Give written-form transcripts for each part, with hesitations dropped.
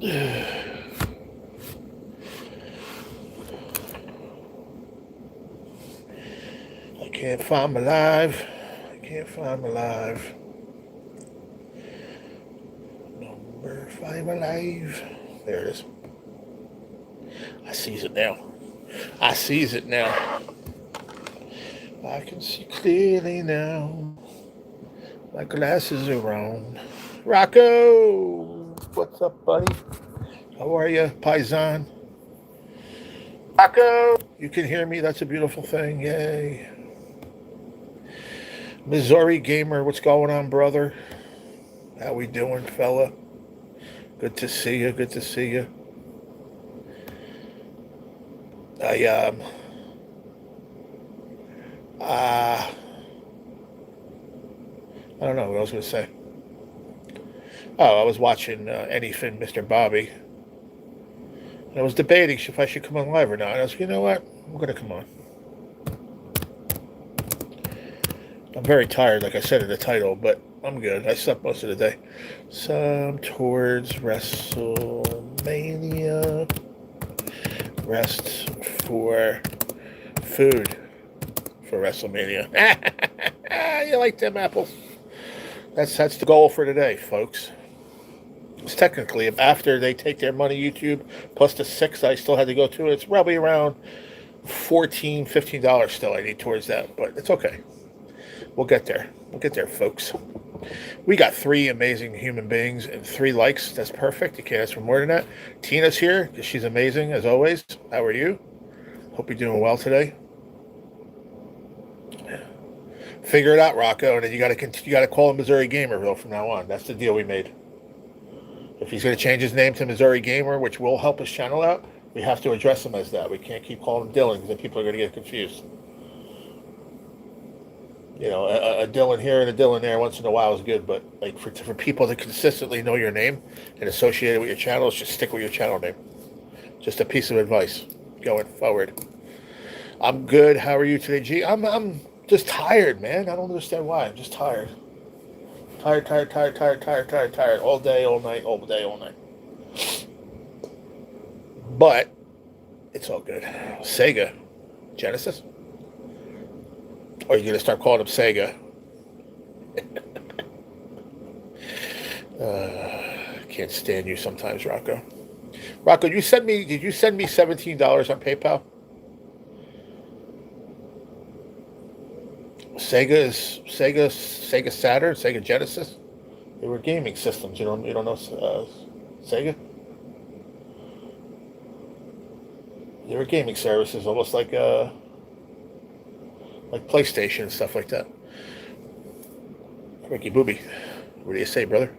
I can't find my live. I can't find my live. Number 5 alive. There it is. I sees it now. I sees it now. I can see clearly now. My glasses are on. Rocco! What's up, buddy? How are you, Paisan? Rocco! You can hear me? That's a beautiful thing. Yay. Missouri Gamer, what's going on, brother? How we doing, fella? Good to see you. Good to see you. I uh I don't know what I was going to say. Oh, I was watching Anyfin, Mr. Bobby. And I was debating if I should come on live or not. And I was like, you know what? I'm going to come on. I'm very tired, like I said in the title, but I'm good. I slept most of the day. Some towards WrestleMania. Rest for food for WrestleMania. You like them apples? That's the goal for today, folks. It's technically, after they take their money, YouTube, plus the 6 I still had to go to, it's probably around $14, $15 still I need towards that, but it's okay. We'll get there. We'll get there, folks. We got 3 amazing human beings and 3 likes. That's perfect. You can't ask for more than that. Tina's here because she's amazing, as always. How are you? Hope you're doing well today. Figure it out, Rocco, and then you got to call him Missouri Gamerville from now on. That's the deal we made. If he's going to change his name to Missouri Gamer, which will help his channel out, we have to address him as that. We can't keep calling him Dylan because then people are going to get confused. You know, a Dylan here and a Dylan there once in a while is good, but like for people to consistently know your name and associate it with your channel, just stick with your channel name. Just a piece of advice going forward. I'm good. How are you today, G? I'm just tired, man. I don't understand why. I'm just tired. Tired. All day, all night, all day, all night. But it's all good. Sega. Genesis? Or are you going to start calling him Sega? Can't stand you sometimes, Rocco. Rocco, did you send me $17 on PayPal? Sega Saturn, Sega Genesis. They were gaming systems. You don't know Sega? They were gaming services, almost like PlayStation and stuff like that. Ricky Booby, what do you say, brother?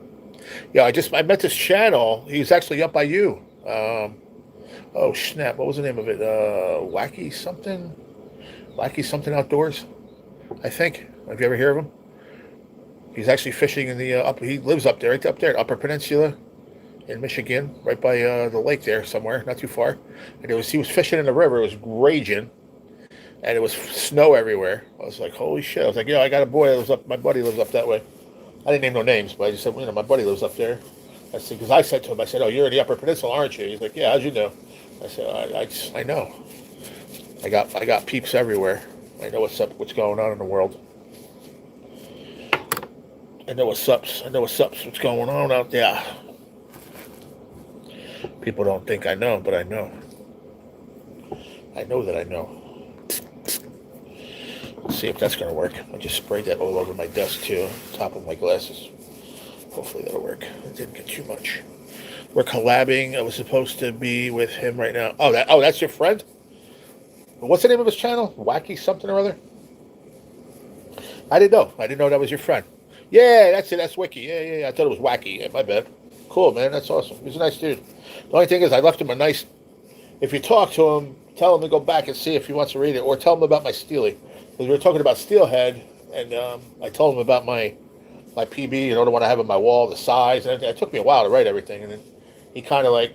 Yeah, I met this channel. He's actually up by you. Oh snap! What was the name of it? Wacky something outdoors. I think. Have you ever heard of him? He's actually fishing in the He lives up there, right up there, Upper Peninsula, in Michigan, right by the lake there somewhere, not too far. And he was fishing in the river. It was raging, and it was snow everywhere. I was like, holy shit! I was like, yeah, I got a boy that lives up. My buddy lives up that way. I didn't name no names, but I just said, my buddy lives up there. I said, because I said to him, I said, oh, you're in the Upper Peninsula, aren't you? He's like, yeah, how'd you know? I said, I know. I got peeps everywhere. I know what's going on in the world. I know what's going on out there. People don't think I know, but I know. I know that I know. Let's see if that's going to work. I just sprayed that all over my desk, too, on top of my glasses. Hopefully that'll work. It didn't get too much. We're collabing. I was supposed to be with him right now. Oh, that's your friend? What's the name of his channel? Wacky something or other? I didn't know that was your friend. Yeah, that's it. That's Wiki. Yeah. I thought it was Wacky. Yeah, my bad. Cool, man. That's awesome. He's a nice dude. The only thing is I left him a nice... If you talk to him, tell him to go back and see if he wants to read it. Or tell him about my Steely. Because we were talking about Steelhead. And I told him about my PB, the one I have on my wall, the size. And it took me a while to write everything. And then he kind of like...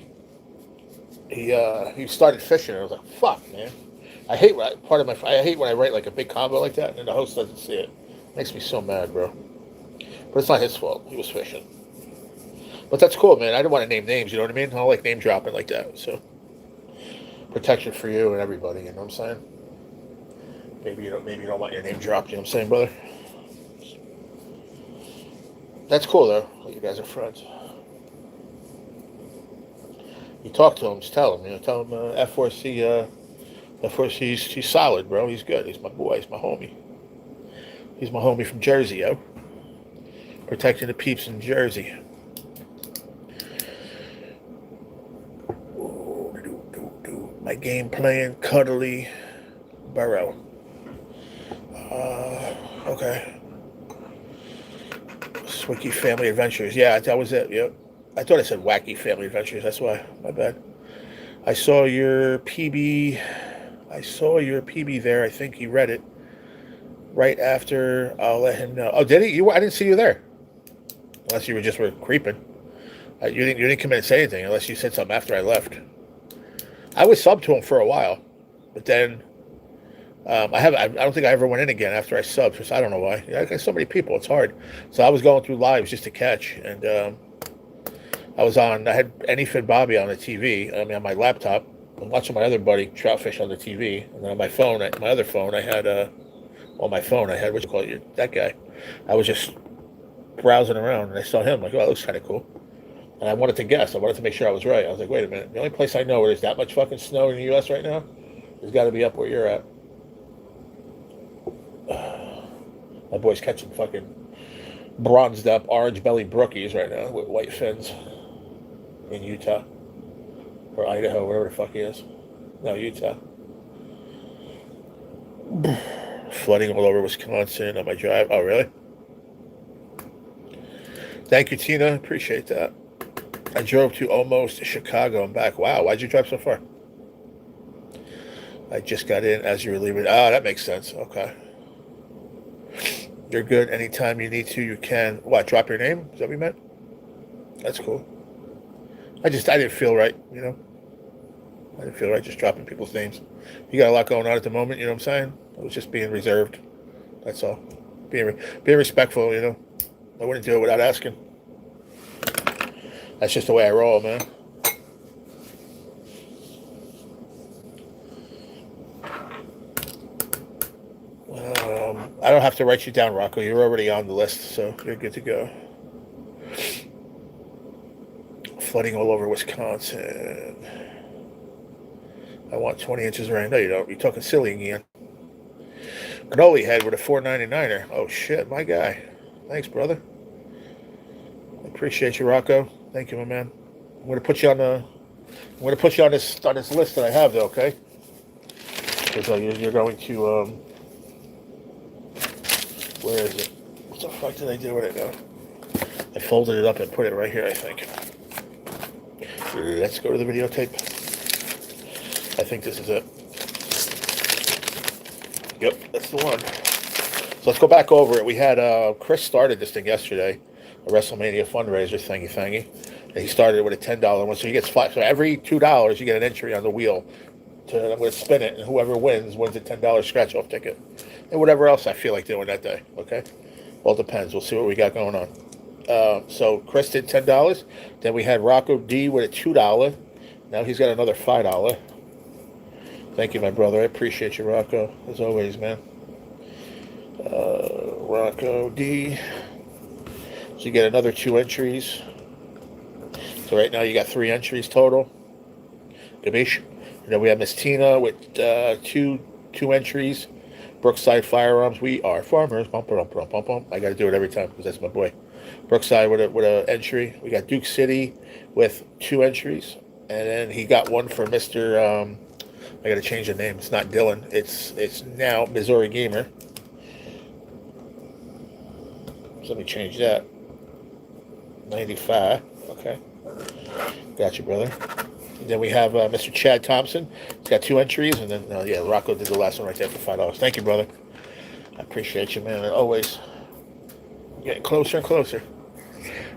He started fishing. And I was like, fuck, man. I hate when I write like a big combo like that and the host doesn't see it. It makes me so mad, bro. But it's not his fault. He was fishing. But that's cool, man. I don't want to name names. You know what I mean? I don't like name dropping like that. So protection for you and everybody. You know what I'm saying? Maybe you don't want your name dropped. You know what I'm saying, brother? That's cool though. You guys are friends. You talk to him, just tell him. Tell him F4C. F4C, he's solid, bro. He's good. He's my boy. He's my homie. He's my homie from Jersey, yo. Protecting the peeps in Jersey. My game plan, Cuddly Burrow. Okay. Swicky Family Adventures. Yeah, that was it. Yep. I thought I said Wacky Family Adventures. That's why. My bad. I saw your PB. There. I think he read it right after. I'll let him know. Oh, did he? I didn't see you there. Unless you were creeping. You didn't come in and say anything unless you said something after I left. I was subbed to him for a while, but then I don't think I ever went in again after I subbed. Because I don't know why. I got so many people. It's hard. So I was going through lives just to catch, and I had Anyfin Bobby on the TV. I mean, on my laptop. I'm watching my other buddy Troutfish on the TV, and then on my phone, my other phone, I had what you call it, that guy. I was just browsing around, and I saw him. Like, oh, that looks kind of cool. And I wanted to guess. I wanted to make sure I was right. I was like, wait a minute. The only place I know where there's that much fucking snow in the U.S. right now has got to be up where you're at. My boy's catching fucking bronzed up orange belly brookies right now with white fins in Utah or Idaho, wherever the fuck he is. No, Utah. Flooding all over Wisconsin on my drive. Oh, really? Thank you, Tina. Appreciate that. I drove to almost Chicago and back. Wow, why'd you drive so far? I just got in as you were leaving. Oh, that makes sense. Okay. You're good. Anytime you need to, you can. What, drop your name? Is that what you meant? That's cool. I didn't feel right, I didn't feel right just dropping people's names. You got a lot going on at the moment, you know what I'm saying? I was just being reserved. That's all. Being respectful, I wouldn't do it without asking. That's just the way I roll, man. I don't have to write you down, Rocco. You're already on the list, so you're good to go. Flooding all over Wisconsin. I want 20 inches of rain. No, you don't. You're talking silly again. Cannoli head with a 4.99er. Oh shit, my guy. Thanks, brother. I appreciate you, Rocco. Thank you, my man. I'm gonna put you on this list that I have, though. Okay? Because you're going to where is it? What the fuck did I do with it now? I folded it up and put it right here, I think. Let's go to the videotape. I think this is it. Yep, that's the one. So let's go back over it. We had Chris started this thing yesterday, a WrestleMania fundraiser thingy. And he started with a $10 one, so he gets $5. So every $2 you get an entry on the wheel. I'm going to spin it, and whoever wins a $10 scratch-off ticket. And whatever else I feel like doing that day, okay? Well, it depends. We'll see what we got going on. So Chris did $10. Then we had Rocco D with a $2. Now he's got another $5. Thank you, my brother. I appreciate you, Rocco, as always, man. Rocco D. So you get another 2 entries. So right now you got 3 entries total. Gabish. And then we have Miss Tina with two entries. Brookside Firearms. We are farmers. Bump, bump, bump, bump, bump. I got to do it every time because that's my boy. Brookside with a entry. We got Duke City with 2 entries. And then he got one for Mr. I got to change the name. It's not Dylan. It's now Missouri Gamer. So let me change that. 95. Okay. Got you, brother. And then we have Mr. Chad Thompson. He's got 2 entries. And then, Rocco did the last one right there for $5. Thank you, brother. I appreciate you, man. Always getting closer and closer.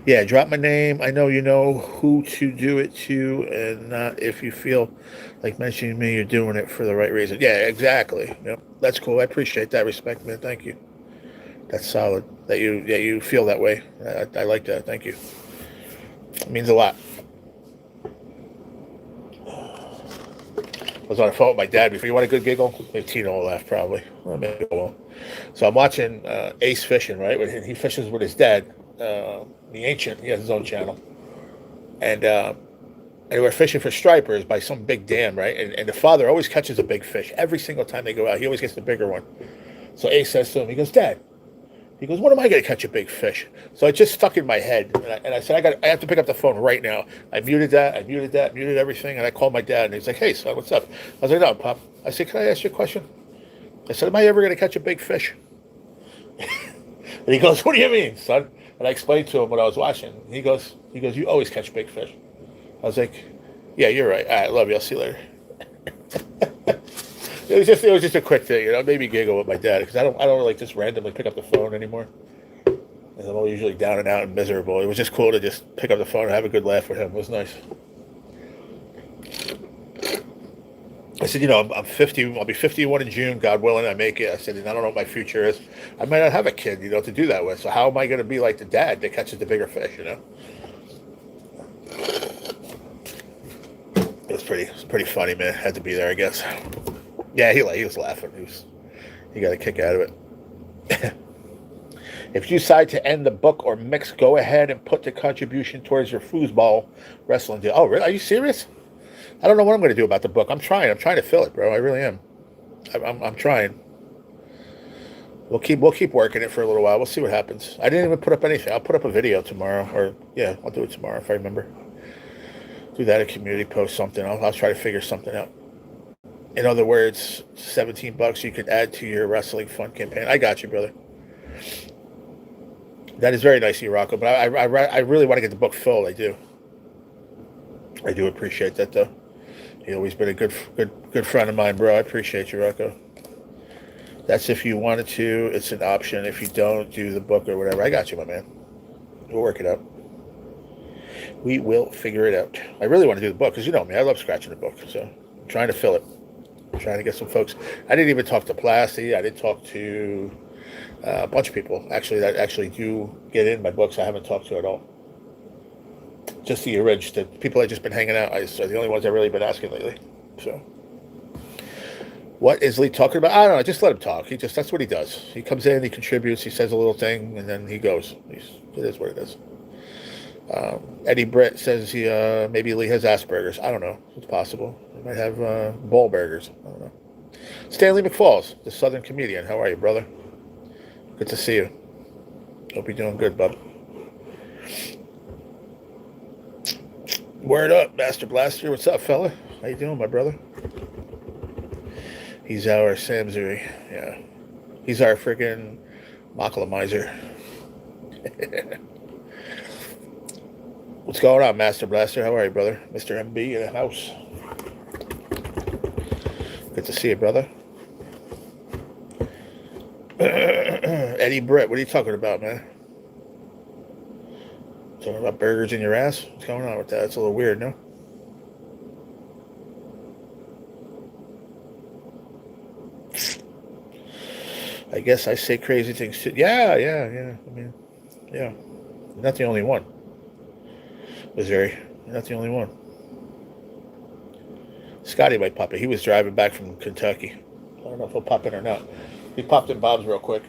Yeah, drop my name. I know you know who to do it to, and not if you feel like mentioning me, you're doing it for the right reason. Yeah, exactly. That's cool. I appreciate that. Respect, man. Thank you. That's solid. That you feel that way. I like that. Thank you. It means a lot. I was on the phone with my dad before. You want a good giggle? Maybe Tino will laugh probably. Well, maybe I won't. So I'm watching Ace fishing, right? He fishes with his dad, the Ancient. He has his own channel. And we're fishing for stripers by some big dam, right? And the father always catches a big fish. Every single time they go out, he always gets the bigger one. So Ace says to him, he goes, Dad, he goes, when am I going to catch a big fish? So it just stuck in my head. And I said, I have to pick up the phone right now. I muted everything. And I called my dad. And he's like, hey, son, what's up? I was like, no, Pop. I said, can I ask you a question? I said, am I ever going to catch a big fish? And he goes, what do you mean, son? And I explained to him what I was watching. He goes, you always catch big fish. I was like, yeah, you're right. All right, love you. I'll see you later. It was just a quick thing, Made me giggle with my dad because I don't really just randomly pick up the phone anymore. And I'm usually down and out and miserable. It was just cool to just pick up the phone and have a good laugh with him. It was nice. I said, I'm 50. I'll be 51 in June, God willing. I make it. I said, and I don't know what my future is. I might not have a kid, to do that with. So how am I going to be like the dad that catches the bigger fish? It's pretty funny, man. Had to be there, I guess. Yeah, he was laughing. He got a kick out of it. If you decide to end the book or mix, go ahead and put the contribution towards your foosball wrestling deal. Oh, really? Are you serious? I don't know what I'm going to do about the book. I'm trying to fill it, bro. I really am. I'm trying. We'll keep working it for a little while. We'll see what happens. I didn't even put up anything. I'll put up a video tomorrow, or yeah, I'll do it tomorrow if I remember. Do that, a community post, something. I'll try to figure something out. In other words, $17 you could add to your wrestling fund campaign. I got you, brother. That is very nice of you, Rocco. But I really want to get the book filled. I do. I do appreciate that, though. You've always been a good friend of mine, bro. I appreciate you, Rocco. That's if you wanted to. It's an option. If you don't, do the book or whatever. I got you, my man. We'll work it out. We will figure it out. I really want to do the book because you know me. I love scratching the book. So I'm trying to fill it. I'm trying to get some folks. I didn't even talk to Plasty. I didn't talk to a bunch of people, actually, that actually do get in my books I haven't talked to at all. Just the original, the people I've just been hanging out. Are the only ones I've really been asking lately. So, what is Lee talking about? I don't know. Just let him talk. That's what he does. He comes in, he contributes, he says a little thing, and then he goes. It is what it is. Eddie Britt says maybe Lee has Asperger's. I don't know. It's possible. He might have ball burgers. I don't know. Stanley McFalls, the Southern comedian. How are you, brother? Good to see you. Hope you're doing good, bub. Word up, Master Blaster. What's up, fella? How you doing, my brother? He's our Sam Zuri. Yeah. He's our freaking Makalamizer. What's going on, Master Blaster? How are you, brother? Mr. MB in the house. Good to see you, brother. Eddie Britt, what are you talking about, man? Talking about burgers in your ass? What's going on with that? It's a little weird, no? I guess I say crazy things too. Yeah. I mean, yeah. You're not the only one. Missouri. You're not the only one. Scotty might pop in. He was driving back from Kentucky. I don't know if he'll pop in or not. He popped in Bob's real quick.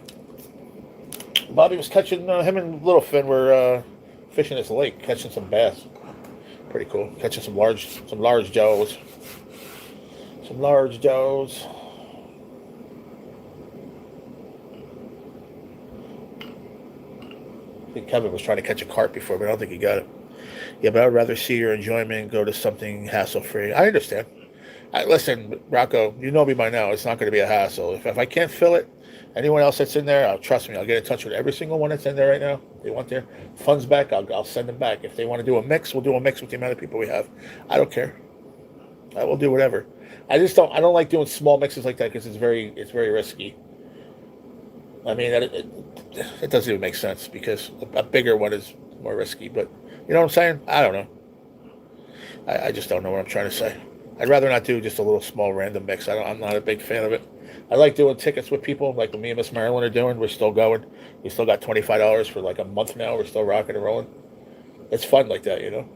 Bobby was catching, him and Little Finn were fishing this lake, catching some bass. Pretty cool. Catching some large joes. Some large joes. I think Kevin was trying to catch a carp before, but I don't think he got it. Yeah, but I'd rather see your enjoyment and go to something hassle-free. I understand. Listen, Rocco, you know me by now. It's not going to be a hassle. If I can't fill it, anyone else that's in there, trust me, I'll get in touch with every single one that's in there right now. If they want their funds back, I'll send them back. If they want to do a mix, we'll do a mix with the amount of people we have. I don't care. I will do whatever. I don't like doing small mixes like that because it's very risky. I mean, it doesn't even make sense because a bigger one is more risky. But you know what I'm saying? I don't know. I just don't know what I'm trying to say. I'd rather not do just a little small random mix. I'm not a big fan of it. I like doing tickets with people like me and Miss Marilyn are doing. We're still going. We still got $25 for like a month now. We're still rocking and rolling. It's fun like that, you know.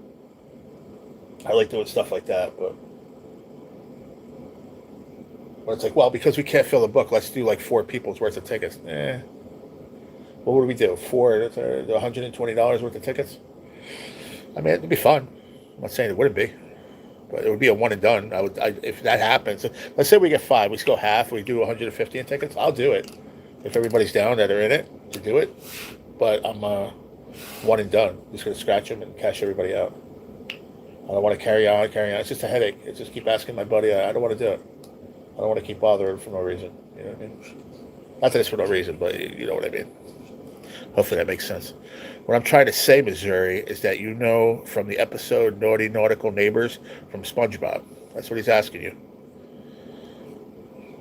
I like doing stuff like that, but when it's like, well, because we can't fill the book, let's do like 4 people's worth of tickets. What would we do? $120 worth of tickets? I mean, it'd be fun. I'm not saying it wouldn't be, but it would be a one and done. If that happens. Let's say we get 5, we go half, we do 150 in tickets. I'll do it if everybody's down that are in it to do it. But I'm one and done. I'm just gonna scratch them and cash everybody out. I don't want to carry on. It's just a headache. It's just keep asking my buddy. I don't want to do it. I don't want to keep bothering for no reason. You know what I mean? Not that it's for no reason, but you know what I mean. Hopefully that makes sense. What I'm trying to say, Missouri, is that you know from the episode Naughty Nautical Neighbors from SpongeBob. That's what he's asking you.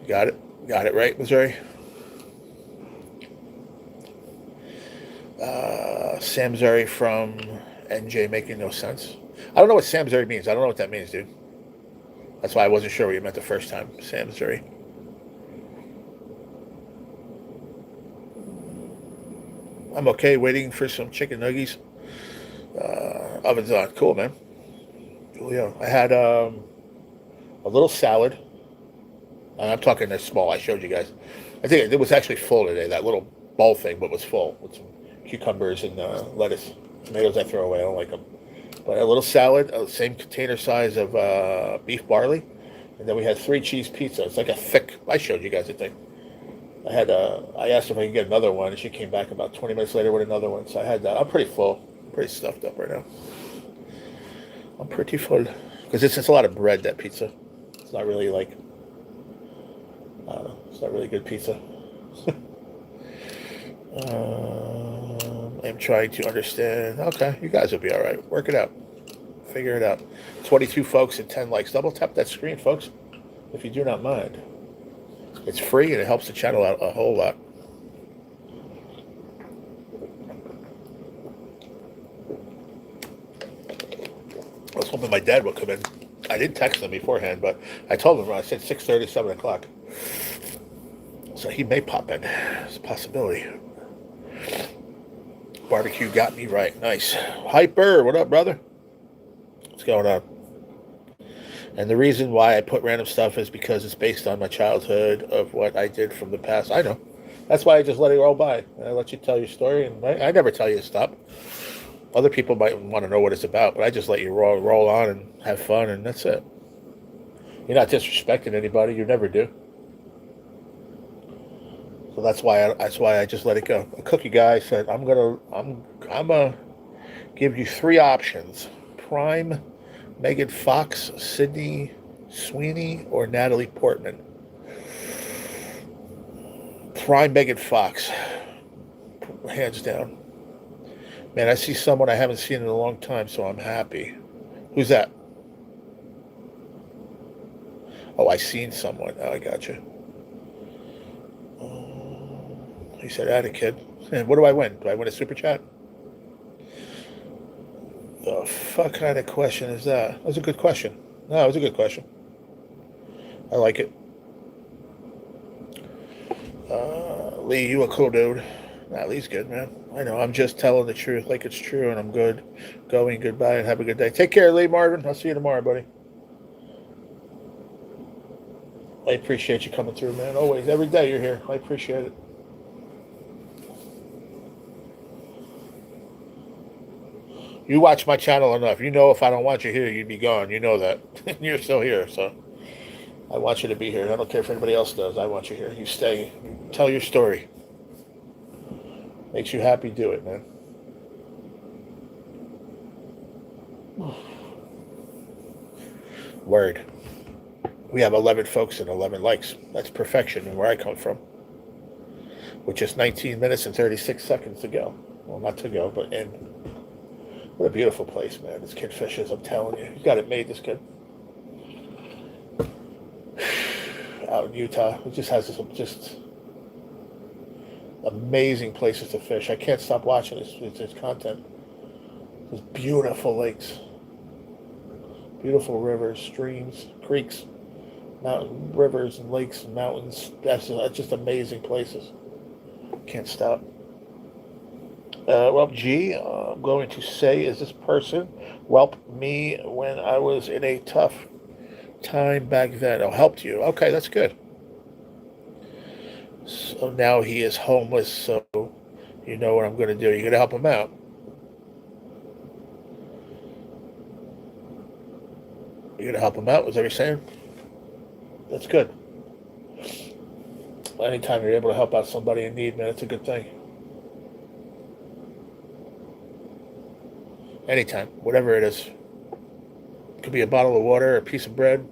Got it? Got it right, Missouri? Sam Zuri from NJ Making No Sense. I don't know what Sam Zuri means. I don't know what that means, dude. That's why I wasn't sure what you meant the first time. Sam Zuri. I'm okay waiting for some chicken nuggies. Oven's on. Cool, man. Coolio. I had a little salad. And I'm talking this small. I showed you guys. I think it was actually full today. That little bowl thing, but was full with some cucumbers and lettuce. Tomatoes I throw away. I don't like them. But a little salad, same container size of beef barley. And then we had 3 cheese pizza. It's like a thick, I showed you guys the thing. I asked if I could get another one, and she came back about 20 minutes later with another one. So I had that. I'm pretty full. Pretty stuffed up right now. I'm pretty full. Because it's a lot of bread, that pizza. It's not really like, I don't know. It's not really good pizza. I'm trying to understand. Okay, you guys will be all right. Work it out. Figure it out. 22 folks and 10 likes. Double tap that screen, folks, if you do not mind. It's free and it helps the channel out a whole lot. I was hoping my dad would come in. I didn't text him beforehand, but I told him, I said 6:30, 7 o'clock. So he may pop in. It's a possibility. Barbecue got me right. Nice. Hyper, what up, brother? What's going on? And the reason why I put random stuff is because it's based on my childhood of what I did from the past. I know. That's why I just let it roll by. And I let you tell your story, and I never tell you to stop. Other people might want to know what it's about, but I just let you roll on and have fun, and that's it. You're not disrespecting anybody. You never do. So that's why I just let it go. A cookie guy said, I'm gonna give you 3 options: Prime, Megan Fox, Sydney Sweeney, or Natalie Portman. Prime Megan Fox, hands down. Man, I see someone I haven't seen in a long time, so I'm happy. Who's that? Oh, I seen someone. Oh, I got you. He said, "Atta kid." And what do I win? Do I win a super chat? The fuck kind of question is that? That was a good question. No, it was a good question. I like it. Lee, you a cool dude. Nah, Lee's good, man. I know. I'm just telling the truth like it's true, and I'm good. Going, goodbye, and have a good day. Take care, Lee Marvin. I'll see you tomorrow, buddy. I appreciate you coming through, man. Always, every day you're here. I appreciate it. You watch my channel enough. You know if I don't want you here, you'd be gone. You know that. You're still here, so I want you to be here. I don't care if anybody else does. I want you here. You stay. You tell your story. Makes you happy, do it, man. Word. We have 11 folks and 11 likes. That's perfection in where I come from. With just 19 minutes and 36 seconds to go. Well, not to go, but in. What a beautiful place, man. This kid fishes, I'm telling you. He's got it made, this kid. Out in Utah. It just has this just amazing places to fish. I can't stop watching his content. These beautiful lakes. Beautiful rivers, streams, creeks, mountain rivers and lakes and mountains. That's just amazing places. Can't stop. Well, G, I'm going to say is this person helped me when I was in a tough time back then. Oh, helped you. Okay, that's good. So now he is homeless, so you know what I'm going to do. You're going to help him out. You're going to help him out, is that what you're saying? That's good. Anytime you're able to help out somebody in need, man, it's a good thing. Anytime, whatever it is. It could be a bottle of water, a piece of bread,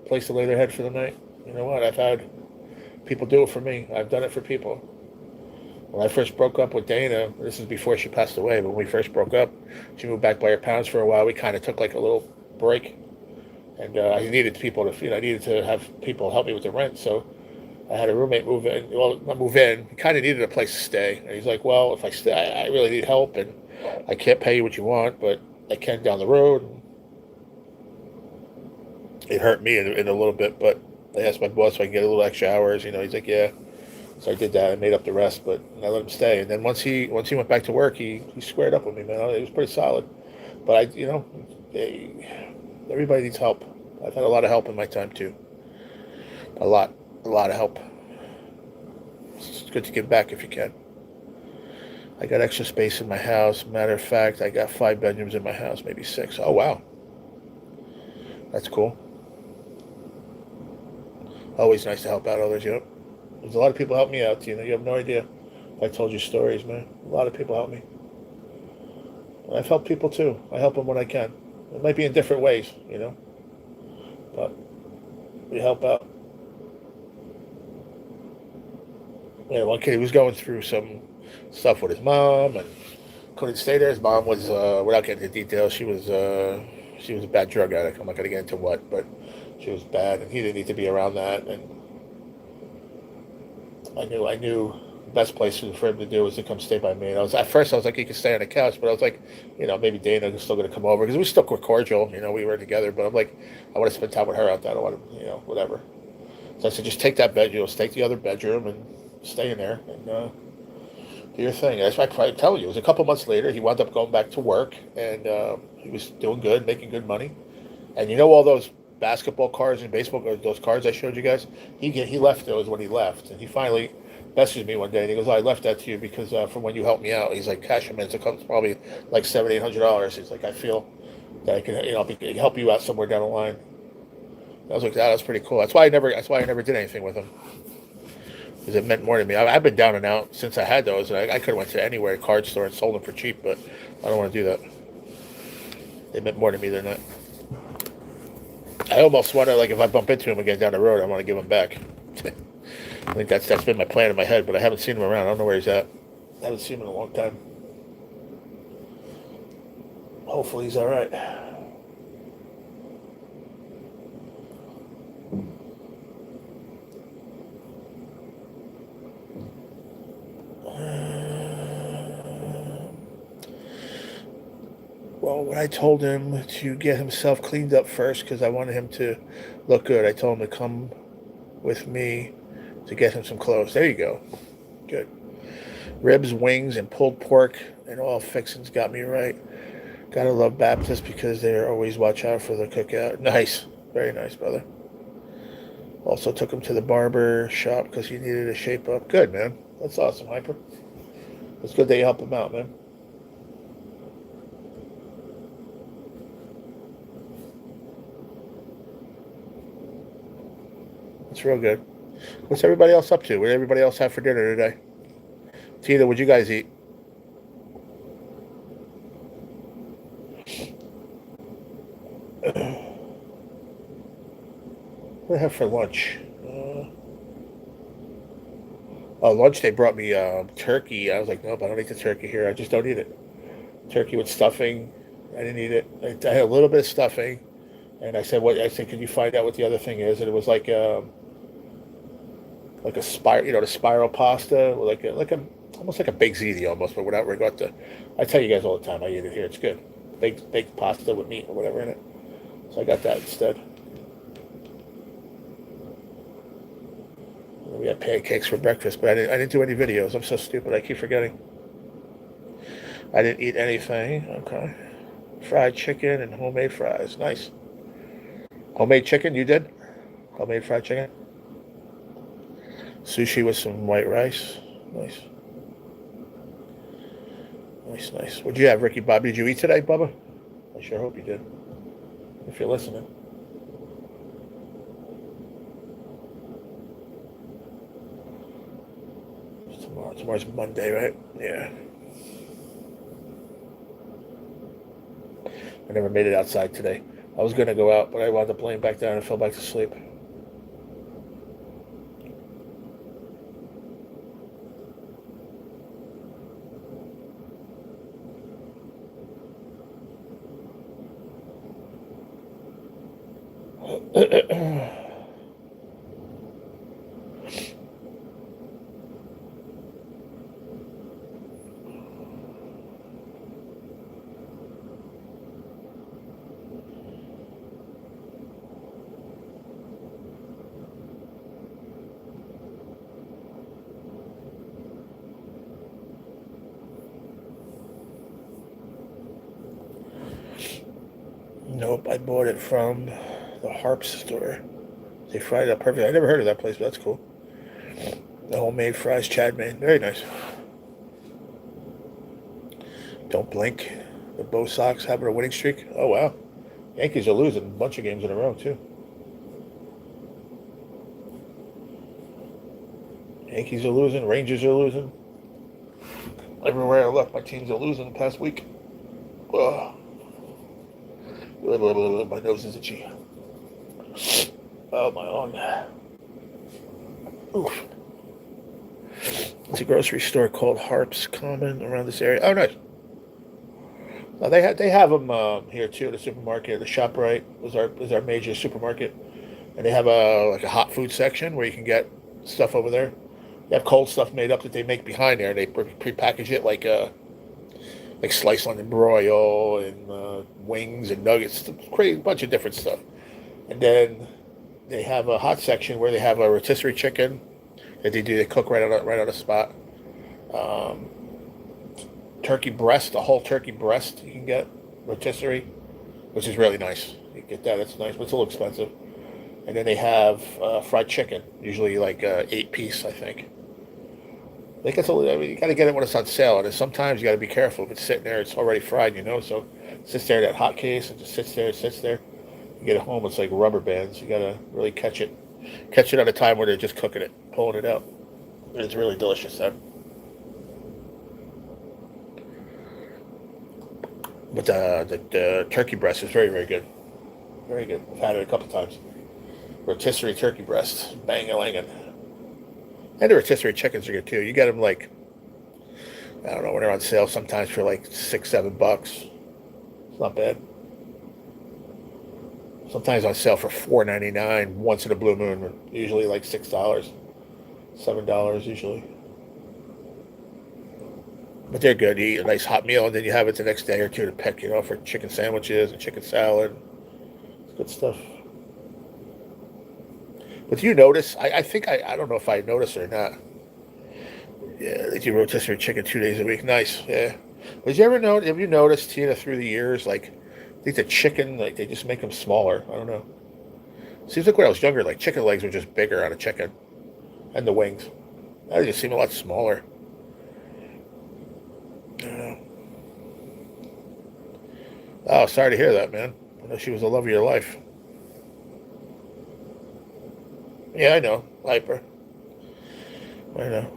a place to lay their head for the night. You know what? I've had people do it for me. I've done it for people. When I first broke up with Dana, this is before she passed away, but when we first broke up, she moved back by her parents for a while. We kind of took like a little break. And I needed people to, I needed to have people help me with the rent. So I had a roommate move in. Well, not move in. He kind of needed a place to stay. And he's like, well, if I stay, I really need help. And I can't pay you what you want, but I can down the road. It hurt me in a little bit, but I asked my boss if I can get a little extra hours. He's like, yeah. So I did that. I made up the rest, but I let him stay. And then once he went back to work, he squared up with me, man. It was pretty solid. But everybody needs help. I've had a lot of help in my time too. A lot of help. It's good to give back if you can. I got extra space in my house. Matter of fact, I got 5 bedrooms in my house, maybe 6. Oh, wow. That's cool. Always nice to help out others, There's a lot of people help me out, you have no idea. I told you stories, man. A lot of people help me. And I've helped people too. I help them when I can. It might be in different ways, But we help out. Yeah, one kid was going through some stuff with his mom and couldn't stay there. His mom was, without getting into details, she was a bad drug addict. I'm not going to get into what, but she was bad, and he didn't need to be around that. And I knew the best place for him to do was to come stay by me. And at first I was like, he could stay on the couch, but I was like, maybe Dana was still going to come over because we still were cordial. We were together, but I'm like, I want to spend time with her out there. I don't want to, whatever. So I said, just take that bedroom, take the other bedroom, and stay in there and do your thing. That's why I tell you, it was a couple months later. He wound up going back to work, and he was doing good, making good money. And all those basketball cards and baseball cards, those cards I showed you guys, he left those when he left, and he finally messaged me one day, and he goes, I left that to you because from when you helped me out. He's like, Cashapp, it's probably like $700-800. He's like, I feel that I can help you out somewhere down the line. I was like, that was pretty cool. That's why I never did anything with him. Because it meant more to me. I've been down and out since I had those, and I could have went to anywhere, a card store, and sold them for cheap, but I don't want to do that. They meant more to me than that. I almost want to, like, if I bump into him again down the road, I want to give him back. I think that's been my plan in my head, but I haven't seen him around. I don't know where he's at. I haven't seen him in a long time. Hopefully he's all right. Well, when I told him to get himself cleaned up first because I wanted him to look good, I told him to come with me to get him some clothes. There you go. Good. Ribs, wings, and pulled pork and all fixings got me right. Gotta love Baptists because they always watch out for the cookout. Nice. Very nice, brother. Also took him to the barber shop because he needed a shape up. Good, man. That's awesome, Hyper. It's good that you help him out, man. It's real good. What's everybody else up to? What did everybody else have for dinner today? Tina, what'd you guys eat? What did I have for lunch? Lunch they brought me turkey. I was like, nope, I don't eat the turkey here. I just don't eat it. Turkey with stuffing. I didn't eat it. I had a little bit of stuffing, and I said, "What?" I said, "Can you find out what the other thing is?" And it was like a spiral, the spiral pasta, like a almost like a baked ziti almost, but without ricotta. I tell you guys all the time, I eat it here. It's good. Baked pasta with meat or whatever in it. So I got that instead. We had pancakes for breakfast, but I didn't do any videos. I'm so stupid. I keep forgetting. I didn't eat anything. Okay. Fried chicken and homemade fries. Nice. Homemade chicken, you did? Homemade fried chicken? Sushi with some white rice. Nice. Nice, nice. What'd you have, Ricky Bobby? Did you eat today, Bubba? I sure hope you did. If you're listening. Tomorrow's Monday, right? Yeah. I never made it outside today. I was going to go out, but I wound up laying back down and fell back to sleep. Nope, I bought it from the Harps store. They fried it up perfect. I never heard of that place, but that's cool. The homemade fries Chad made. Very nice. Don't blink. The Bo Sox having a winning streak. Oh, wow. Yankees are losing a bunch of games in a row, too. Yankees are losing. Rangers are losing. Everywhere I look, my teams are losing the past week. Ugh. My nose is itchy. Oh, my arm. Oof. It's a grocery store called Harps Common around this area. Oh, nice. They have them here too. The supermarket, the ShopRite is our major supermarket, and they have a hot food section where you can get stuff over there. They have cold stuff made up that they make behind there. They prepackage it like sliced onion broil and wings and nuggets, a bunch of different stuff. And then they have a hot section where they have a rotisserie chicken that they cook right on the spot. Um, Turkey breast, a whole turkey breast you can get rotisserie, which is really nice. You get that, it's nice, but it's a little expensive. And then they have fried chicken, usually like 8-piece, I think. I think it's you got to get it when it's on sale, and sometimes you got to be careful if it's sitting there, it's already fried, so it sits there in that hot case and just sits there. You get it home, it's like rubber bands. You got to really catch it at a time where they're just cooking it, pulling it out. It's really delicious then. But the turkey breast is very, very good. Very good. I've had it a couple times. Rotisserie turkey breast. Bang-a-langin'. And the rotisserie chickens are good too. You get them like, I don't know, when they're on sale sometimes for like $6-7. It's not bad. Sometimes on sale for $4.99 once in a blue moon. Usually like $6. $7 usually. But they're good. You eat a nice hot meal and then you have it the next day or two to pick, for chicken sandwiches and chicken salad. It's good stuff. But do you notice? I think I don't know if I noticed it or not. Yeah, they do rotisserie chicken 2 days a week. Nice. Yeah. But have you noticed, Tina, through the years, like, I think the chicken, like, they just make them smaller. I don't know. Seems like when I was younger, like, chicken legs were just bigger on a chicken. And the wings. Now they just seem a lot smaller. I don't know. Oh, sorry to hear that, man. I know she was the love of your life. Yeah, I know. Hyper. I know.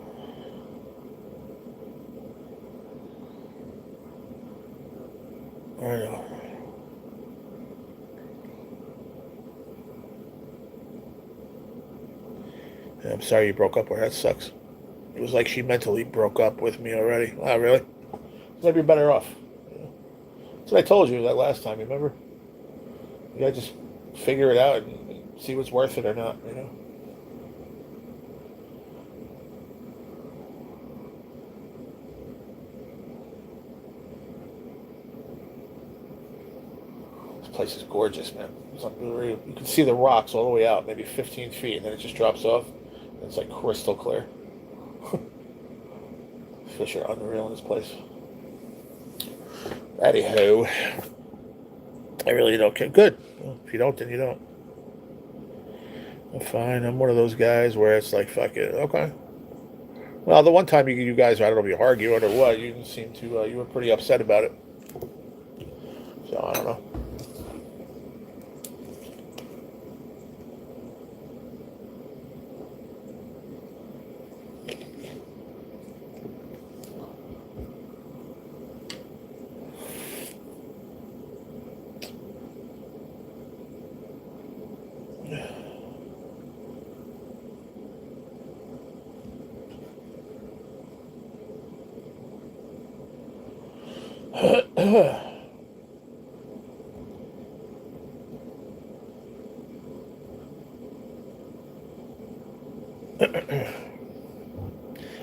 I know. Yeah, I'm sorry you broke up with her. That sucks. It was like she mentally broke up with me already. Oh, really? Maybe you're better off. Yeah. That's what I told you that last time, remember? You gotta just figure it out and see what's worth it or not. This place is gorgeous, man. It's like you can see the rocks all the way out, maybe 15 feet, and then it just drops off. And it's like crystal clear. Fish are unreal in this place. Anywho, I really don't care. Good. Well, if you don't, then you don't. I'm fine. I'm one of those guys where it's like, fuck it. Okay. Well, the one time you guys, I don't know if you argued or what, you seemed to, you were pretty upset about it. So I don't know.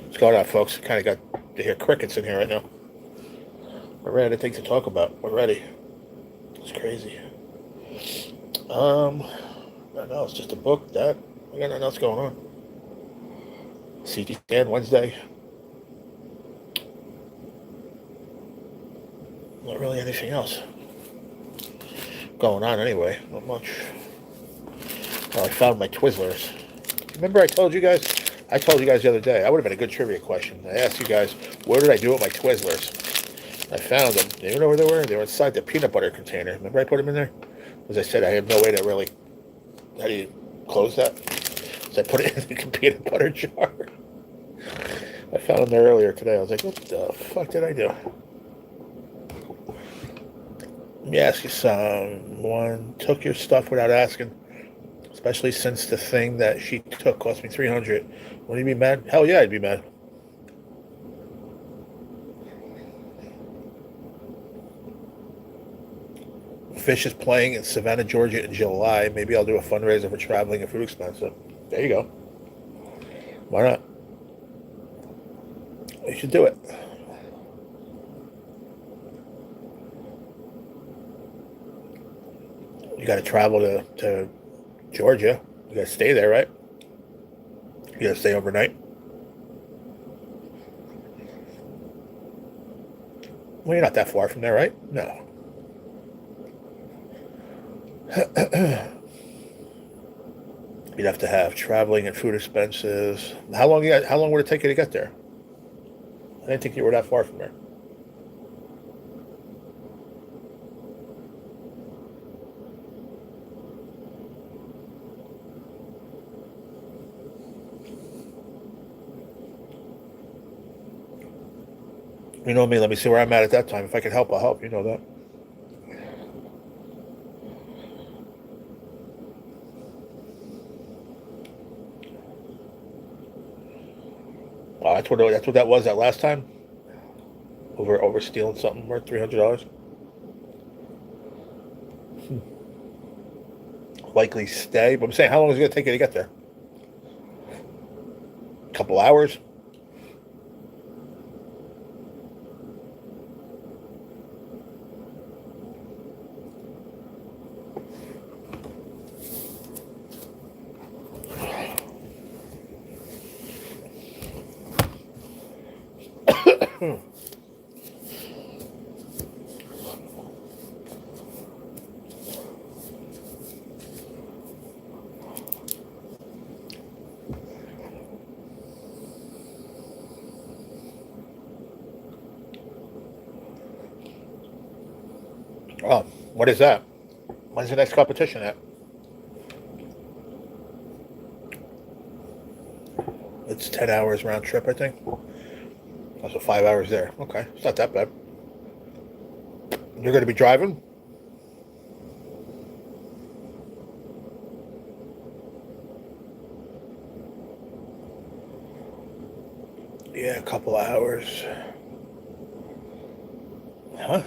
What's going on, folks? Kind of got to hear crickets in here right now. We're ready to things to talk about. We're ready. It's crazy. I don't know. It's just a book. That I got nothing else going on. CT scan Wednesday. Not really anything else going on anyway. Not much. Well, I found my Twizzlers. Remember I told you guys? I told you guys the other day. That would have been a good trivia question. I asked you guys, what did I do with my Twizzlers? I found them. Do you know where they were? They were inside the peanut butter container. Remember I put them in there? As I said, I had no way to really... How do you close that? So I put it in the peanut butter jar. I found them there earlier today. I was like, what the fuck did I do? Let me ask you, someone took your stuff without asking, especially since the thing that she took cost me $300. Wouldn't you be mad? Hell yeah, I'd be mad. Fish is playing in Savannah, Georgia in July. Maybe I'll do a fundraiser for traveling and food expenses. There you go. Why not? You should do it. You got to travel to Georgia. You got to stay there, right? You got to stay overnight. Well, you're not that far from there, right? No. You'd have to have traveling and food expenses. How long would it take you to get there? I didn't think you were that far from there. You know me. Let me see where I'm at that time. If I can help, I'll help. You know that. Oh, that's what that was that last time. Over stealing something worth $300. Likely stay. But I'm saying, how long is it going to take you to get there? A couple hours. Oh, what is that? When's the next competition at? It's 10 hours round trip, I think. Also 5 hours there. Okay, it's not that bad. You're going to be driving? Yeah, a couple hours. Huh?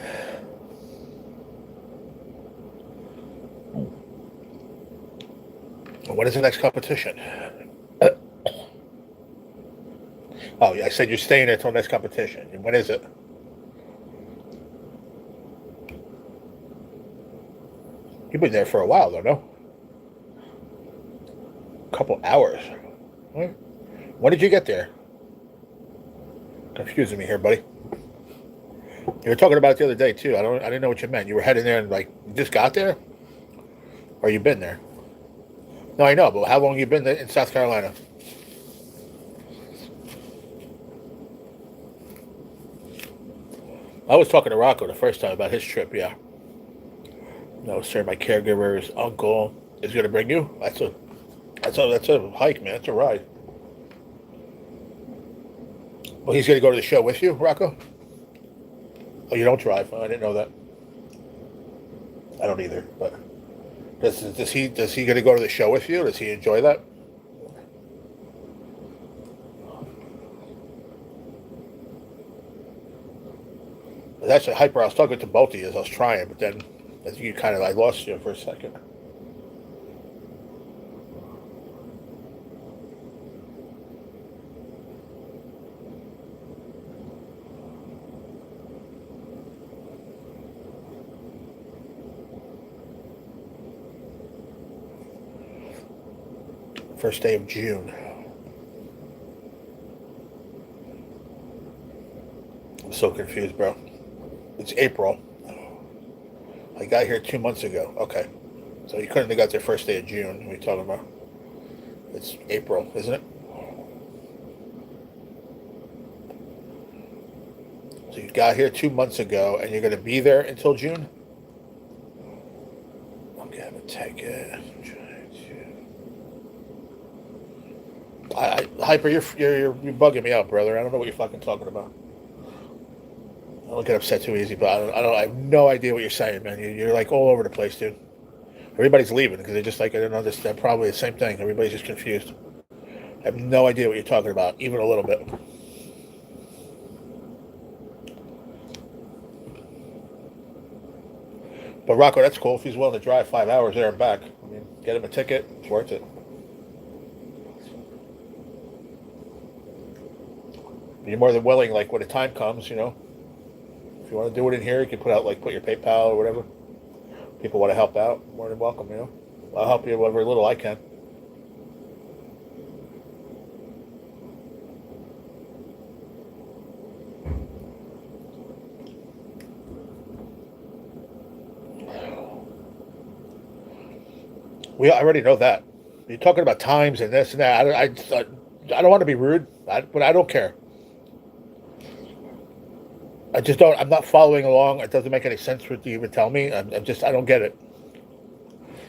When is the next competition? Oh, yeah, I said you're staying there until next competition. And when is it? You've been there for a while, though, no? A couple hours. When did you get there? Confusing me here, buddy. You were talking about it the other day too. I didn't know what you meant. You were heading there and like you just got there, or you been there? No, I know, but how long you been in South Carolina? I was talking to Rocco the first time about his trip. Yeah, no, sir. My caregiver's uncle is going to bring you. That's a hike, man. That's a ride. Well, he's going to go to the show with you, Rocco. Oh, you don't drive? Oh, I didn't know that. I don't either. But does he going to go to the show with you? Does he enjoy that? It's actually hyper. I was talking to both of you as I was trying, but then I think I lost you for a second. First day of June. I'm so confused, bro. It's April. I got here 2 months ago. Okay. So you couldn't have got there first day of June. What are you talking about? It's April, isn't it? So you got here 2 months ago and you're going to be there until June? Okay, I'm going to take it. Hyper, you're bugging me out, brother. I don't know what you're fucking talking about. I don't get upset too easy, but I have no idea what you're saying, man. You're like all over the place, dude. Everybody's leaving because they're just like, I don't understand. Probably the same thing. Everybody's just confused. I have no idea what you're talking about, even a little bit. But Rocco, that's cool. If he's willing to drive 5 hours there and back, I mean, get him a ticket. It's worth it. You're more than willing, like when the time comes, If you want to do it in here, you can put your PayPal or whatever. People want to help out, more than welcome, I'll help you whatever little I can. I already know that. You're talking about times and this and that. I don't want to be rude, but I don't care. I just don't. I'm not following along. It doesn't make any sense for you to even tell me. I don't get it.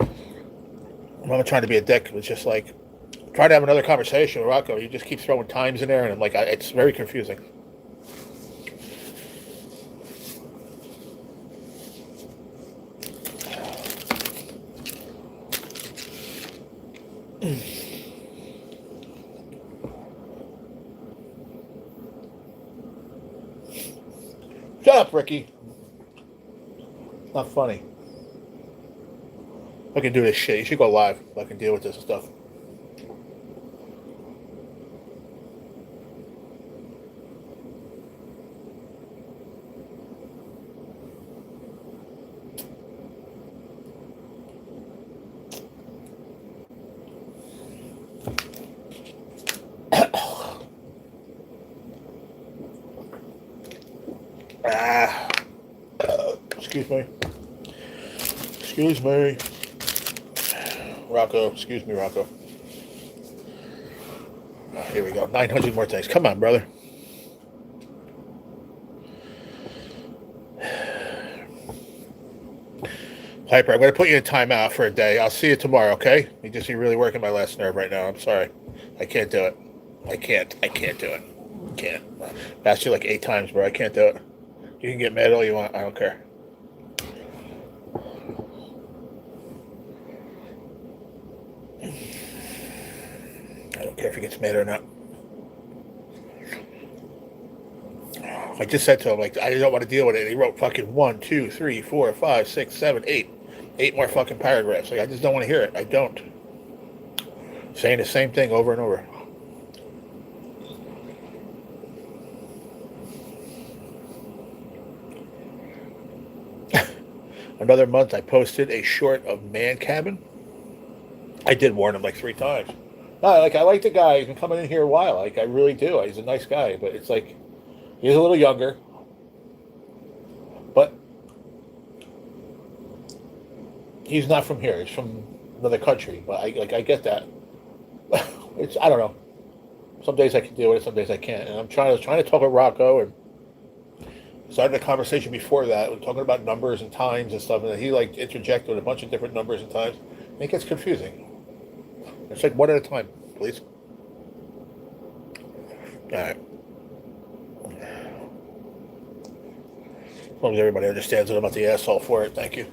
I'm not trying to be a dick. It's just like trying to have another conversation with Rocco. You just keep throwing times in there, and I'm like, it's very confusing. Shut up, Ricky. Not funny. I can do this shit. You should go live. I can deal with this stuff. Excuse me. Excuse me. Rocco. Excuse me, Rocco. Here we go. 900 more things. Come on, brother. Hyper, I'm going to put you in timeout for a day. I'll see you tomorrow, okay? You're really working my last nerve right now. I'm sorry. I can't do it. I can't do it. Can't. I've asked you like 8 times, bro. I can't do it. You can get mad all you want. I don't care. I don't care if he gets mad or not. I just said to him, like, I don't want to deal with it. He wrote fucking 1, 2, 3, 4, 5, 6, 7, 8. 8 more fucking paragraphs. Like, I just don't want to hear it. I don't. Saying the same thing over and over. Another month, I posted a short of Man Cabin. I did warn him like 3 times. No, I like the guy. He's been coming in here a while. Like, I really do. He's a nice guy. But it's like, he's a little younger. he's not from here. He's from another country. But I get that. I don't know. Some days I can deal with it. Some days I can't. And I'm trying to talk with Rocco and started a conversation before that. We're talking about numbers and times and stuff, and he like interjected with a bunch of different numbers and times. And it gets confusing. It's like one at a time, please. All right. As long as everybody understands that I'm not the asshole for it, thank you.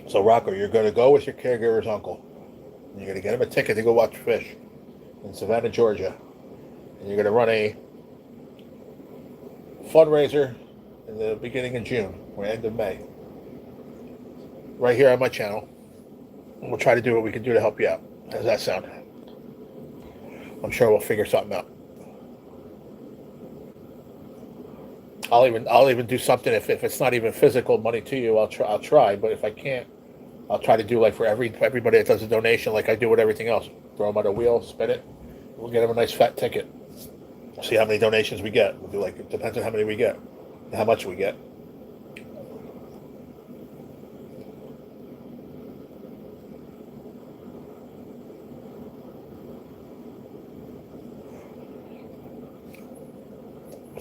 So, Rocco, you're going to go with your caregiver's uncle. And you're going to get him a ticket to go watch fish in Savannah, Georgia. And you're going to run a fundraiser in the beginning of June or end of May. Right here on my channel. And we'll try to do what we can do to help you out. How does that sound? I'm sure we'll figure something out. I'll even do something if it's not even physical money to you. I'll try. But if I can't, I'll try to do like for everybody that does a donation, like I do with everything else. Throw them on a wheel, spin it. We'll get them a nice fat ticket. See how many donations we get. We'll do like it depends on how many we get, and how much we get.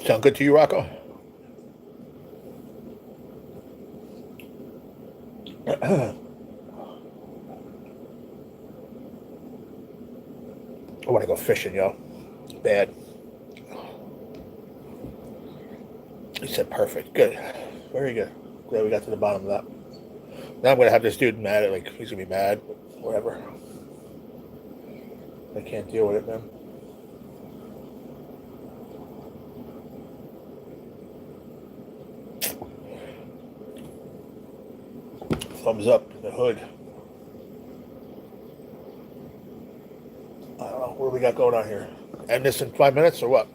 Sound good to you, Rocco? I want to go fishing, yo. Bad. He said perfect. Good. Very good. Glad we got to the bottom of that. Now I'm going to have this dude mad. Like, he's going to be mad. Whatever. I can't deal with it, man. Thumbs up in the hood. I don't know. What do we got going on here? End this in 5 minutes or what?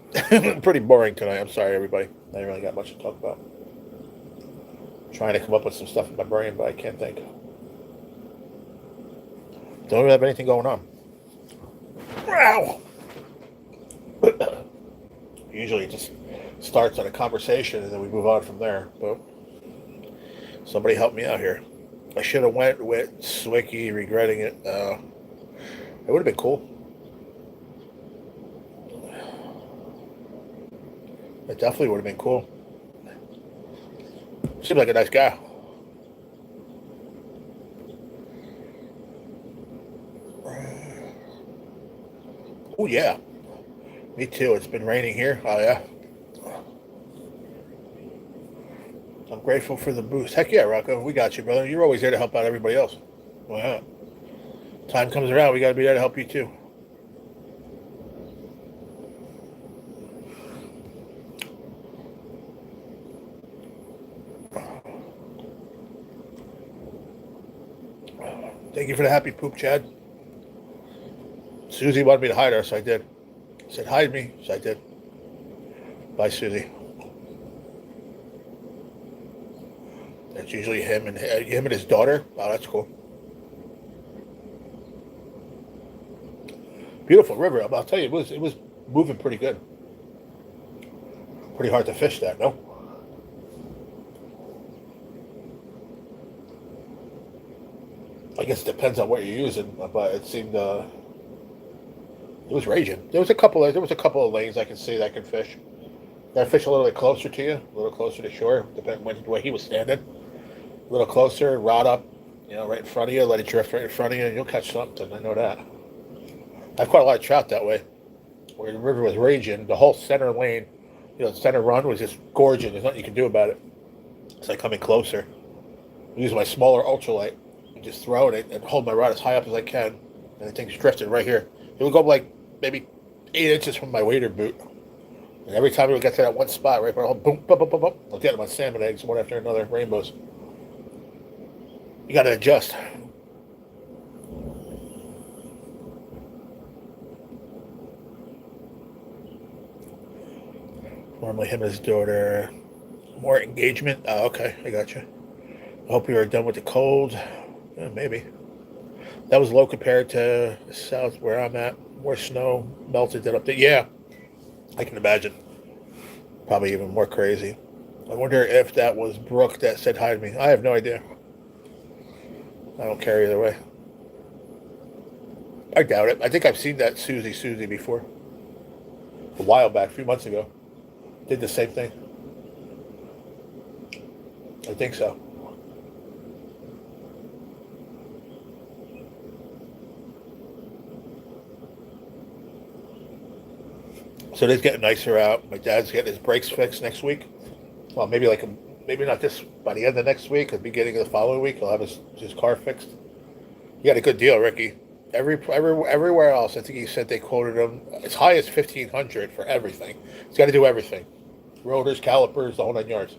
Pretty boring tonight. I'm sorry, everybody. I ain't really got much to talk about. Trying to come up with some stuff in my brain, but I can't think. Don't really have anything going on. Wow. Usually it just starts on a conversation and then we move on from there. But somebody help me out here. I should have went with Swicky, regretting it. It would have been cool. It definitely would have been cool. Seems like a nice guy. Oh, yeah. Me too. It's been raining here. Oh, yeah. I'm grateful for the boost. Heck yeah, Rocco. We got you, brother. You're always there to help out everybody else. Wow. Time comes around, we got to be there to help you, too. Thank you for the happy poop, Chad. Susie wanted me to hide her, so I did. Said, hide me, so I did. Bye, Susie. That's usually him and his daughter. Wow, that's cool. Beautiful river. I'll tell you, it was moving pretty good. Pretty hard to fish that, no? I guess it depends on what you're using, but it seemed it was raging. There was a couple of lanes I could see that I could fish. Got to fish a little bit closer to you, a little closer to shore, depending on the way he was standing. A little closer, rod up, right in front of you, let it drift right in front of you, and you'll catch something. I know that. I've caught a lot of trout that way. Where the river was raging, the whole center lane, the center run was just gorgeous. There's nothing you can do about it. It's like coming closer. I use my smaller ultralight and just throw it and hold my rod as high up as I can, and the thing's drifted right here. It would go like maybe 8 inches from my wader boot. And every time it would get to that one spot, right, boom, boom, boom, boom, boom, I'll get my salmon eggs one after another, rainbows. You got to adjust. Normally him and his daughter. More engagement. Oh, okay, I got you. I hope you are done with the cold. Yeah, maybe. That was low compared to the south where I'm at. More snow melted that up there. Yeah. I can imagine. Probably even more crazy. I wonder if that was Brooke that said hi to me. I have no idea. I don't care either way. I doubt it. I think I've seen that Susie before. A while back, a few months ago. Did the same thing. I think so. So it is getting nicer out. My dad's getting his brakes fixed next week. Well, maybe not this by the end of next week, or the beginning of the following week. He'll have his car fixed. You got a good deal, Ricky. Everywhere else, I think he said they quoted him as high as 1,500 for everything. He's got to do everything, rotors, calipers, the whole 9 yards.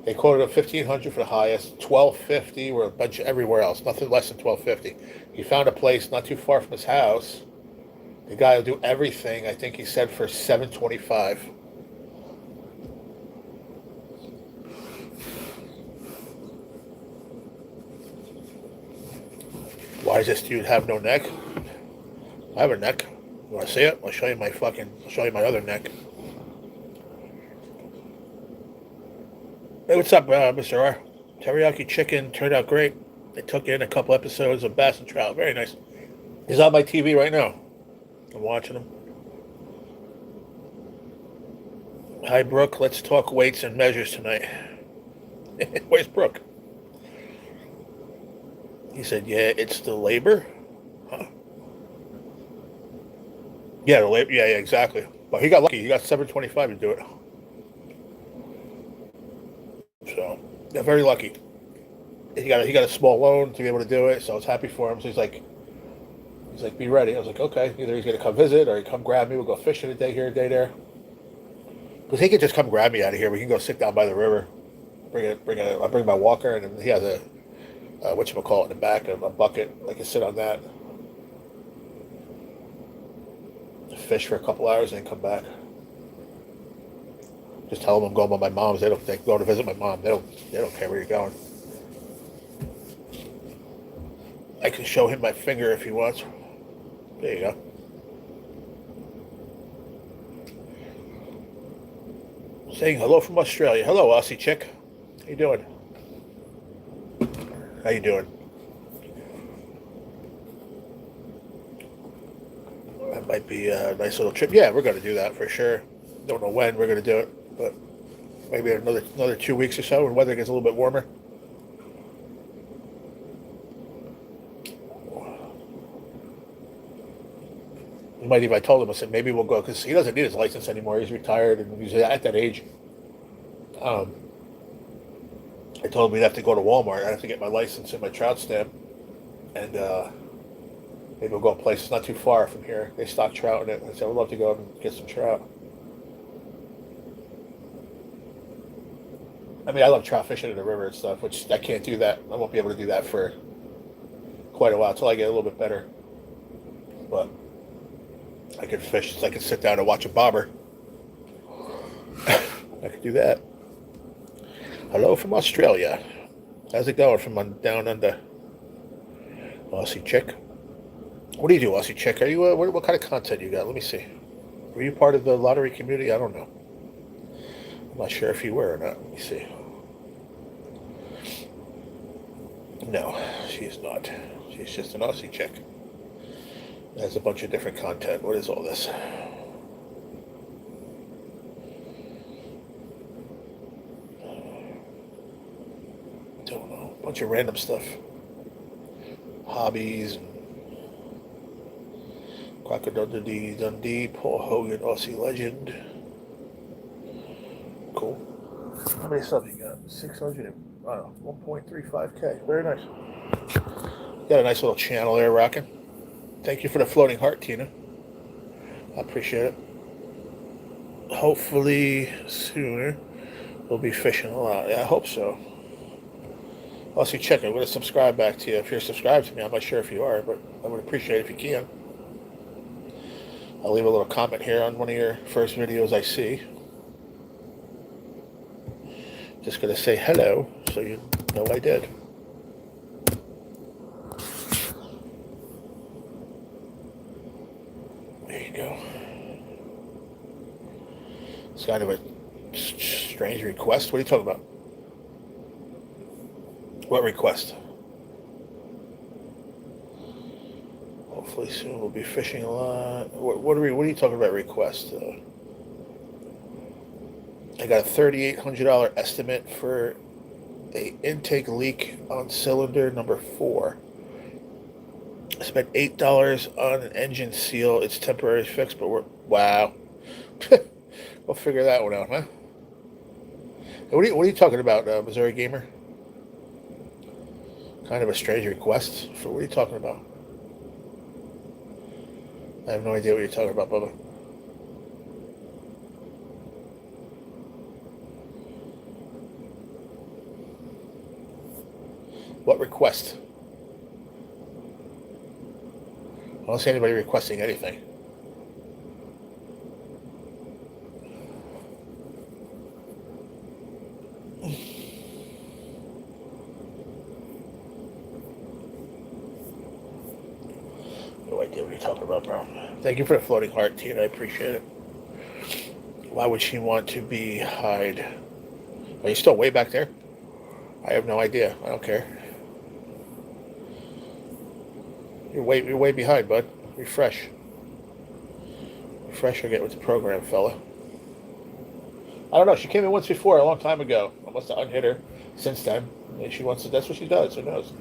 They quoted him 1,500 for the highest, 1,250 or a bunch of everywhere else, nothing less than 1,250. He found a place not too far from his house. The guy will do everything. I think he said for 725. Why does this dude have no neck? I have a neck. You want to see it? I'll show you my other neck. Hey, what's up, Mr. R? Teriyaki chicken turned out great. They took in a couple episodes of Bass and Trout. Very nice. He's on my TV right now. I'm watching him. Hi, Brooke. Let's talk weights and measures tonight. Where's Brooke? He said, yeah, it's the labor. Huh? Yeah, the labor. Yeah, exactly. But he got lucky. He got 725 to do it. So, yeah, very lucky. He got a small loan to be able to do it, so I was happy for him. So he's like, be ready. I was like, okay. Either he's gonna come visit or he come grab me. We'll go fishing a day here, a day there. Because he could just come grab me out of here. We can go sit down by the river. I bring my walker, and he has a whatchamacallit in the back of a bucket. I can sit on that, fish for a couple hours, and then come back. Just tell them I'm going by my mom's. They go to visit my mom. They don't care where you're going. I can show him my finger if he wants. There you go. Saying hello from Australia. Hello, Aussie chick. How you doing? How you doing? That might be a nice little trip. Yeah, we're going to do that for sure. Don't know when we're going to do it, but maybe another 2 weeks or so when weather gets a little bit warmer. I told him, I said, maybe we'll go, because he doesn't need his license anymore. He's retired, and he's at that age. I told him we'd have to go to Walmart. I'd have to get my license and my trout stamp. And maybe we'll go a place not too far from here. They stock trout in it. I said, I'd love to go and get some trout. I mean, I love trout fishing in the river and stuff, which I can't do that. I won't be able to do that for quite a while until I get a little bit better. But I could fish, so I could sit down and watch a bobber. I could do that. Hello from Australia. How's it going from down under? Aussie chick. What do you do, Aussie chick? Are you what kind of content you got? Let me see. Were you part of the lottery community? I don't know. I'm not sure if you were or not. Let me see. No, she's not. She's just an Aussie chick. There's a bunch of different content. What is all this? Don't know. A bunch of random stuff. Hobbies. Crocodile Dundee, Paul Hogan, Aussie legend. Cool. How many subs you got? 600. I don't know, 1.35K. Very nice. Got a nice little channel there rocking. Thank you for the floating heart, Tina. I appreciate it. Hopefully sooner we'll be fishing a lot. Yeah, I hope so. Also, check it. I'm going to subscribe back to you. If you're subscribed to me, I'm not sure if you are, but I would appreciate it if you can. I'll leave a little comment here on one of your first videos I see. Just going to say hello so you know I did. There you go. It's kind of a strange request. What are you talking about? What request? Hopefully soon we'll be fishing a lot. What are you talking about request? I got a $3,800 estimate for a intake leak on cylinder number 4. I spent $8 on an engine seal. It's temporary fix, but wow. We'll figure that one out, huh? What are you talking about, Missouri Gamer? Kind of a strange request. For what are you talking about? I have no idea what you're talking about, Bubba. What request? I don't see anybody requesting anything. No idea what you're talking about, bro. Thank you for the floating heart, Tina. I appreciate it. Why would she want to be hide? Are you still way back there? I have no idea. I don't care. You're way behind, bud. Refresh. Refresh or get with the program, fella. I don't know. She came in once before, a long time ago. I must have unhit her since then. Maybe she wants to. That's what she does. Who knows?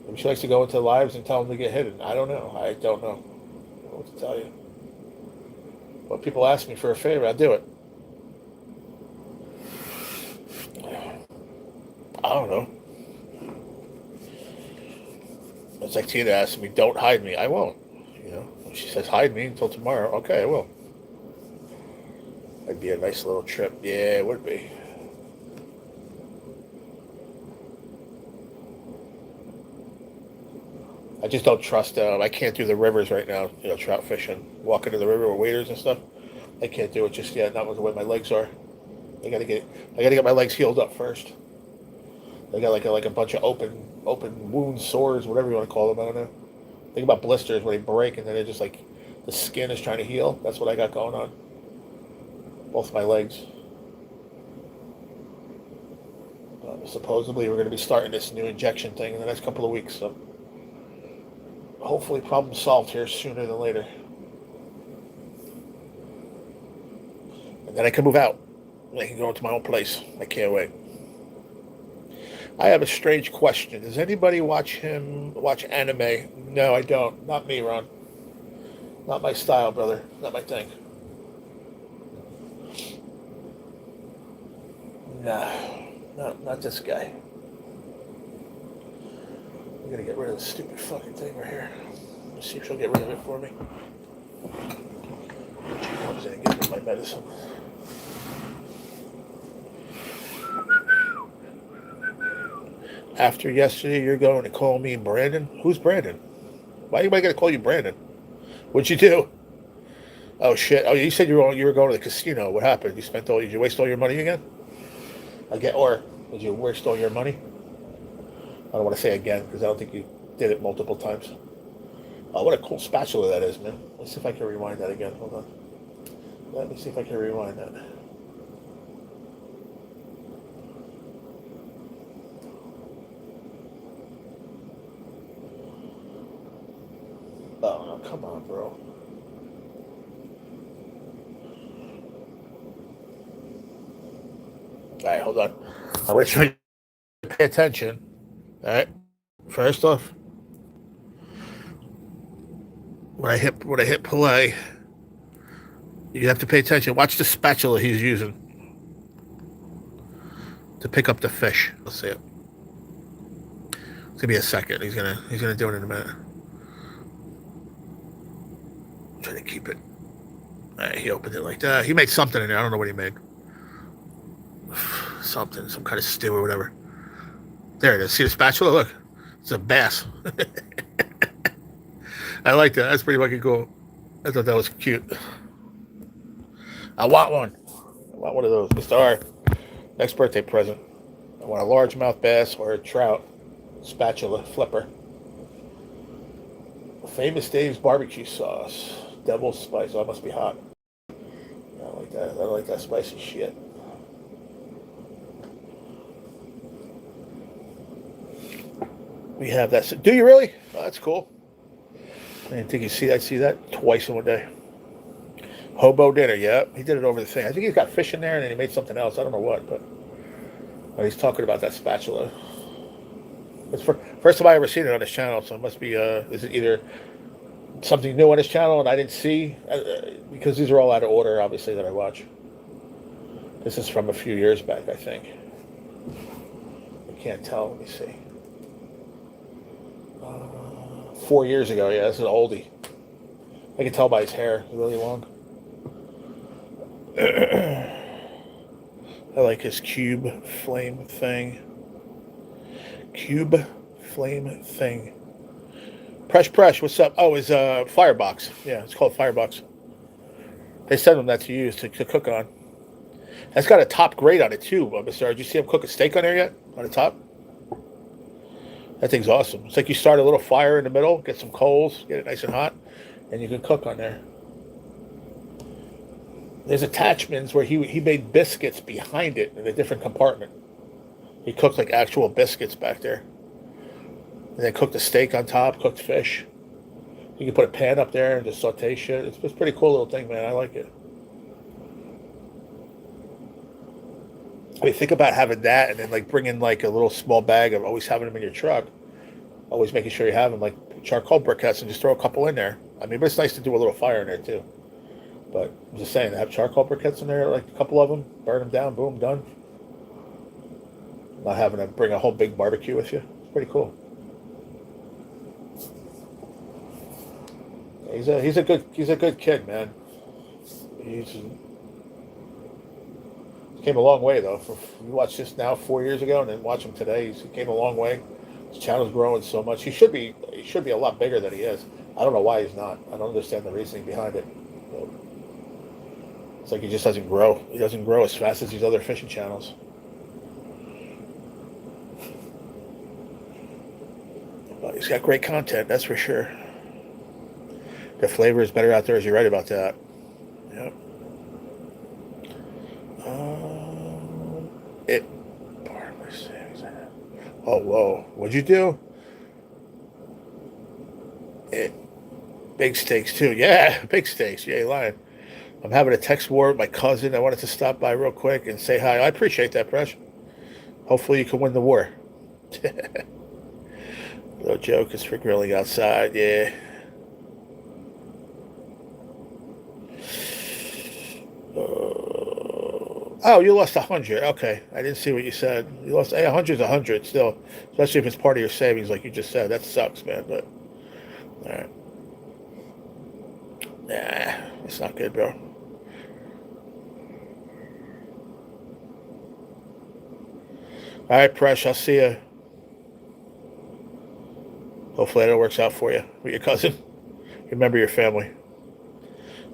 Maybe she likes to go into lives and tell them to get hidden. I don't know. I don't know. I don't know what to tell you. But people ask me for a favor, I'll do it. I don't know. It's like Tina asked me, don't hide me. I won't. You know, if she says hide me until tomorrow, okay, I will. It'd be a nice little trip. Yeah, it would be. I just don't trust. I can't do the rivers right now. You know, trout fishing, walking to the river with waders and stuff. I can't do it just yet. Not with the way my legs are. I gotta get my legs healed up first. They got like a bunch of open wounds, sores, whatever you want to call them. I don't know. Think about blisters where they break and then they're just like the skin is trying to heal. That's what I got going on. Both my legs. Supposedly we're going to be starting this new injection thing in the next couple of weeks. So hopefully problem solved here sooner than later. And then I can move out. I can go into my own place. I can't wait. I have a strange question. Does anybody watch anime? No, I don't. Not me, Ron. Not my style, brother. Not my thing. No, not this guy. I'm gonna get rid of this stupid fucking thing right here. Let's see if she'll get rid of it for me. She comes in and gives me my medicine. After yesterday, you're going to call me Brandon? Who's Brandon? Why anybody got to call you Brandon? What'd you do? Oh shit! Oh, you said you were going to the casino. What happened? Did you waste all your money again? Or did you waste all your money? I don't want to say again because I don't think you did it multiple times. Oh, what a cool spatula that is, man. Let's see if I can rewind that again. Hold on. Let me see if I can rewind that. Oh, come on, bro. All right, hold on. I want you to pay attention. All right. First off, when I hit play, you have to pay attention. Watch the spatula he's using to pick up the fish. Let's see it. It's gonna be a second. He's gonna do it in a minute. Try to keep it. All right, he opened it like that. He made something in there. I don't know what he made. Something, some kind of stew or whatever. There it is. See the spatula? Look, it's a bass. I like that. That's pretty fucking cool. I thought that was cute. I want one. I want one of those. Mr. R, next birthday present. I want a largemouth bass or a trout spatula flipper. Famous Dave's barbecue sauce. Devil's spice. Oh, that must be hot. I like that. I don't like that spicy shit. We have that. Do you really? Oh, that's cool. I didn't think I'd see that twice in one day. Hobo dinner, yeah. He did it over the thing. I think he's got fish in there and then he made something else. I don't know what, but he's talking about that spatula. It's first time I ever seen it on his channel, so it must be, is it either something new on his channel and I didn't see? Because these are all out of order, obviously, that I watch. This is from a few years back, I think. I can't tell. Let me see. 4 years ago, yeah, this is an oldie. I can tell by his hair, it's really long. I like his cube flame thing. Cube flame thing. Presh, what's up? Oh, it's Firebox. Yeah, it's called Firebox. They send them that to use to cook on. That's got a top grate on it too, Mr. Did you see him cook a steak on there yet? On the top? That thing's awesome. It's like you start a little fire in the middle, get some coals, get it nice and hot, and you can cook on there. There's attachments where he made biscuits behind it in a different compartment. He cooked like actual biscuits back there. And then cooked a steak on top, cooked fish. You can put a pan up there and just saute shit. It's a pretty cool little thing, man. I like it. I mean, think about having that and then like bringing like a little small bag of always having them in your truck. Always making sure you have them like charcoal briquettes and just throw a couple in there. I mean, but it's nice to do a little fire in there too. But I'm just saying, have charcoal briquettes in there, like a couple of them, burn them down, boom, done. Not having to bring a whole big barbecue with you. It's pretty cool. He's a good kid, man. He came a long way though. You watch this now 4 years ago, and then watch him today. He came a long way. His channel's growing so much. He should be a lot bigger than he is. I don't know why he's not. I don't understand the reasoning behind it. But it's like he just doesn't grow. He doesn't grow as fast as these other fishing channels. But he's got great content, that's for sure. The flavor is better out there, as you're right about that. Yep. Oh, whoa. What'd you do? Big steaks, too. Yeah, big steaks. Yeah, you're lying. I'm having a text war with my cousin. I wanted to stop by real quick and say hi. I appreciate that, Presh. Hopefully you can win the war. Little joke is for grilling outside, yeah. Oh, you lost 100. Okay, I didn't see what you said. You lost 100's 100 still, especially if it's part of your savings, like you just said. That sucks, man. But all right, nah, it's not good, bro. All right, Presh, I'll see you. Hopefully that works out for you with your cousin. Remember your family.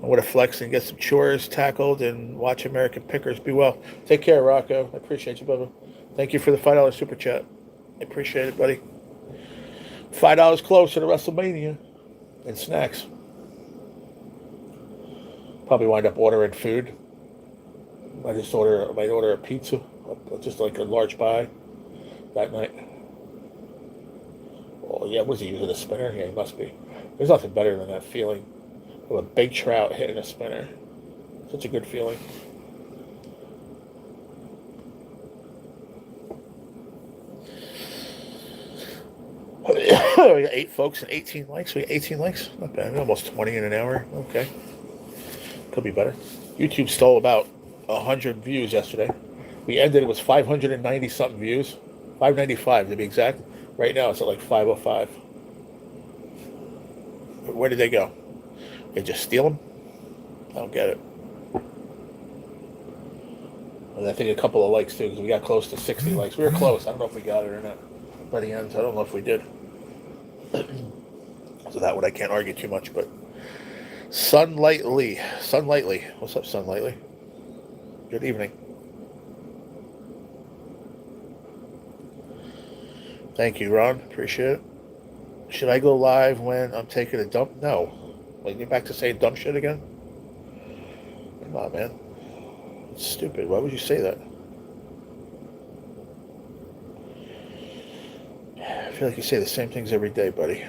I want to flex and get some chores tackled and watch American Pickers. Be well. Take care, Rocco. I appreciate you, Bubba. Thank you for the $5 super chat. I appreciate it, buddy. $5 closer to WrestleMania and snacks. Probably wind up ordering food. Might order a pizza, just like a large pie that night. Oh yeah, was he using a spinner? Yeah, he must be. There's nothing better than that feeling of a big trout hitting a spinner. Such a good feeling. We got 8 folks and 18 likes. We got 18 likes. Not bad. Almost 20 in an hour. Okay. Could be better. YouTube stole about 100 views yesterday. We ended it with 590 something views. 595 to be exact. Right now it's at like 505. Where did they go? They just steal them? I don't get it. And I think a couple of likes too, because we got close to 60 likes. We were close. I don't know if we got it or not. By the end, I don't know if we did. So that one I can't argue too much, but Sunlightly. What's up, Sunlightly? Good evening. Thank you, Ron. Appreciate it. Should I go live when I'm taking a dump? No. Like, get back to saying dumb shit again? Come on, man. It's stupid. Why would you say that? I feel like you say the same things every day, buddy.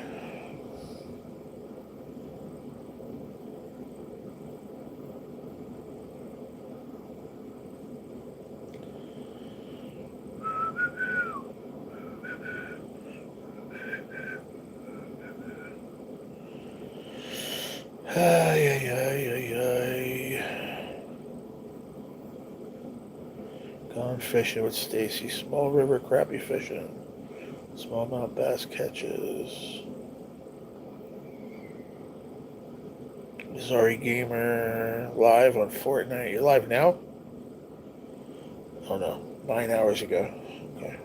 Ay, ay, ay, ay, ay. Gone fishing with Stacy. Small river crappie fishing. Smallmouth bass catches. Missouri Gamer live on Fortnite. You're live now? Oh no, 9 hours ago. Okay.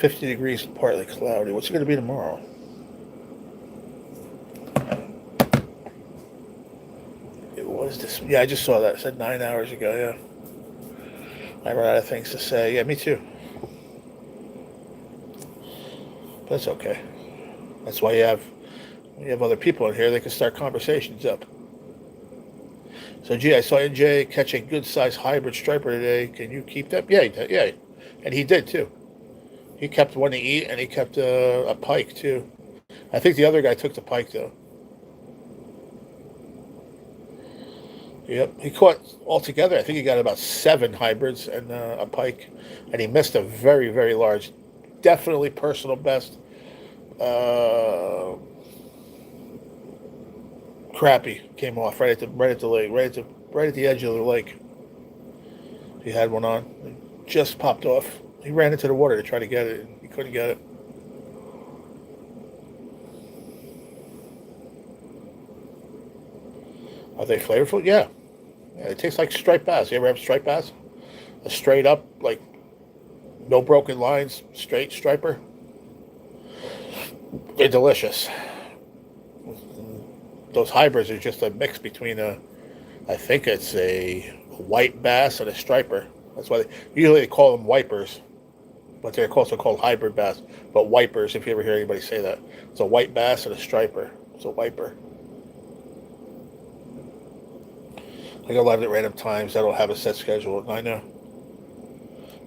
$50 and partly cloudy. What's it going to be tomorrow? It was this. Yeah, I just saw that. It said 9 hours ago. Yeah. I ran out of things to say. Yeah, me too. But that's okay. That's why when you have other people in here, they can start conversations up. So, gee, I saw NJ catch a good-sized hybrid striper today. Can you keep that? Yeah, yeah. And he did, too. He kept one to eat, and he kept a pike, too. I think the other guy took the pike, though. Yep. He caught altogether, I think he got about 7 hybrids and a pike. And he missed a very, very large, definitely personal best crappie came off right at the lake, right at the edge of the lake. He had one on. It just popped off. He ran into the water to try to get it. He couldn't get it. Are they flavorful? Yeah. It tastes like striped bass. You ever have striped bass? A straight up, like, no broken lines, straight striper. They're delicious. Those hybrids are just a mix between I think it's a white bass and a striper. That's why usually they call them wipers, but they're also called hybrid bass. But wipers, if you ever hear anybody say that, it's a white bass and a striper. It's a wiper. I go live at random times. I don't have a set schedule. I know.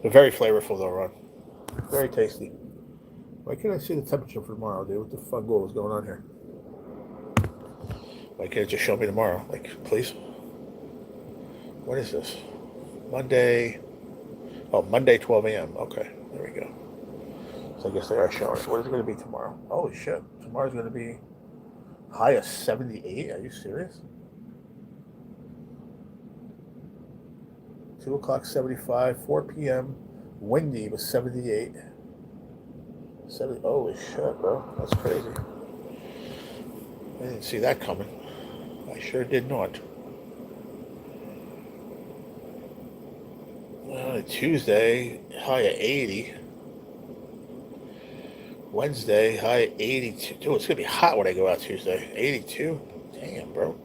They're very flavorful, though, Ron. Very tasty. Why can't I see the temperature for tomorrow, dude? What the fuck is going on here? Why can't it just show me tomorrow? Like, please? What is this? Monday. Oh, Monday, 12 a.m. Okay, there we go. So I guess they are showing it. What is it going to be tomorrow? Holy shit. Tomorrow's going to be high of 78? Are you serious? 2 o'clock, 75. 4 p.m. Windy was 78. Holy shit, bro. That's crazy. I didn't see that coming. I sure did not. Tuesday, high of 80. Wednesday, high of 82. Dude, it's going to be hot when I go out Tuesday. 82? Damn, bro.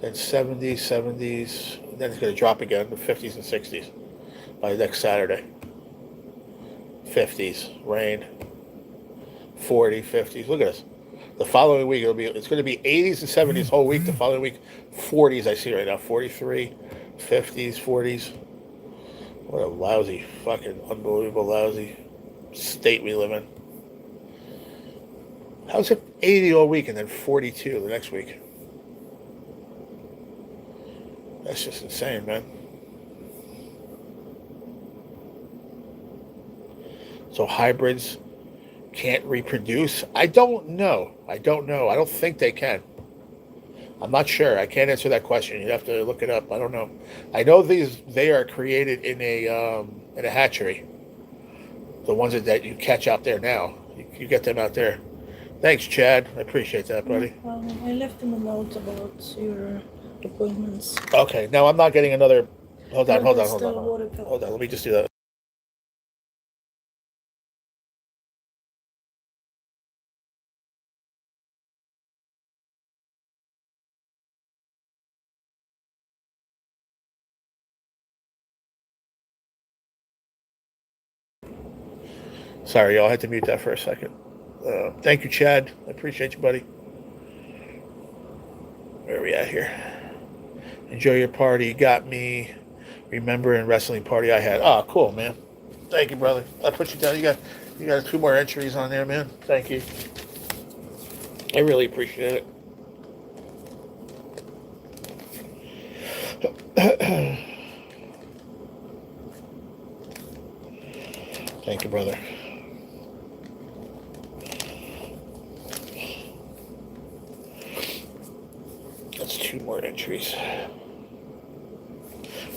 Then 70s, 70s. Then it's going to drop again to 50s and 60s by next Saturday. 50s, rain. 40, 50s. Look at this. The following week, it's going to be 80s and 70s whole week. The following week, 40s I see right now. 43, 50s, 40s. What a lousy, fucking unbelievable lousy state we live in. How's it 80 all week and then 42 the next week? That's just insane, man. So hybrids can't reproduce? I don't know. I don't think they can. I'm not sure. I can't answer that question. You'd have to look it up. I don't know. I know they are created in a hatchery. The ones that you catch out there now. You get them out there. Thanks, Chad. I appreciate that, buddy. I left him a note about your appointments. Okay. Now I'm not getting another. Hold on. Hold on. Let me just do that. Sorry, y'all. I had to mute that for a second. Thank you, Chad. I appreciate you, buddy. Where are we at here? Enjoy your party. Got me. Remembering wrestling party I had. Oh, cool, man. Thank you, brother. I put you down. You got 2 more entries on there, man. Thank you. I really appreciate it. Thank you, brother. That's 2 more entries.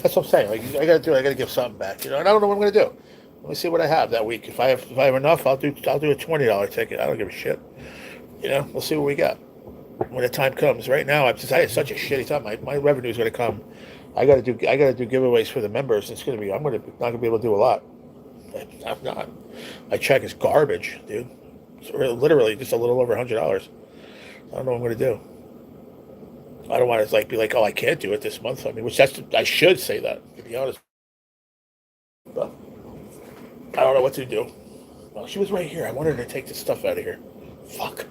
That's what I'm saying. Like I gotta give something back, and I don't know what I'm gonna do. Let me see what I have that week. If I have enough, I'll do a $20 ticket. I don't give a shit. We'll see what we got when the time comes. Right now, I had such a shitty time. My revenue is gonna come. I gotta do giveaways for the members. I'm not gonna be able to do a lot. I'm not. My check is garbage, dude. It's literally just a little over $100. I don't know what I'm gonna do. I don't want to be like, oh, I can't do it this month. I mean, I should say that, to be honest. But I don't know what to do. Well, she was right here. I wanted her to take this stuff out of here. Fuck.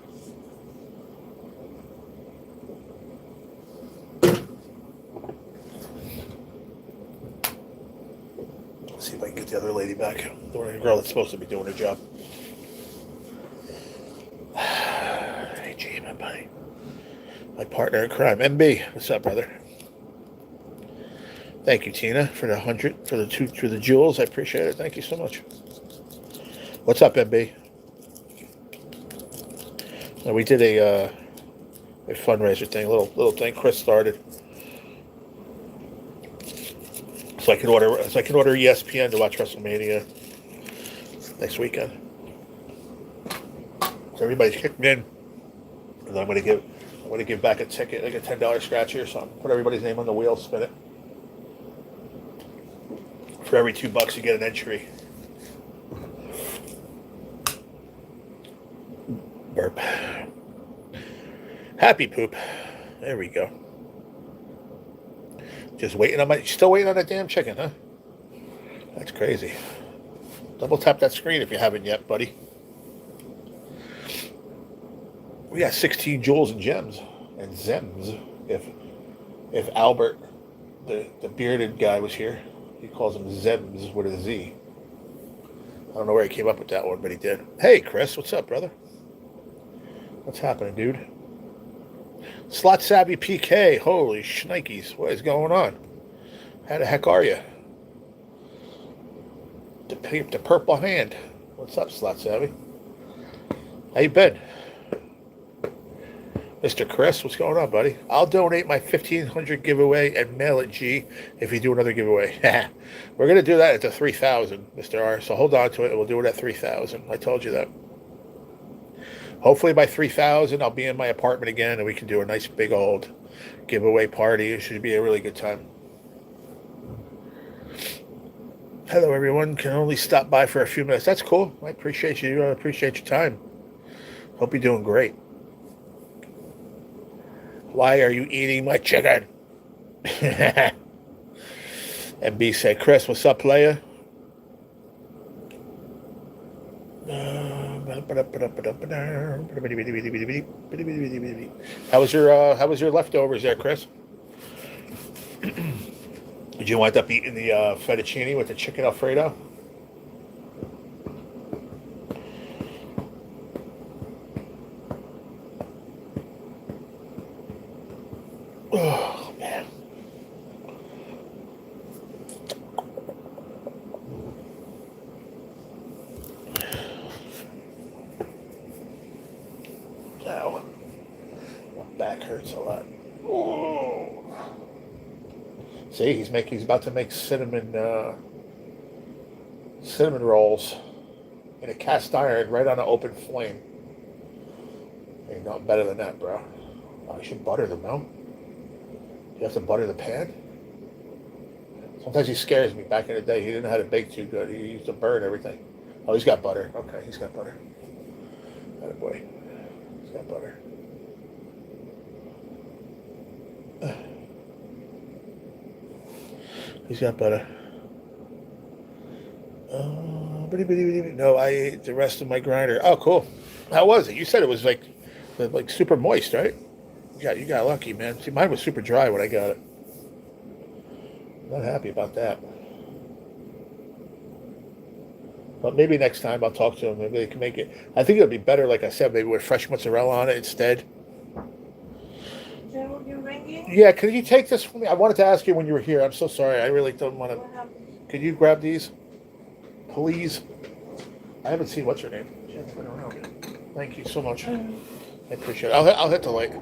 Let's see if I can get the other lady back. The girl that's supposed to be doing her job. Hey, G, my buddy. My partner in crime, MB. What's up, brother? Thank you, Tina, for the 100, for the jewels. I appreciate it. Thank you so much. What's up, MB? We did a fundraiser thing, a little thing Chris started, so I can order ESPN to watch WrestleMania next weekend. So everybody's kicking in, and I'm gonna give back a ticket, like a $10 scratchy or something. Put everybody's name on the wheel, spin it. For every $2, you get an entry. Burp. Happy poop. There we go. Still waiting on that damn chicken, huh? That's crazy. Double tap that screen if you haven't yet, buddy. We got 16 jewels and gems and zems. If Albert, the bearded guy, was here, he calls them zems with a Z. I don't know where he came up with that one, but he did. Hey, Chris, what's up, brother? What's happening, dude? Slot Savvy PK. Holy shnikes. What is going on? How the heck are you? The purple hand. What's up, Slot Savvy? How you been? Mr. Chris, what's going on, buddy? I'll donate my 1,500 giveaway and mail it, G, if you do another giveaway. We're going to do that at the 3,000, Mr. R. So hold on to it, and we'll do it at 3,000. I told you that. Hopefully by 3,000, I'll be in my apartment again, and we can do a nice big old giveaway party. It should be a really good time. Hello, everyone. Can only stop by for a few minutes. That's cool. I appreciate you. I appreciate your time. Hope you're doing great. Why are you eating my chicken? And B said, Chris, what's up, player? How was your leftovers there, Chris? Did you wind up eating the fettuccine with the chicken Alfredo? Oh, man. Ow. My back hurts a lot. Oh. See, he's about to make cinnamon rolls in a cast iron right on an open flame. Ain't nothing better than that, bro. Oh, you should butter them, no? You have to butter the pan? Sometimes he scares me. Back in the day, he didn't know how to bake too good. He used to burn everything. Oh, he's got butter. Okay, he's got butter. Attaboy. He's got butter. He's got butter. No, I ate the rest of my grinder. Oh, cool. How was it? You said it was like super moist, right? Yeah, you got lucky, man. See, mine was super dry when I got it. Not happy about that. But maybe next time I'll talk to them. Maybe they can make it. I think it would be better, like I said, maybe with fresh mozzarella on it instead. Joe, you ringing? Yeah, could you take this for me? I wanted to ask you when you were here. I'm so sorry. I really don't want to. What happened? Could you grab these, please? I haven't seen what's her name. I don't know. Thank you so much. I appreciate it. I'll hit the light.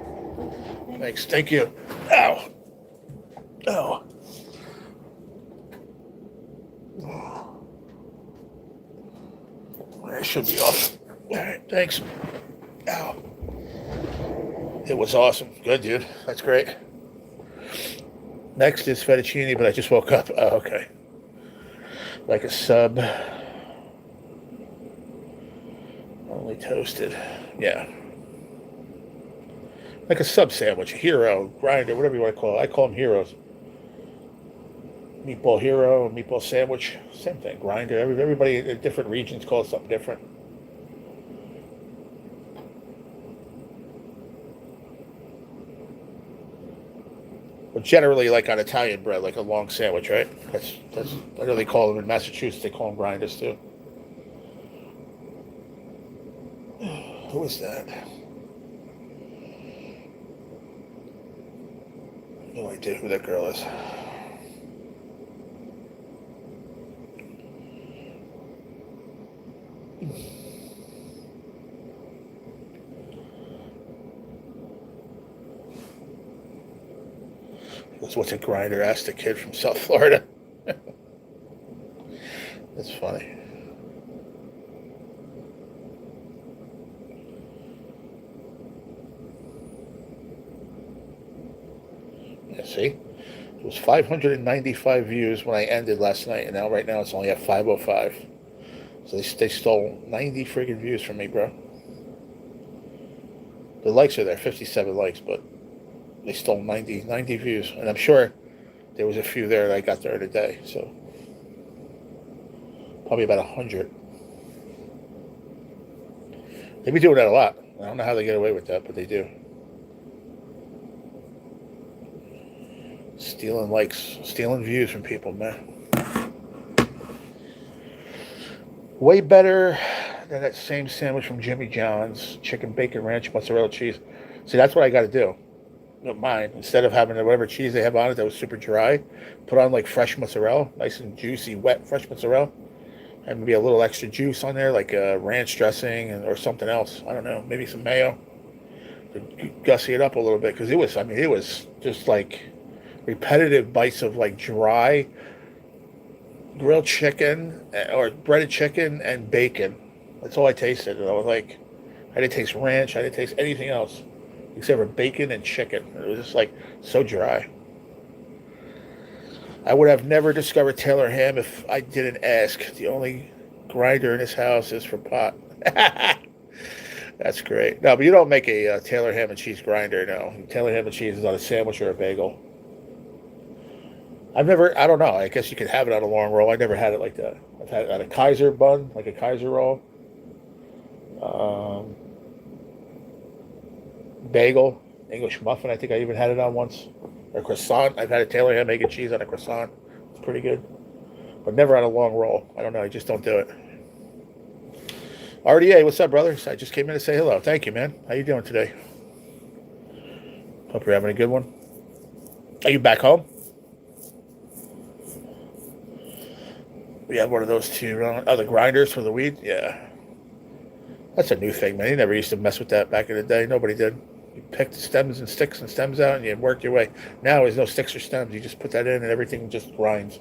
Thanks. Thank you. Ow. Ow. That should be off. All right. Thanks. Ow. It was awesome. Good, dude. That's great. Next is fettuccine, but I just woke up. Oh, okay. Like a sub. Only toasted. Yeah. Like a sub sandwich, a hero, grinder, whatever you want to call it. I call them heroes. Meatball hero, meatball sandwich, same thing. Grinder. Everybody in different regions calls it something different. But generally, like on Italian bread, like a long sandwich, right? That's. I know they call them in Massachusetts. They call them grinders too. Who is that? No idea who that girl is. What's a grinder? Asked a kid from South Florida. That's funny. Yeah, see? It was 595 views when I ended last night, and now right now it's only at 505. So they stole 90 friggin' views from me, bro. The likes are there, 57 likes, but they stole 90 views. And I'm sure there was a few there that I got there today, so probably about 100. They be doing that a lot. I don't know how they get away with that, but they do. Stealing likes, stealing views from people, man. Way better than that same sandwich from Jimmy John's, chicken bacon ranch mozzarella cheese. See, that's what I got to do. Mine, instead of having whatever cheese they have on it that was super dry, put on like fresh mozzarella, nice and juicy, wet fresh mozzarella, and maybe a little extra juice on there, like ranch dressing or something else. I don't know, maybe some mayo to gussy it up a little bit, because it was just like repetitive bites of like dry grilled chicken or breaded chicken and bacon. That's all I tasted, and I was like, I didn't taste ranch, I didn't taste anything else except for bacon and chicken. It was just like so dry. I would have never discovered Taylor ham if I didn't ask. The only grinder in his house is for pot. That's great. No, but you don't make a Taylor ham and cheese grinder, no. Taylor ham and cheese is on a sandwich or a bagel. I don't know. I guess you could have it on a long roll. I never had it like that. I've had it on a Kaiser bun, like a Kaiser roll. Bagel, English muffin. I think I even had it on once. Or croissant. I've had a Taylor ham, egg and cheese on a croissant. It's pretty good. But never on a long roll. I don't know. I just don't do it. RDA, what's up, brother? I just came in to say hello. Thank you, man. How you doing today? Hope you're having a good one. Are you back home? We have one of those two. Oh, the grinders for the weed? Yeah. That's a new thing, man. You never used to mess with that back in the day. Nobody did. You picked the stems and sticks and stems out and you worked your way. Now there's no sticks or stems. You just put that in and everything just grinds.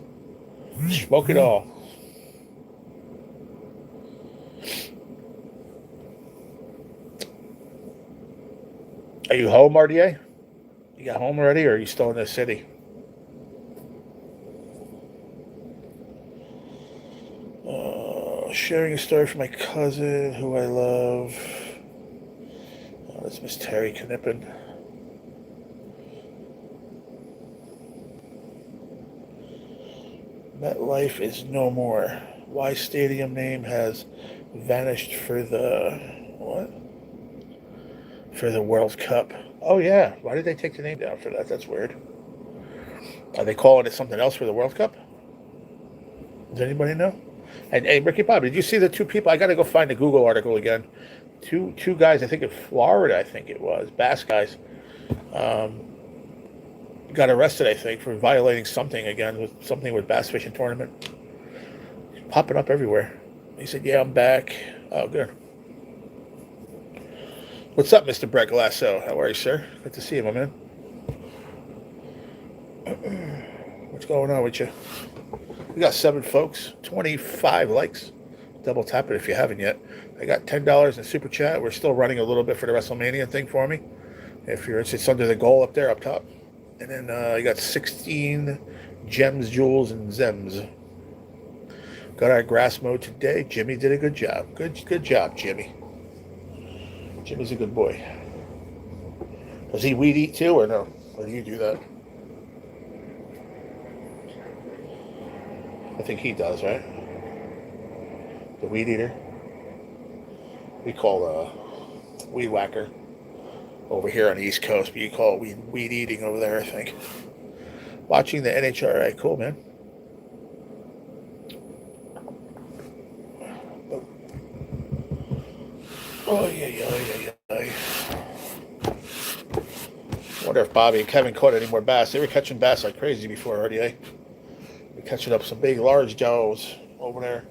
Smoke it all. Are you home, RDA? You got home already, or are you still in the city? Sharing a story from my cousin, who I love. Oh, that's Miss Terry Knippen. That life is no more. Why stadium name has vanished for the what? For the World Cup. Oh yeah. Why did they take the name down for that? That's weird. Are they calling it something else for the World Cup? Does anybody know? And hey, Ricky Bob, did you see the two people? I got to go find the Google article again. Two guys, I think in Florida, I think it was, bass guys, got arrested, I think, for violating something again, with something with bass fishing tournament. Popping up everywhere. He said, "Yeah, I'm back." Oh, good. What's up, Mr. Brett Glasso? How are you, sir? Good to see you, my man. What's going on with you? We got 7 folks, 25 likes. Double tap it if you haven't yet. I got $10 in super chat. We're still running a little bit for the WrestleMania thing for me. If you're interested, it's under the goal up there, up top. And then you got 16 gems, jewels, and zems. Got our grass mode today. Jimmy did a good job. Good job, Jimmy. Jimmy's a good boy. Does he weed eat too, or no? Or do you do that? I think he does, right? The weed eater. We call weed whacker over here on the East Coast, but you call it weed eating over there, I think. Watching the NHRA, cool, man. Oh, yeah. Wonder if Bobby and Kevin caught any more bass. They were catching bass like crazy before, RDA. We're catching up some big, large joes over there.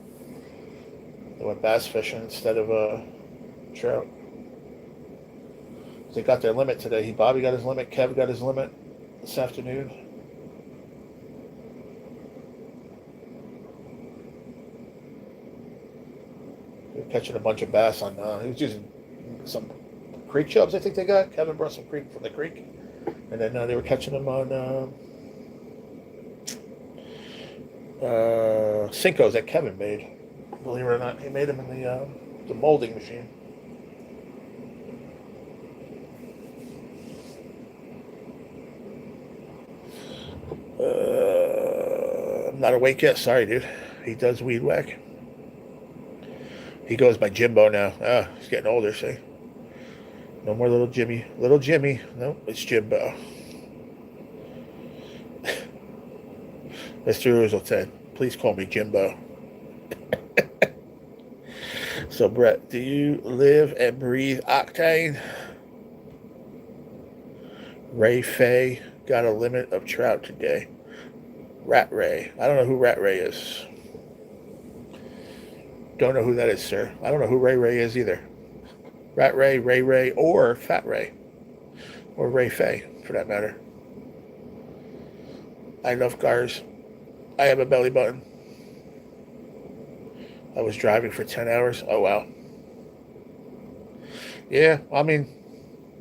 They went bass fishing instead of trout. They got their limit today. Bobby got his limit. Kev got his limit this afternoon. They were catching a bunch of bass on. He was using some creek chubs. I think they got. Kevin brought some creek from the creek, and then they were catching them on Cinco's that Kevin made. Believe it or not, he made them in the molding machine. I'm not awake yet. Sorry, dude. He does weed whack. He goes by Jimbo now. He's getting older, see? No more little Jimmy. Little Jimmy. No, it's Jimbo. Mr. Uzelton, please call me Jimbo. So, Brett, do you live and breathe octane? Ray Fay got a limit of trout today. Rat Ray. I don't know who Rat Ray is. Don't know who that is, sir. I don't know who Ray Ray is either. Rat Ray, Ray Ray, or Fat Ray. Or Ray Fay, for that matter. I love cars. I have a belly button. I was driving for 10 hours. Oh, wow. Yeah, I mean,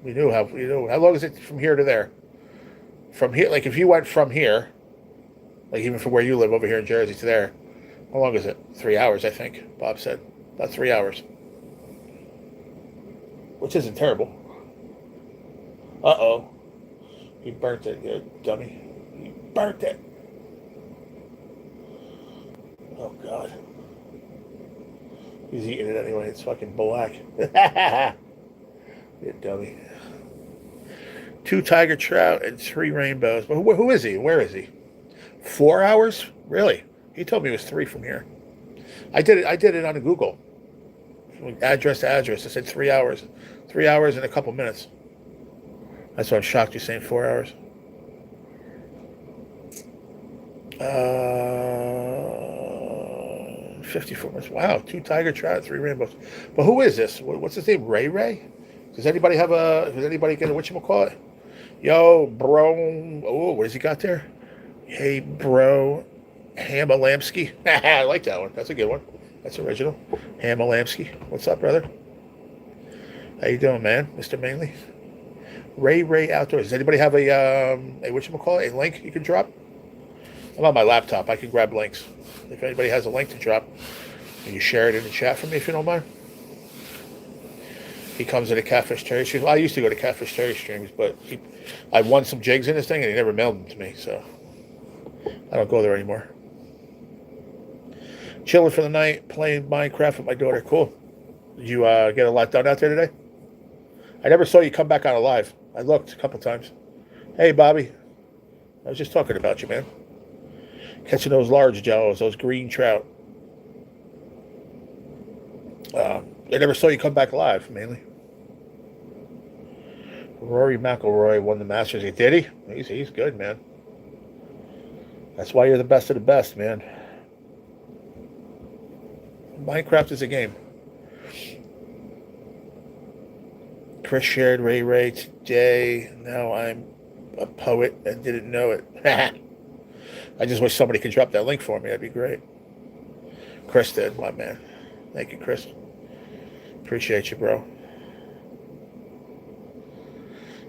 how long is it from here to there? From here, like if you went from here, like even from where you live over here in Jersey to there, how long is it? 3 hours, I think, Bob said. About 3 hours. Which isn't terrible. Uh-oh. He burnt it, you dummy. He burnt it. Oh, God. He's eating it anyway. It's fucking black. You dummy. 2 tiger trout and 3 rainbows. But who is he? Where is he? 4 hours? Really? He told me it was 3 from here. I did it on a Google. Address to address. It said 3 hours. 3 hours and a couple minutes. That's why I'm shocked you're saying 4 hours. 54 minutes. Wow, 2 tiger trout, 3 rainbows. But who is this? What's his name? Ray Ray? Does anybody get a whatchamacallit? Yo, bro. Oh, what has he got there? Hey, bro. Hamalamsky. I like that one. That's a good one. That's original. Hamalamsky. What's up, brother? How you doing, man? Mr. Mainley? Ray Outdoors. Does anybody have a whatchamacallit? A link you can drop? I'm on my laptop. I can grab links. If anybody has a link to drop, can you share it in the chat for me if you don't mind? He comes to the Catfish Terry streams. Well, I used to go to Catfish Terry streams, but I won some jigs in this thing, and he never mailed them to me, so I don't go there anymore. Chilling for the night, playing Minecraft with my daughter. Cool. Did you get a lot done out there today? I never saw you come back on alive. I looked a couple times. Hey, Bobby. I was just talking about you, man. Catching those large jellos, those green trout. I never saw you come back alive, mainly. Rory McIlroy won the Masters. Did he? He's good, man. That's why you're the best of the best, man. Minecraft is a game. Chris shared Ray today. Now I'm a poet and didn't know it. I just wish somebody could drop that link for me. That'd be great. Chris did, my man. Thank you, Chris. Appreciate you, bro.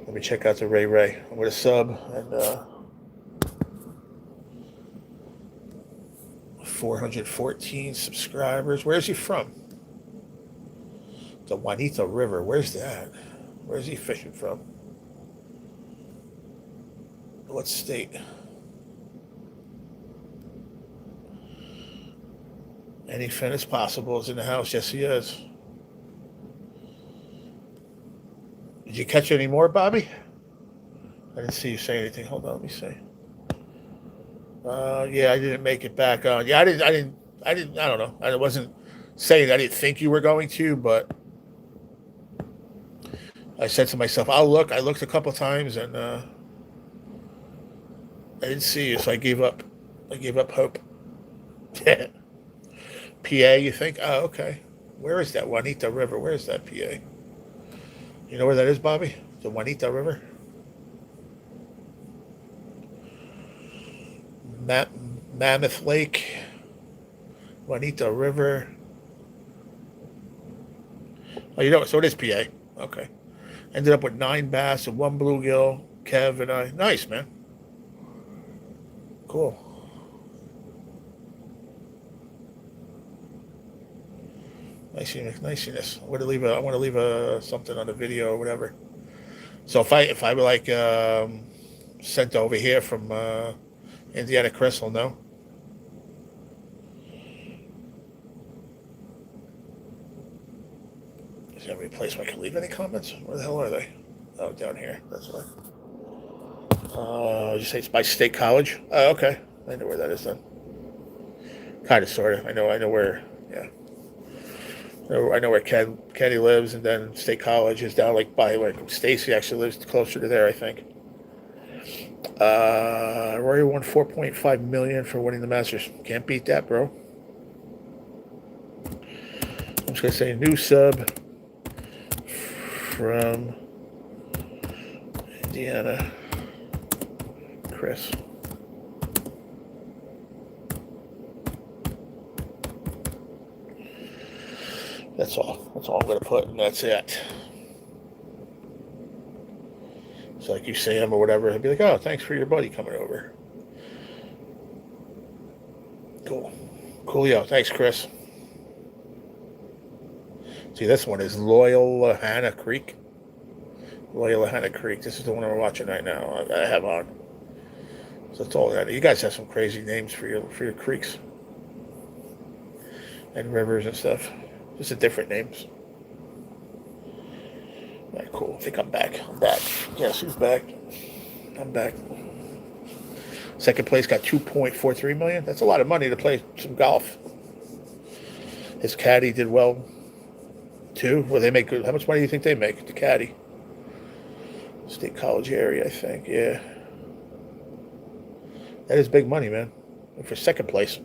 Let me check out the Ray. I'm going to sub and 414 subscribers. Where's he from? The Juanita River. Where's that? Where's he fishing from? What state? Any fin as possible is in the house. Yes, he is. Did you catch any more, Bobby? I didn't see you say anything. Hold on, let me see. Yeah, I didn't make it back on. Yeah, I don't know. I wasn't saying I didn't think you were going to, but I said to myself, I'll look. I looked a couple times and I didn't see you, so I gave up. I gave up hope. PA, you think? Oh, okay. Where is that Juanita River? Where is that PA? You know where that is, Bobby? The Juanita River? Mammoth Lake, Juanita River. Oh, you know, so it is PA. Okay. Ended up with 9 bass and 1 bluegill. Kev and I. Nice, man. Cool. Niceness. I want to leave a something on the video or whatever. So if I were like sent over here from Indiana, Chris will know. Is there any place where I can leave any comments? Where the hell are they? Oh, down here. That's why. You say it's by State College? Oh, okay. I know where that is then. Kind of, sort of. I know where. Yeah. I know where Kenny lives, and then State College is down like by where Stacy actually lives closer to there, I think. Rory won $4.5 million for winning the Masters. Can't beat that, bro. I'm just gonna say new sub from Indiana, Chris. That's all. That's all I'm gonna put, and that's it. So like you Sam or whatever, I'd be like, oh, thanks for your buddy coming over. Cool. Coolio. Thanks, Chris. See, this one is Loyalhanna Creek. Loyalhanna Creek. This is the one we're watching right now. I have on. So that's all that. You guys have some crazy names for your creeks and rivers and stuff. Just the different names. All right, cool. I think I'm back. Yes, who's back? I'm back. Second place got $2.43 million. That's a lot of money to play some golf. His caddy did well too. Well, they make good. How much money do you think they make? The caddy. State College area, I think. Yeah. That is big money, man. And for second place.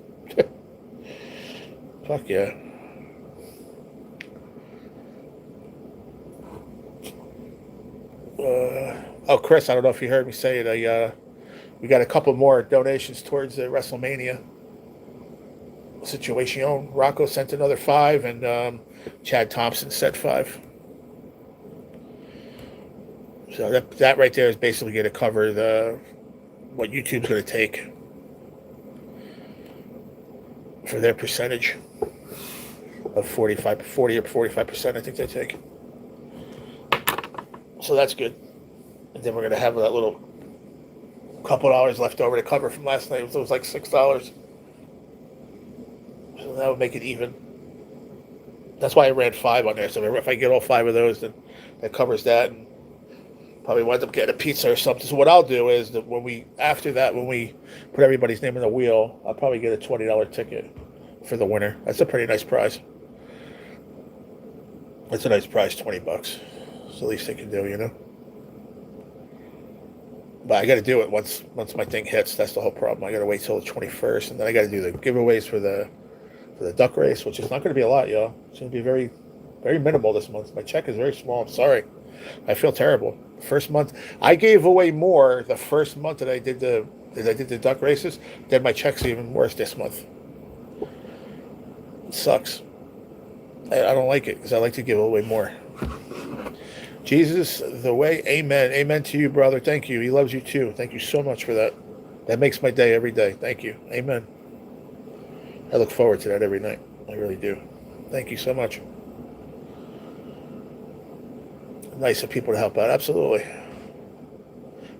Fuck yeah. Chris, I don't know if you heard me say it. We got a couple more donations towards the WrestleMania situation. Rocco sent another 5, and Chad Thompson sent 5. So that right there is basically going to cover what YouTube's going to take for their percentage of 40 or 45%. I think they take. So that's good. And then we're going to have that little couple dollars left over to cover from last night. It was like $6. So That would make it even. That's why I ran 5 on there. So if I get all 5 of those, then that covers that, and probably wind up getting a pizza or something. So what I'll do is that when we put everybody's name in the wheel, I'll probably get a $20 ticket for the winner. That's a pretty nice prize. That's a nice prize, $20. It's the least they can do, you know. But I got to do it once my thing hits. That's the whole problem. I got to wait till the 21st, and then I got to do the giveaways for the duck race, which is not going to be a lot, y'all. It's going to be very, very minimal this month. My check is very small. I'm sorry. I feel terrible. First month, I gave away more the first month that I did the duck races than my check's even worse this month. It sucks. I don't like it because I like to give away more. Jesus, the way, amen. Amen to you, brother. Thank you. He loves you too. Thank you so much for that. That makes my day every day. Thank you. Amen. I look forward to that every night. I really do. Thank you so much. Nice of people to help out. Absolutely.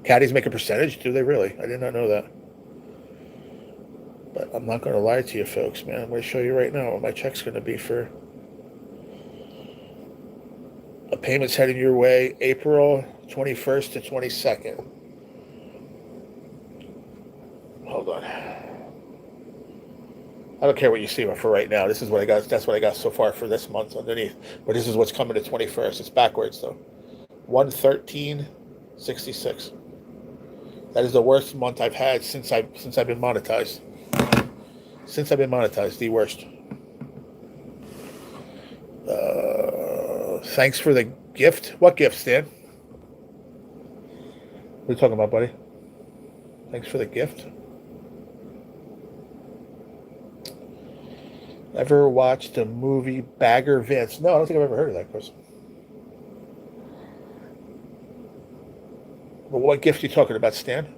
Caddies make a percentage? Do they really? I did not know that. But I'm not going to lie to you folks, man. I'm going to show you right now what my check's going to be for a payment's heading your way April 21st to 22nd. Hold on. I don't care what you see for right now. This is what I got. That's what I got so far for this month underneath. But this is what's coming to 21st. It's backwards though. 113.66. That is the worst month I've had since I've been monetized. Since I've been monetized, the worst. Thanks for the gift. What gift, Stan? What are you talking about, buddy? Thanks for the gift. Ever watched the movie Bagger Vance? No, I don't think I've ever heard of that, Chris. But what gift are you talking about, Stan?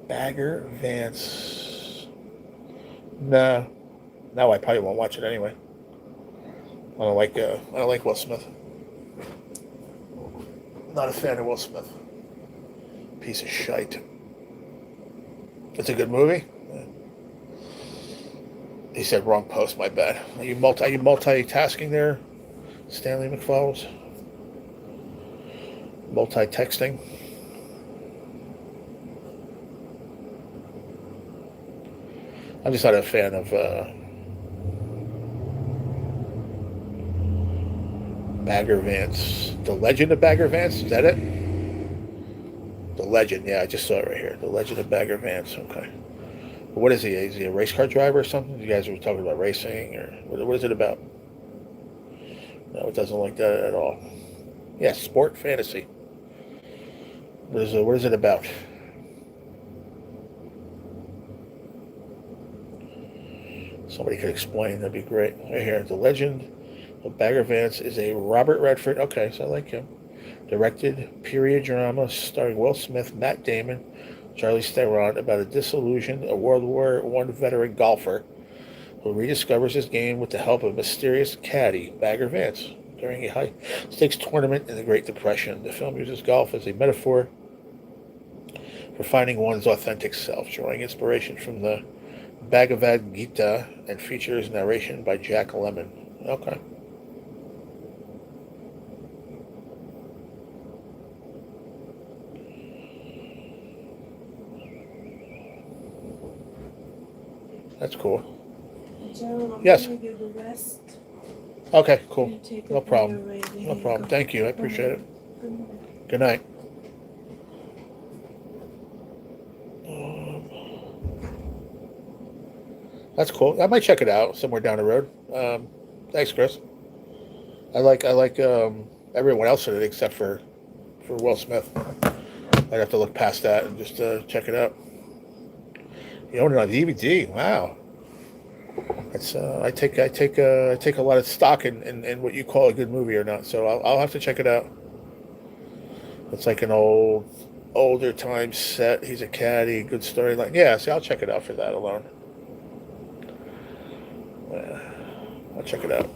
Bagger Vance. No, I probably won't watch it anyway. I don't like Will Smith. Not a fan of Will Smith. Piece of shite. It's a good movie. He said wrong post. My bad. Are you multitasking there, Stanley McFalls? Multi-texting. I'm just not a fan of Bagger Vance. The Legend of Bagger Vance? Is that it? The Legend, yeah, I just saw it right here. The Legend of Bagger Vance, okay. What is he? Is he a race car driver or something? You guys were talking about racing, or what is it about? No, it doesn't like that at all. Yeah, sport fantasy. What is it about? Somebody could explain, that'd be great. Right here, The Legend of Bagger Vance is a Robert Redford, okay, so I like him, directed period drama starring Will Smith, Matt Damon, Charlie Theron about a disillusioned World War I veteran golfer who rediscovers his game with the help of a mysterious caddy, Bagger Vance, during a high-stakes tournament in the Great Depression. The film uses golf as a metaphor for finding one's authentic self, drawing inspiration from the Bhagavad Gita and features narration by Jack Lemmon. Okay. That's cool. Joe, I'm yes. gonna give the rest. Okay, cool. No No problem. No problem. Thank you. I appreciate it. Good night. That's cool. I might check it out somewhere down the road. Thanks, Chris. I like everyone else in it except for Will Smith. I'd have to look past that and just check it out. You own it on DVD. Wow. That's I take a lot of stock in what you call a good movie or not. So I'll have to check it out. It's like an older time set. He's a caddy, good storyline. Yeah, see, I'll check it out for that alone. I'll check it out.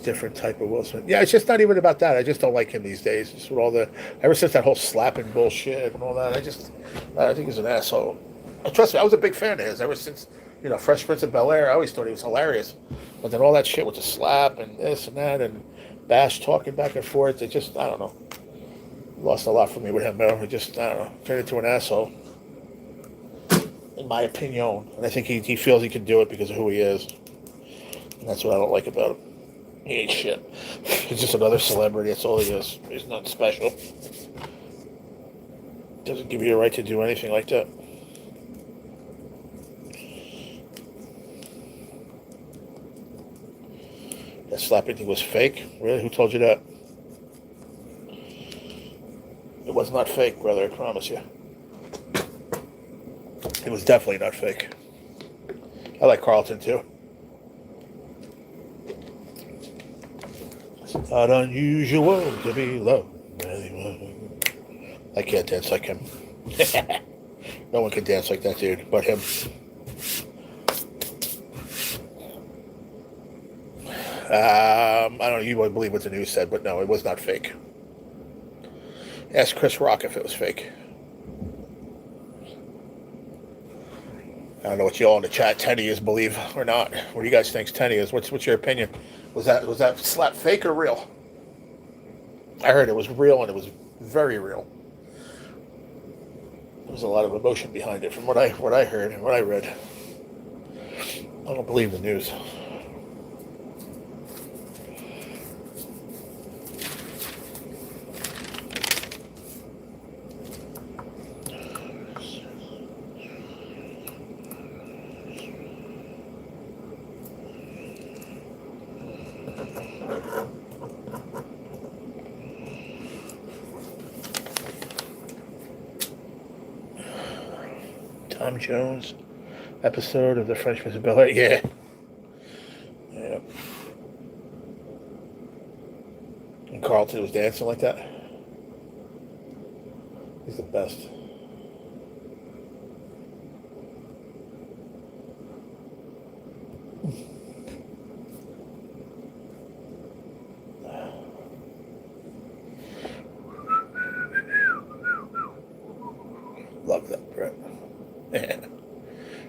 different type of Will Smith. Yeah, it's just not even about that. I just don't like him these days. It's with all the ever since that whole slapping bullshit and all that. I think he's an asshole. Trust me, I was a big fan of his ever since Fresh Prince of Bel Air. I always thought he was hilarious, but then all that shit with the slap and this and that and Bash talking back and forth. It just I don't know. Lost a lot for me with him, though. It just I don't know. Turned into an asshole, in my opinion. And I think he feels he can do it because of who he is. And that's what I don't like about him. He ain't shit. He's just another celebrity. That's all he is. He's nothing special. Doesn't give you the right to do anything like that. That slapping thing was fake? Really? Who told you that? It was not fake, brother, I promise you. It was definitely not fake. I like Carlton, too. It's not unusual to be loved. I can't dance like him. No one can dance like that dude, but him. I don't know, you wouldn't believe what the news said, but no, it was not fake. Ask Chris Rock if it was fake. I don't know what you all in the chat, Tenny, is believe or not. What do you guys think Tenny is? What's your opinion? Was that slap fake or real? I heard it was real, and it was very real. There was a lot of emotion behind it, from what I heard and what I read. I don't believe the news. Tom Jones episode of The Fresh Prince of Bel Air. Yeah. Yeah. And Carlton was dancing like that. He's the best. Love that, Brett. Yeah.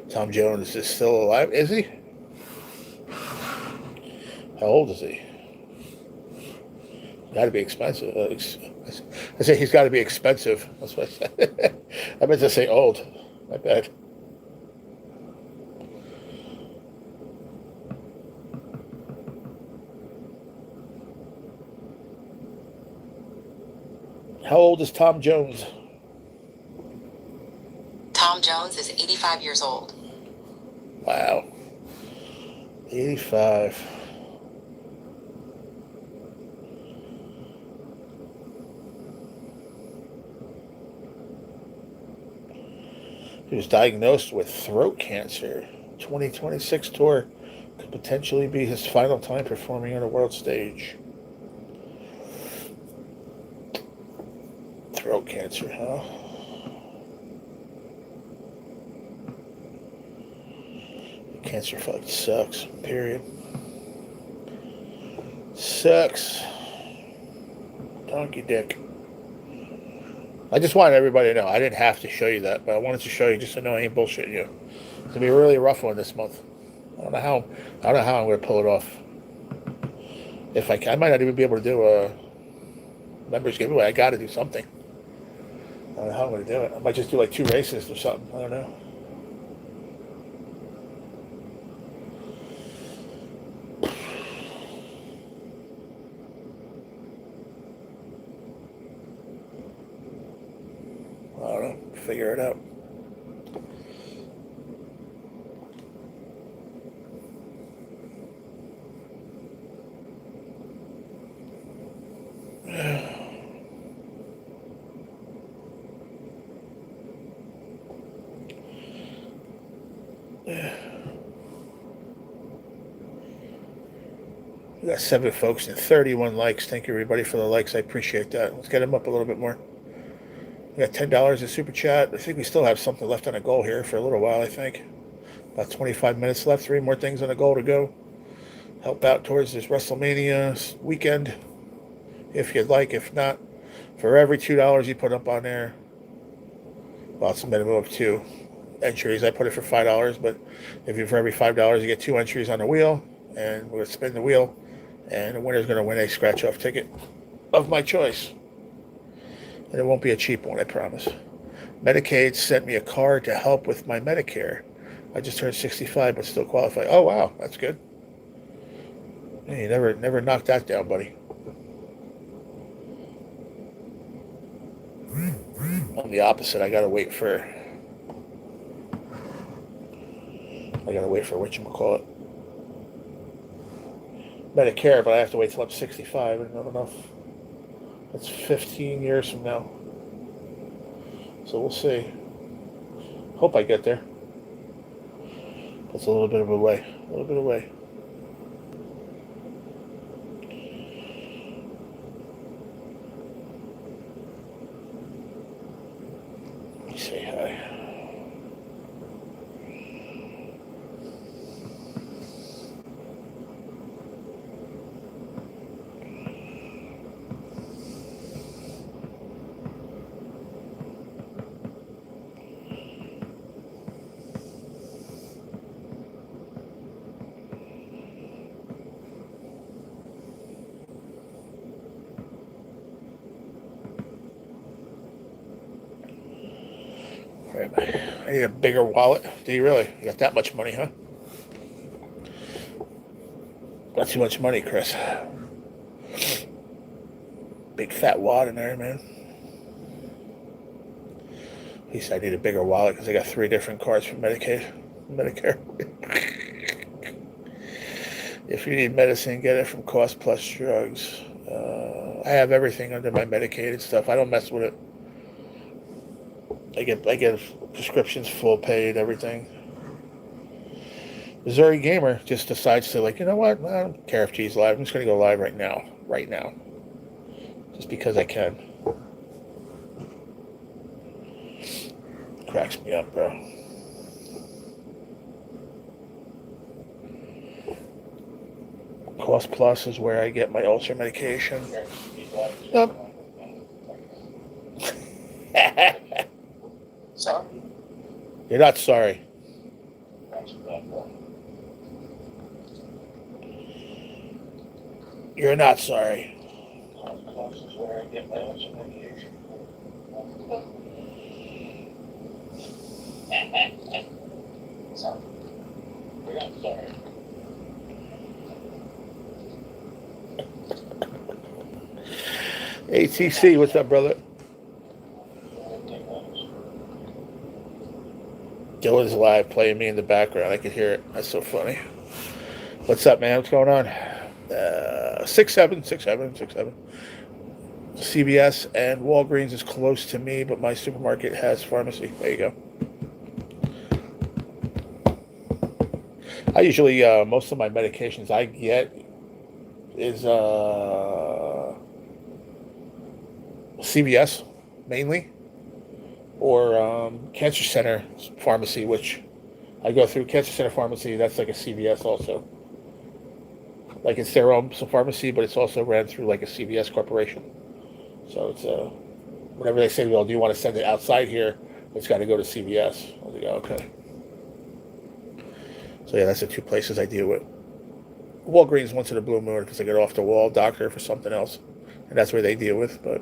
Tom Jones is still alive, is he? How old is he? Got to be expensive. I say he's got to be expensive. That's what I said. I meant to say old. My bad. How old is Tom Jones? Tom Jones is 85 years old. Wow. 85. He was diagnosed with throat cancer. 2026 tour could potentially be his final time performing on a world stage. Throat cancer, huh? Cancer fucking sucks, period. Sucks. Donkey dick. I just wanted everybody to know. I didn't have to show you that, but I wanted to show you just to know I ain't bullshitting you. It's gonna be a really rough one this month. I don't know how I'm gonna pull it off. If I can, I might not even be able to do a members giveaway. I gotta do something. I don't know how I'm gonna do it. I might just do like 2 races or something. I don't know. I don't know. Figure it out. We got 7 folks and 31 likes. Thank you, everybody, for the likes. I appreciate that. Let's get them up a little bit more. We got $10 in Super Chat. I think we still have something left on a goal here for a little while, I think. About 25 minutes left. 3 more things on a goal to go. Help out towards this WrestleMania weekend if you'd like. If not, for every $2 you put up on there, well, it's a minimum of 2 entries. I put it for $5, but if you for every $5 you get 2 entries on the wheel, and we're gonna spin the wheel, and the winner's gonna win a scratch-off ticket of my choice, and it won't be a cheap one, I promise. Medicaid sent me a card to help with my Medicare. I just turned 65, but still qualify. Oh wow, that's good. Hey, you never knocked that down, buddy. I'm the opposite. I gotta wait for whatchamacallit, Medicare, but I have to wait till I'm 65. And not enough. That's 15 years from now. So we'll see. Hope I get there. That's a little bit of a way. A little bit away. Let me say hi. I need a bigger wallet. Do you really? You got that much money, huh? Got too much money, Chris. Big fat wad in there, man. He said I need a bigger wallet because I got 3 different cards for Medicare. If you need medicine, get it from Cost Plus Drugs. I have everything under my medicated stuff. I don't mess with it. I get prescriptions full paid, everything. Missouri Gamer just decides to, like, you know what? I don't care if G's live. I'm just going to go live right now. Right now. Just because I can. Cracks me up, bro. Cost Plus is where I get my ulcer medication. Yep. Sorry. You're not sorry. You're not sorry. This is where I get my ulcer medication. Sorry. We're not sorry. ATC, what's up, brother? Dylan's live playing me in the background. I can hear it. That's so funny. What's up, man? What's going on? 6'7". CVS and Walgreens is close to me, but my supermarket has pharmacy. There you go. I usually, most of my medications I get is CVS, mainly, or Cancer Center Pharmacy, which I go through. Cancer Center Pharmacy, that's like a CVS also. Like, it's their own pharmacy, but it's also ran through like a CVS corporation. So it's whenever they say, well, do you want to send it outside here? It's got to go to CVS. I was like, oh, okay. So yeah, that's the 2 places I deal with. Walgreens once in a blue moon because I get off the wall doctor for something else, and that's where they deal with. But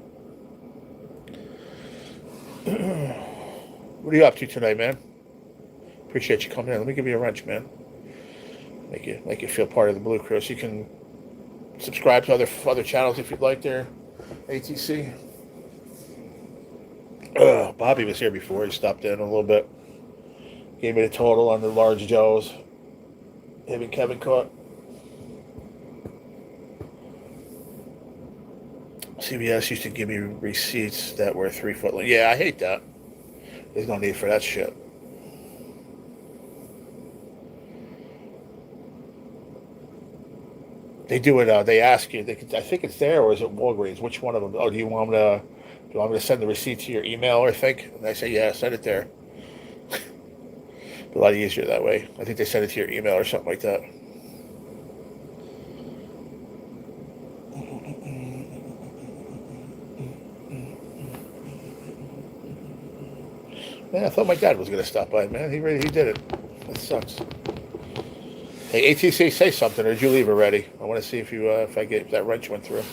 what are you up to tonight, man? Appreciate you coming in. Let me give you a wrench, man. Make you feel part of the Blue Chris. You can subscribe to other channels if you'd like there. ATC. Bobby was here before. He stopped in a little bit. Gave me the total on the large Joes. Him and Kevin caught. CVS used to give me receipts that were 3 foot long. Yeah, I hate that. There's no need for that shit. They do it. They ask you. I think it's there, or is it Walgreens? Which one of them? Oh, do you want me to send the receipt to your email? Or think? And I say, yeah, send it there. A lot easier that way. I think they send it to your email or something like that. Man, I thought my dad was going to stop by, man. He did it. That sucks. Hey, ATC, say something, or did you leave already? I want to see if if that wrench went through.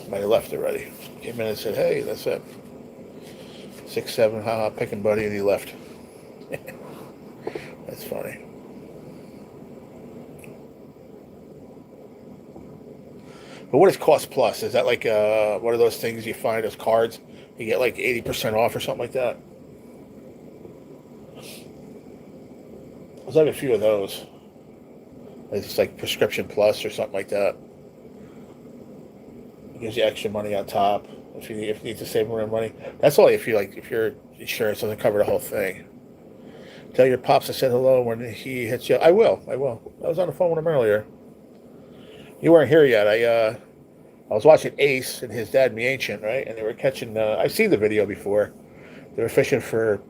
Might have left already. Came in and said, hey, that's it. 6-7, haha, picking buddy, and he left. That's funny. But what is Cost Plus? Is that like one of those things you find as cards? You get like 80% off or something like that? There's like a few of those. It's like Prescription Plus or something like that. It gives you extra money on top if you need to save more money. That's only if your insurance doesn't cover the whole thing. Tell your pops I said hello when he hits you. I will. I was on the phone with him earlier. You weren't here yet. I was watching Ace and his dad, Me Ancient, right? And they were catching. I've seen the video before. They were fishing for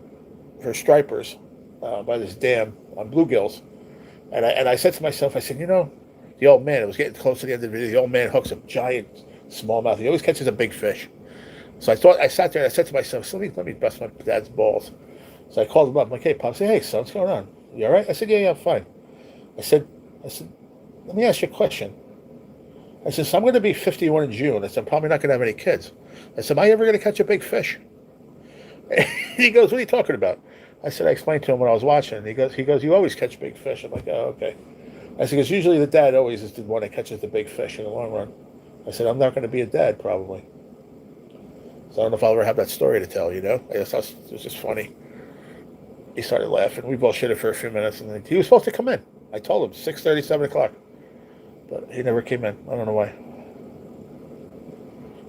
stripers by this dam on bluegills, and I said to myself, I said, the old man. It was getting close to the end of the video. The old man hooks a giant smallmouth. He always catches a big fish. So I sat there and I said to myself, so let me bust my dad's balls. So I called him up. I'm like, hey, Pop. I said, hey, son, what's going on? You all right? I said, yeah, I'm fine. I said, let me ask you a question. I said, so I'm going to be 51 in June. I said, I'm probably not going to have any kids. I said, am I ever going to catch a big fish? And he goes, what are you talking about? I said, I explained to him what I was watching. And he goes, you always catch big fish. I'm like, oh, okay. I said, because usually the dad always is the one that catches the big fish in the long run. I said, I'm not going to be a dad, probably. So I don't know if I'll ever have that story to tell, I guess it was just funny. He started laughing. We both shit it for a few minutes. And then he was supposed to come in. I told him, 6:30, 7 o'clock. But he never came in. I don't know why.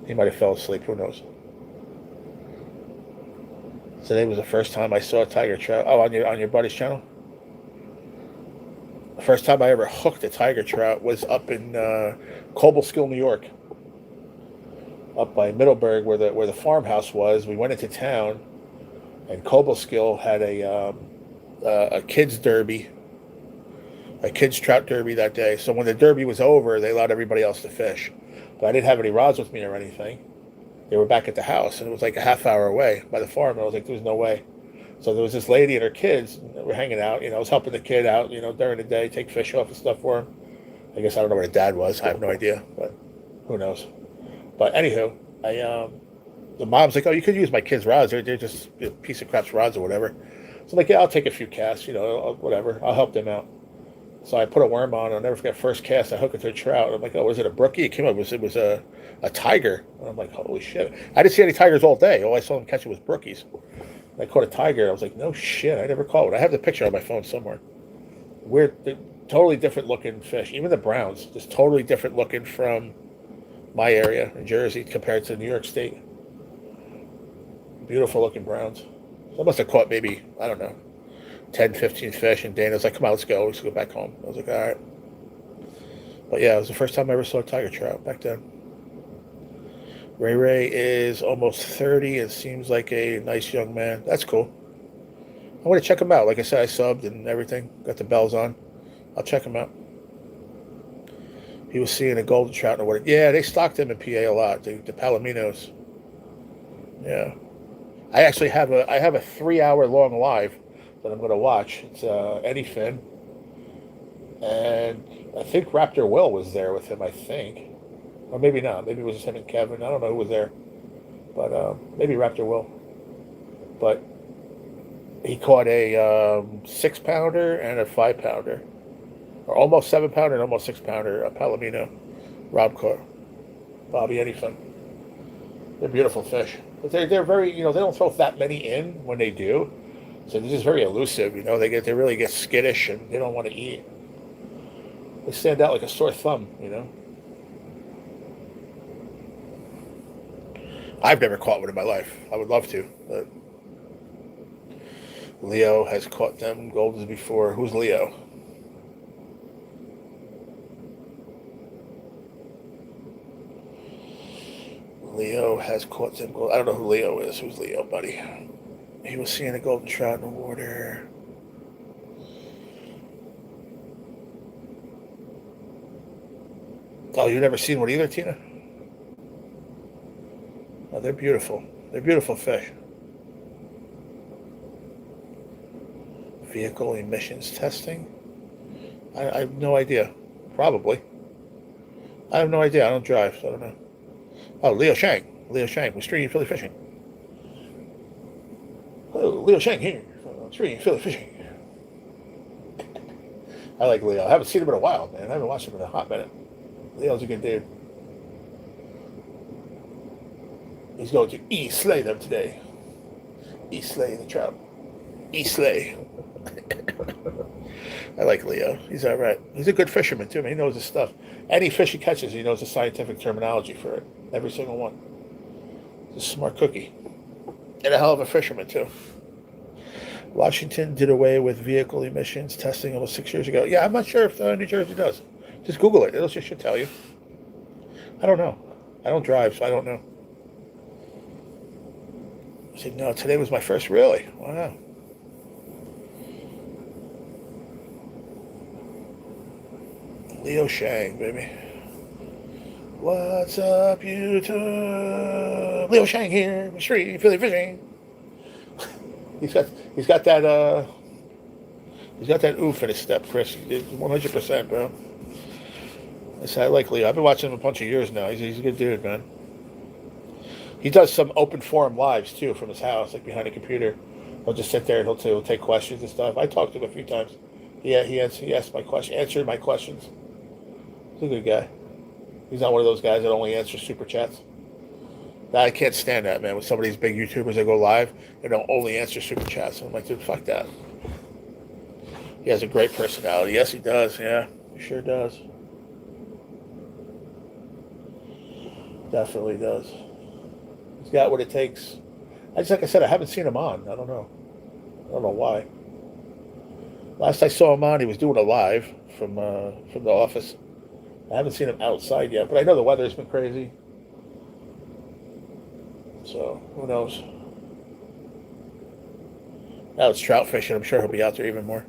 He might have fell asleep. Who knows? Today was the first time I saw a tiger trout. Oh, on your buddy's channel? The first time I ever hooked a tiger trout was up in Cobleskill, New York. Up by Middleburg, where the farmhouse was. We went into town, and Cobleskill had a kids derby. A kids trout derby that day. So when the derby was over, they allowed everybody else to fish. But I didn't have any rods with me or anything. They were back at the house, and it was like a half hour away by the farm. And I was like, there's no way. So there was this lady and her kids that were hanging out. I was helping the kid out, during the day, take fish off and stuff for him. I guess I don't know where the dad was. I have no idea, but who knows. But anywho, the mom's like, oh, you could use my kids' rods. They're just a piece of crap's rods or whatever. So I'm like, yeah, I'll take a few casts, whatever. I'll help them out. So I put a worm on. I'll never forget. First cast, I hook it to a trout. I'm like, oh, was it a brookie? It came up. It was a tiger. And I'm like, holy shit! I didn't see any tigers all day. All I saw them catching was brookies. I caught a tiger. I was like, no shit! I never caught one. I have the picture on my phone somewhere. Weird, totally different looking fish. Even the browns, just totally different looking from my area in Jersey compared to New York State. Beautiful looking browns. So I must have caught maybe, I don't know, 10, 15 fish, and Dana's like, come on, let's go back home. I was like, all right. But yeah, it was the first time I ever saw a tiger trout back then. Ray is almost 30 and seems like a nice young man. That's cool. I'm going to check him out. Like I said, I subbed and everything. Got the bells on. I'll check him out. He was seeing a golden trout and what? Yeah, they stocked them in PA a lot. The Palominos. Yeah. I actually have a 3-hour long live that I'm going to watch. It's Eddie Finn, and I think Raptor Will was there with him. I think, or maybe not. Maybe it was just him and Kevin. I don't know who was there, but maybe Raptor Will. But he caught a 6-pounder and a 5-pounder, or almost 7-pounder and almost 6-pounder. A Palomino. Rob caught. Bobby Eddie Finn. They're beautiful fish, but they're very they don't throw that many in when they do. So they're just very elusive, They really get skittish and they don't want to eat. They stand out like a sore thumb, I've never caught one in my life. I would love to, but Leo has caught them goldens before. Who's Leo? Leo has caught them gold. I don't know who Leo is. Who's Leo, buddy? He was seeing a golden trout in the water. Oh, you've never seen one either, Tina? Oh, they're beautiful. They're beautiful fish. Vehicle emissions testing? I have no idea. Probably. I have no idea. I don't drive, so I don't know. Oh, Leo Shang. Leo Shang with Street Philly Fishing. Hello, Leo Shang here. Street Philly Fishing. I like Leo. I haven't seen him in a while, man. I haven't watched him in a hot minute. Leo's a good dude. He's going to E-slay them today. E-slay the trout. E-slay. I like Leo. He's all right. He's a good fisherman, too, man. He knows his stuff. Any fish he catches, he knows the scientific terminology for it. Every single one. He's a smart cookie. And a hell of a fisherman, too. Washington did away with vehicle emissions testing almost 6 years ago. Yeah, I'm not sure if New Jersey does. Just Google it. It'll just should tell you. I don't know. I don't drive, so I don't know. I said, no, today was my first. Really? Wow. Leo Shang, baby. What's up, YouTube? Leo Shang here, Street Philly Fishing. He's got that oof in his step, Chris. 100%, bro. I said I like Leo. I've been watching him a bunch of years now. He's a good dude, man. He does some open forum lives too from his house, like behind a computer. He'll just sit there and he'll take questions and stuff. I talked to him a few times. Yeah, he asked my question, answered my questions. He's a good guy. He's not one of those guys that only answers super chats. I can't stand that, man. With some of these big YouTubers that go live and don't only answer super chats. I'm like, dude, fuck that. He has a great personality. Yes, he does. Yeah, he sure does. Definitely does. He's got what it takes. Like I said, I haven't seen him on. I don't know why. Last I saw him on, he was doing a live from the office. I haven't seen him outside yet, but I know the weather's been crazy. So, who knows? Now it's trout fishing. I'm sure he'll be out there even more.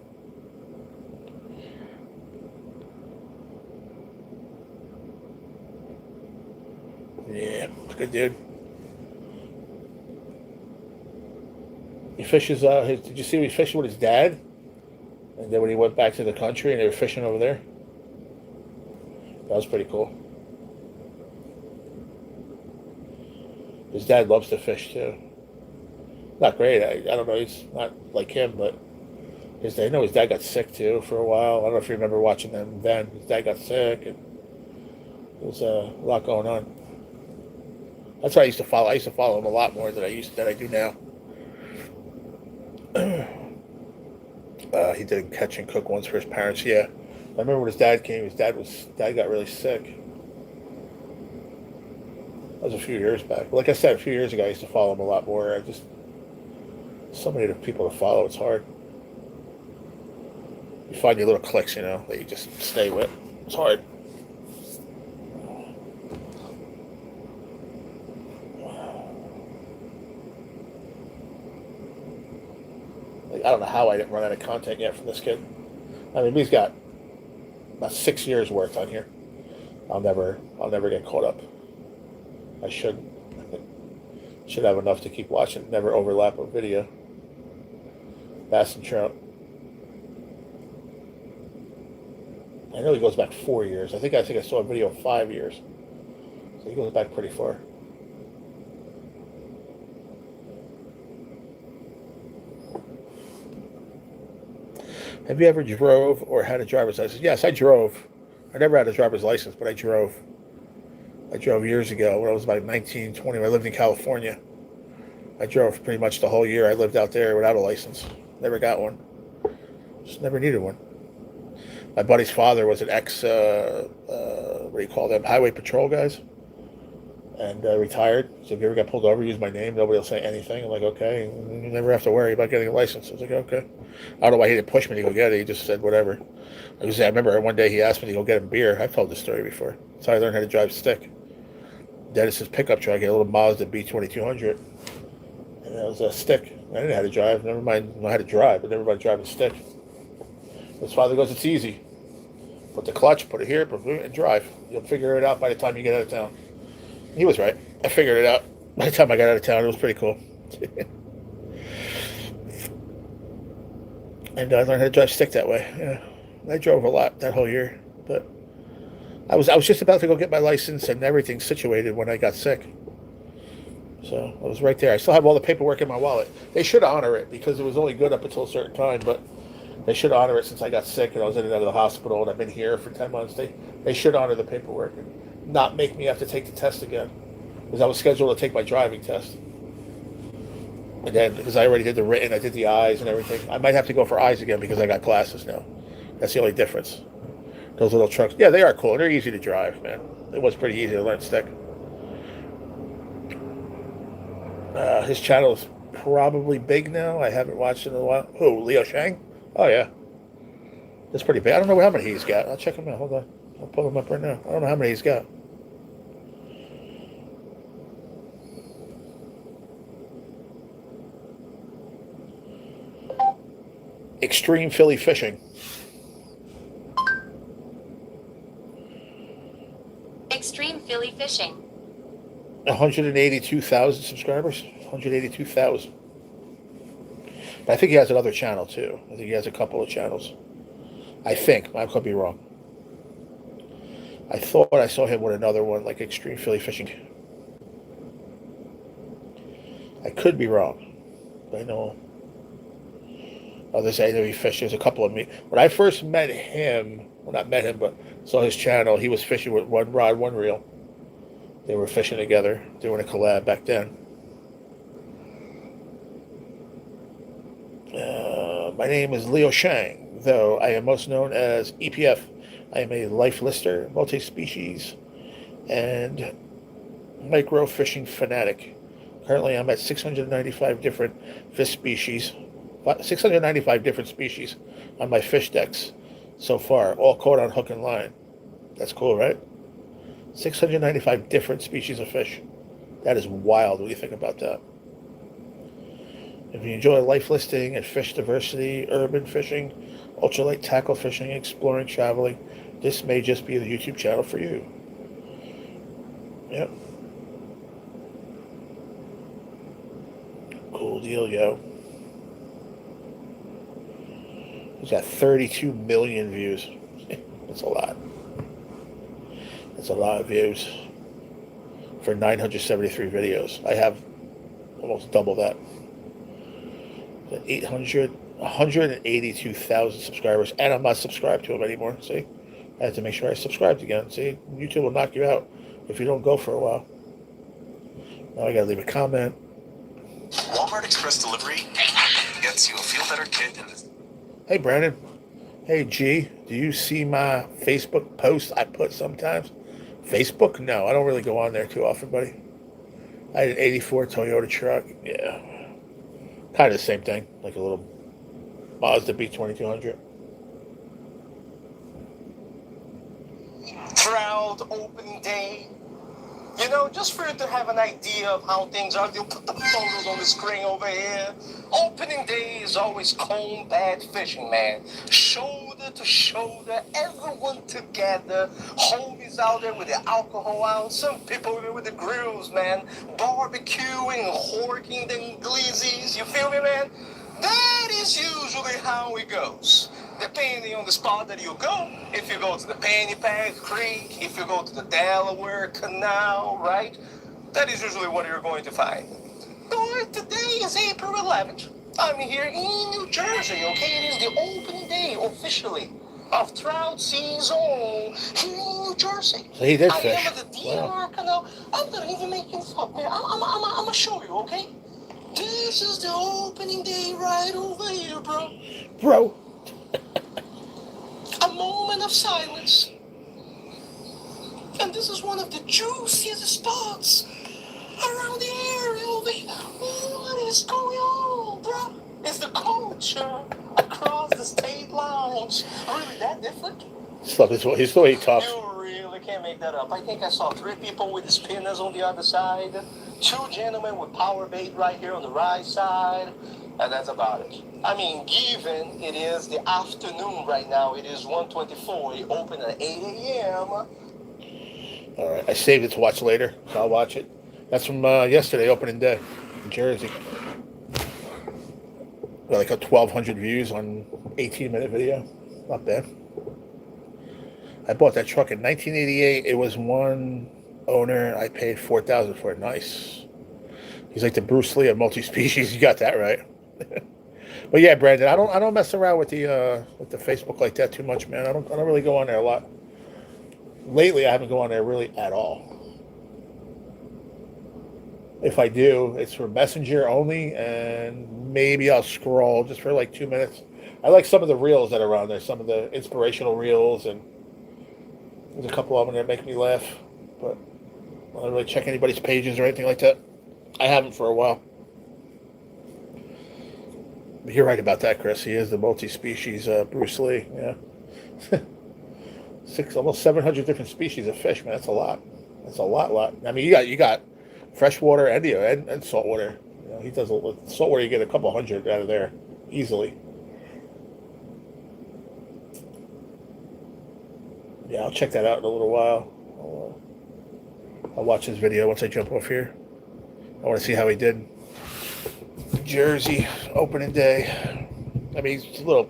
Yeah, good dude. He fishes, did you see he fishing with his dad? And then when he went back to the country and they were fishing over there? That was pretty cool. His dad loves to fish too. Not great. I don't know. He's not like him, but I know his dad got sick too for a while. I don't know if you remember watching them then. His dad got sick, and there was a lot going on. That's why I used to follow. I used to follow him a lot more than I do now. He did catch and cook once for his parents. Yeah, I remember when his dad came. His dad got really sick. That was a few years back. Like I said, a few years ago, I used to follow him a lot more. So many people to follow. It's hard. You find your little cliques, that you just stay with. It's hard. I don't know how I didn't run out of content yet from this kid. I mean, he's got about 6 years worth on here. I'll never get caught up. I should have enough to keep watching. Never overlap a video. Bass and trout. I know he goes back 4 years. I think I saw a video of 5 years. So he goes back pretty far. Have you ever drove or had a driver's license? Yes, I drove. I never had a driver's license, but I drove. I drove years ago when I was about 19, 20. When I lived in California. I drove pretty much the whole year. I lived out there without a license. Never got one. Just never needed one. My buddy's father was an what do you call them? Highway patrol guys. And retired. So if you ever got pulled over, use my name. Nobody will say anything. I'm like, okay. You never have to worry about getting a license. I was like, okay. I don't know why he didn't push me to go get it. He just said whatever. I remember one day he asked me to go get him beer. I've told this story before. That's how I learned how to drive stick. Dennis's pickup truck, a little Mazda B2200. And that was a stick. I didn't know how to drive. Never mind know how to drive, but never mind driving a stick. His father goes, it's easy. Put the clutch, put it here, and drive. You'll figure it out by the time you get out of town. He was right. I figured it out. By the time I got out of town, it was pretty cool. And I learned how to drive stick that way. Yeah, I drove a lot that whole year, but I was just about to go get my license and everything situated when I got sick. So I was right there. I still have all the paperwork in my wallet. They should honor it because it was only good up until a certain time, but they should honor it since I got sick and I was in and out of the hospital and I've been here for 10 months. They should honor the paperwork and not make me have to take the test again because I was scheduled to take my driving test. And then because I already did the written, I did the eyes and everything. I might have to go for eyes again because I got glasses now. That's the only difference. Those little trucks, yeah, they are cool. They're easy to drive, man. It was pretty easy to learn stick. His channel is probably big now. I haven't watched it in a while. Who, Leo Shang? Oh, yeah. That's pretty big. I don't know how many he's got. I'll check him out. Hold on. I'll pull him up right now. I don't know how many he's got. Extreme Philly Fishing. Extreme Philly Fishing. 182,000 subscribers. 182,000. But I think he has another channel too. I think he has a couple of channels. I think. I could be wrong. I thought I saw him with another one, like Extreme Philly Fishing. I could be wrong. But I know others say that he fished. There's a couple of me. When I first met him, well, not met him, but saw his channel, he was fishing with one rod, one reel. They were fishing together, doing a collab back then. My name is Leo Shang, though I am most known as EPF. I am a life lister, multi-species, and micro fishing fanatic. Currently, I'm at 695 different fish species, 695 different species on my fish decks so far, all caught on hook and line. That's cool, right? 695 different species of fish. That is wild when you think about that. If you enjoy life listing and fish diversity, urban fishing, ultralight tackle fishing, exploring, traveling, this may just be the YouTube channel for you. Yep. Cool deal, yo. He's got 32 million views. That's a lot. That's a lot of views for 973 videos. I have almost double that. 182,000 subscribers, and I'm not subscribed to him anymore. See, I had to make sure I subscribed again. See, YouTube will knock you out if you don't go for a while. Now I gotta leave a comment. Walmart Express Delivery gets you a feel better kit in this. Hey Brandon. Hey G, do you see my Facebook posts I put sometimes? Facebook? No, I don't really go on there too often, buddy. I had an 84 Toyota truck. Yeah. Kind of the same thing, like a little Mazda B2200. Proud opening day. You know, just for you to have an idea of how things are, they'll put the photos on the screen over here. Opening day is always combat fishing, man. Shoulder to shoulder, everyone together. Homies out there with the alcohol out. Some people with the grills, man. Barbecuing, horking the glizzies. You feel me, man? That is usually how it goes. Depending on the spot that you go, if you go to the Pennypack Creek, if you go to the Delaware Canal, right? That is usually what you're going to find. But today is April 11th. I'm here in New Jersey, okay? It is the opening day officially of trout season here in New Jersey. So he did fish. I am at the DNR Canal. I'm not even making fun, man. I'm gonna show you, okay? This is the opening day right over here, bro. Bro. A moment of silence. And this is one of the juiciest spots around the area over here. What is going on, bro? Is the culture across the state lines really that different? Stuff is what he's the way he talks. You really can't make that up. I think I saw 3 people with the spinners on the other side, 2 gentlemen with power bait right here on the right side, and that's about it. I mean, given it is the afternoon right now, it is 1:24. It opened at 8 a.m. All right, I saved it to watch later, so I'll watch it. That's from yesterday, opening day, in Jersey. Got like 1,200 views on 18-minute video. Not bad. I bought that truck in 1988. It was one owner. I paid $4,000 for it. Nice. He's like the Bruce Lee of multi-species. You got that right. But yeah, Brandon, I don't mess around with the Facebook like that too much, man. I don't really go on there a lot. Lately, I haven't gone on there really at all. If I do, it's for Messenger only, and maybe I'll scroll just for like 2 minutes. I like some of the reels that are on there, some of the inspirational reels, and there's a couple of them that make me laugh. But I don't really check anybody's pages or anything like that. I haven't for a while. But you're right about that, Chris. He is the multi-species Bruce Lee. Yeah, almost 700 different species of fish, man. That's a lot. That's a lot. I mean, you got freshwater and saltwater. You know, he does saltwater. You get a couple hundred out of there easily. Yeah, I'll check that out in a little while. I'll watch his video once I jump off here. I want to see how he did. Jersey opening day. I mean, it's a little,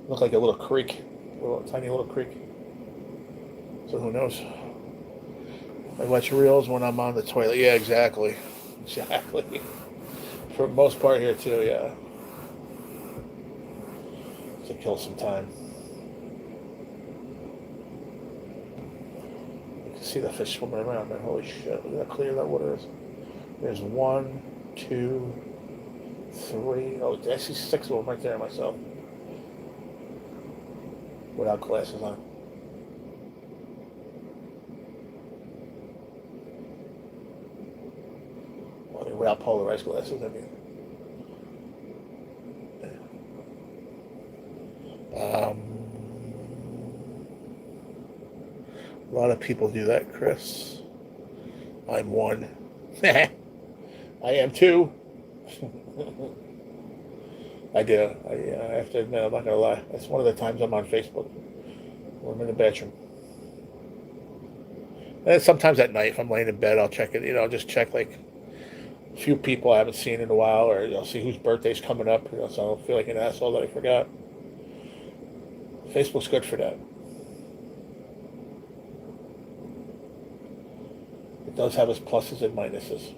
look like a little creek, tiny little creek. So who knows? I watch reels when I'm on the toilet. Yeah, exactly. For the most part here too. Yeah. To kill some time. You can see the fish swimming around, man. Holy shit, look how clear that water is. There's 1, 2, 3. Oh, I see 6 of them right there myself. Without glasses on. Well, without polarized glasses, I mean. A lot of people do that, Chris. I'm one. I am too. I do. I have to admit, I'm not going to lie. That's one of the times I'm on Facebook when I'm in the bathroom. And sometimes at night, if I'm laying in bed, I'll check it. You know, I'll just check like a few people I haven't seen in a while, or I'll see whose birthday's coming up. You know, so I don't feel like an asshole that I forgot. Facebook's good for that. It does have its pluses and minuses.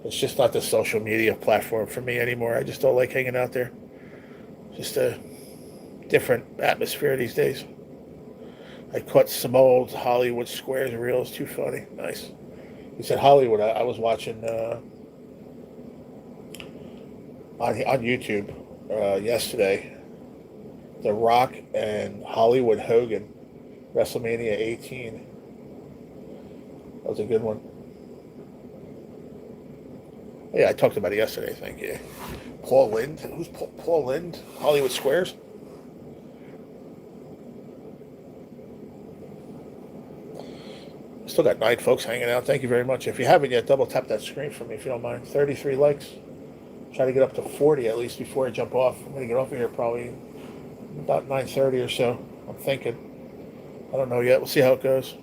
It's just not the social media platform for me anymore. I just don't like hanging out there. Just a different atmosphere these days. I caught some old Hollywood Squares reels. Too funny. Nice. You said Hollywood. I was watching on YouTube yesterday. The Rock and Hollywood Hogan, WrestleMania 18. That was a good one. Yeah, I talked about it yesterday, I think. Yeah. Paul Lynde. Who's Paul Lynde? Hollywood Squares? Still got 9 folks hanging out. Thank you very much. If you haven't yet, double tap that screen for me if you don't mind. 33 likes. Try to get up to 40 at least before I jump off. I'm going to get off of here probably about 9:30 or so. I'm thinking. I don't know yet. We'll see how it goes.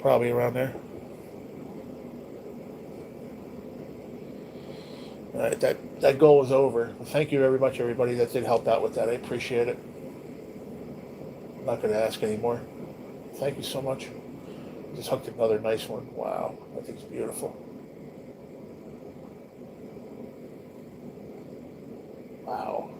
Probably around there. All right, that goal is over. Thank you very much, everybody that did help out with that. I appreciate it. I'm not going to ask anymore. Thank you so much. Just hooked another nice one. Wow, that thing's beautiful. Wow.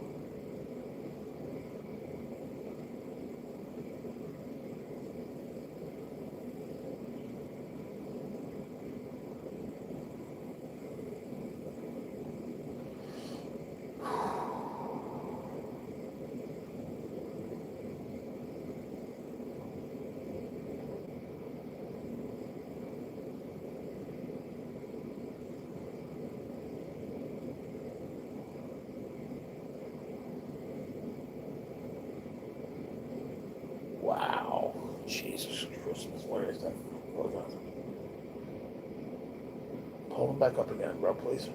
Wow. Jesus Christmas. Where is that? Hold on. Pull him back up again, bro, please.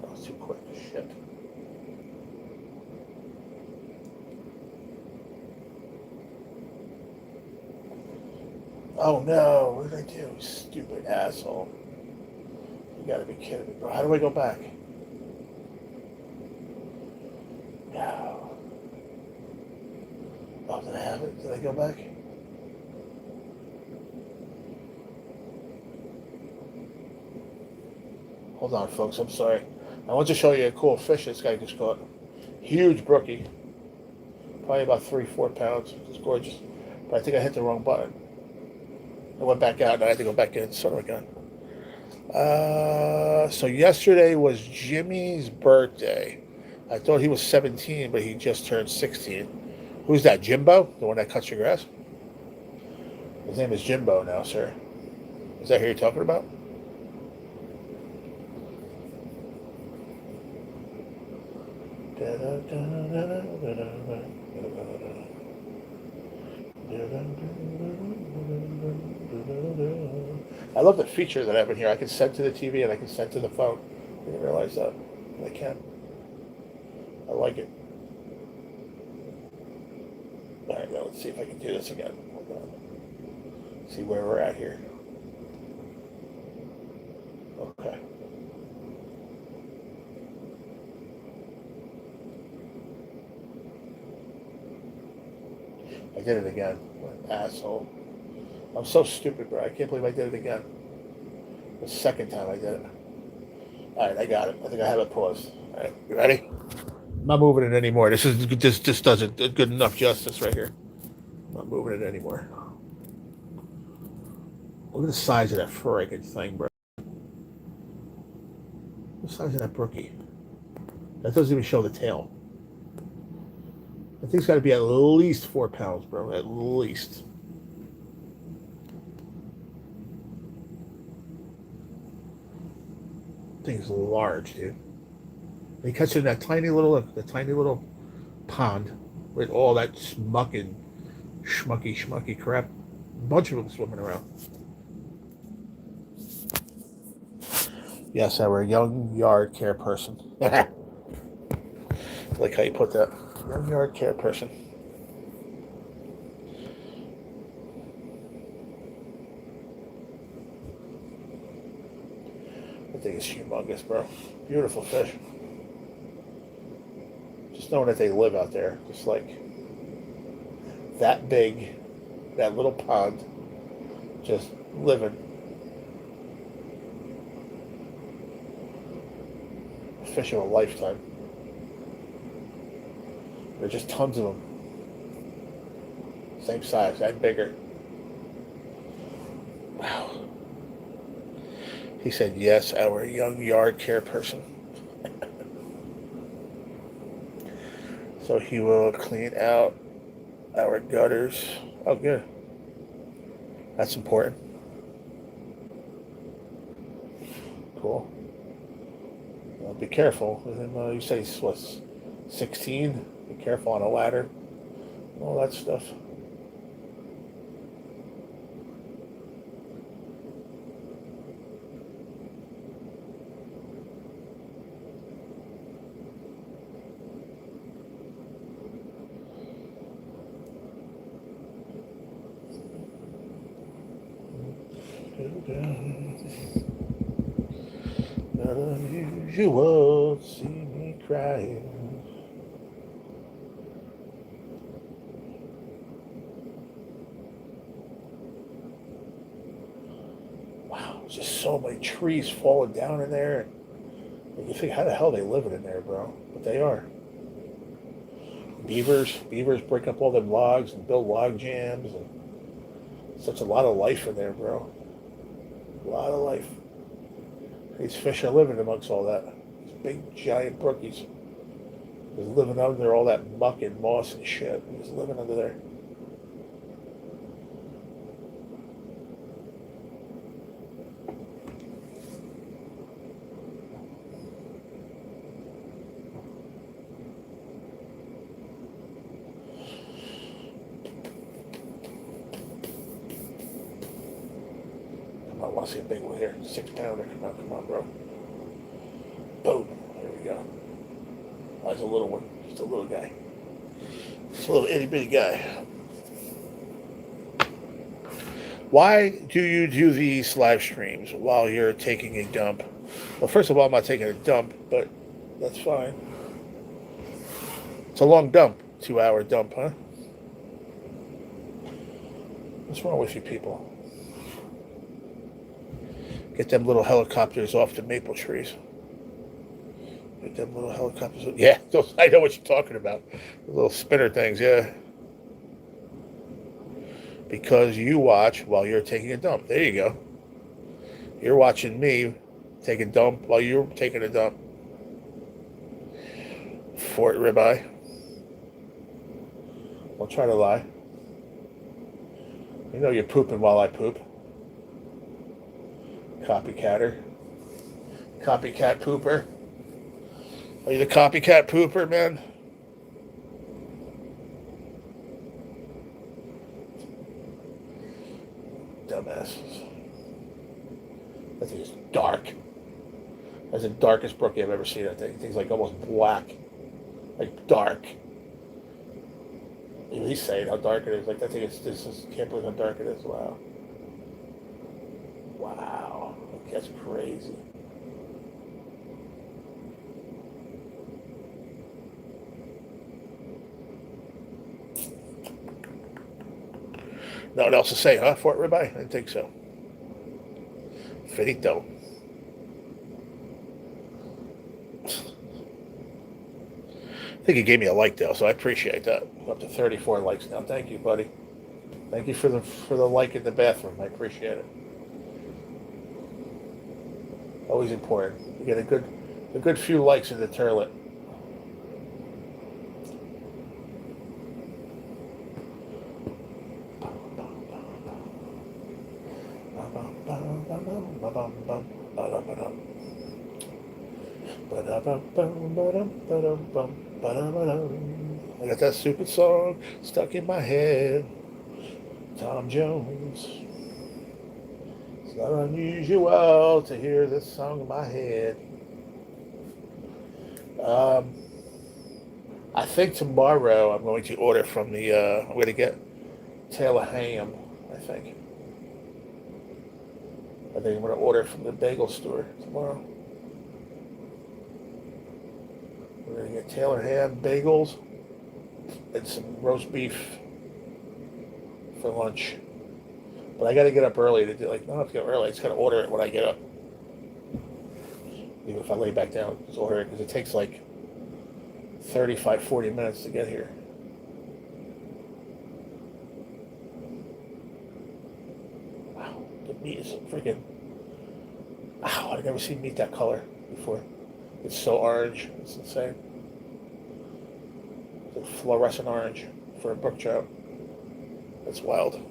That was too quick. Shit. Oh no, what did I do? Stupid asshole. You gotta be kidding me, bro. How do I go back? No. Oh, did I have it? Did I go back? Hold on, folks. I'm sorry. I want to show you a cool fish this guy just caught. Huge brookie. Probably about 3-4 pounds. It's gorgeous. But I think I hit the wrong button. I went back out and I had to go back in. Son of a gun. So yesterday was Jimmy's birthday. I thought he was 17, but he just turned 16. Who's that, Jimbo? The one that cuts your grass? His name is Jimbo now, sir. Is that who you're talking about? I love the feature that I have in here. I can send to the TV and I can send to the phone. I didn't realize that. I can. I like it. All right, now let's see if I can do this again. Hold on. See where we're at here. Okay. I did it again. What an asshole. I'm so stupid, bro. I can't believe I did it again. The second time I did it. All right, I got it. I think I have it paused. All right, you ready? I'm not moving it anymore. This doesn't good enough justice right here. I'm not moving it anymore. Look at the size of that friggin' thing, bro. The size of that brookie. That doesn't even show the tail. That thing's got to be at least 4 pounds, bro. At least. Thing's large, dude. They catch it in that tiny little pond with all that smucking, schmucky crap. A bunch of them swimming around. Yes, I were a young yard care person. I like how you put that. Young yard care person. That thing is humongous, bro. Beautiful fish. Just knowing that they live out there, just like that big, that little pond, just living. Fish of a lifetime. There are just tons of them. Same size and bigger. Wow. He said, yes, our young yard care person. So he will clean out our gutters. Oh, good. That's important. Cool. Well, be careful. You say he's, what, 16? Be careful on a ladder. All that stuff. Not unusual to see me crying. Wow, just so many trees falling down in there. And you think, how the hell are they living in there, bro? But they are. Beavers break up all them logs and build log jams, and such a lot of life in there, bro. A lot of life. These fish are living amongst all that. These big, giant brookies. Just living under all that muck and moss and shit. Just living under there. I want to see a big one here. 6 pounder. Come on, bro. Boom. There we go. That's a little one. Just a little guy. Just a little itty bitty guy. Why do you do these live streams while you're taking a dump? Well, first of all, I'm not taking a dump, but that's fine. It's a long dump, 2-hour dump, huh? What's wrong with you people? Get them little helicopters off the maple trees. Get them little helicopters. Yeah, those, I know what you're talking about. The little spinner things, yeah. Because you watch while you're taking a dump. There you go. You're watching me take a dump while you're taking a dump. Fort ribeye. Don't try to lie. You know you're pooping while I poop. Copycatter. Copycat pooper. Are you the copycat pooper, man? Dumbasses. That thing is dark. That's the darkest brookie I've ever seen. I think thing's like almost black, like dark. Even he's saying how dark it is. Like that thing is. This is. Can't believe how dark it is. Wow. Wow. That's crazy. Nothing else to say, huh? Fort ribeye? I didn't think so. Finito. I think he gave me a like though, so I appreciate that. I'm up to 34 likes now. Thank you, buddy. Thank you for the like in the bathroom. I appreciate it. Always important. You get a good few likes in the toilet. I got that stupid song stuck in my head. Tom Jones. It's not unusual to hear this song in my head. I think tomorrow I'm going to order from I'm going to get Taylor ham, I think. I'm going to order from the bagel store tomorrow. We're going to get Taylor ham, bagels, and some roast beef for lunch. But I got to get up early to do, like, no, I don't have to get up early. I just got to order it when I get up. Even if I lay back down, just order it because it takes like 35, 40 minutes to get here. Wow, the meat is freaking... Wow, I've never seen meat that color before. It's so orange. It's insane. It's like fluorescent orange for a brook trout. That's wild.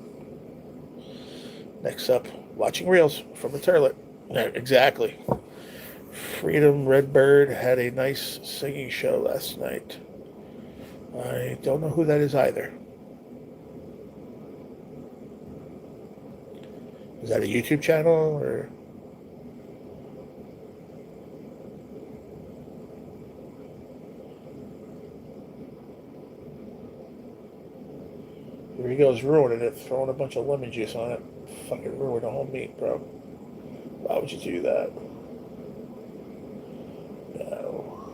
Next up, watching reels from the toilet. Yeah, exactly. Freedom Redbird had a nice singing show last night. I don't know who that is either. Is that a YouTube channel or? Here he goes ruining it, throwing a bunch of lemon juice on it. Fucking ruin the whole meat, bro. Why would you do that? No.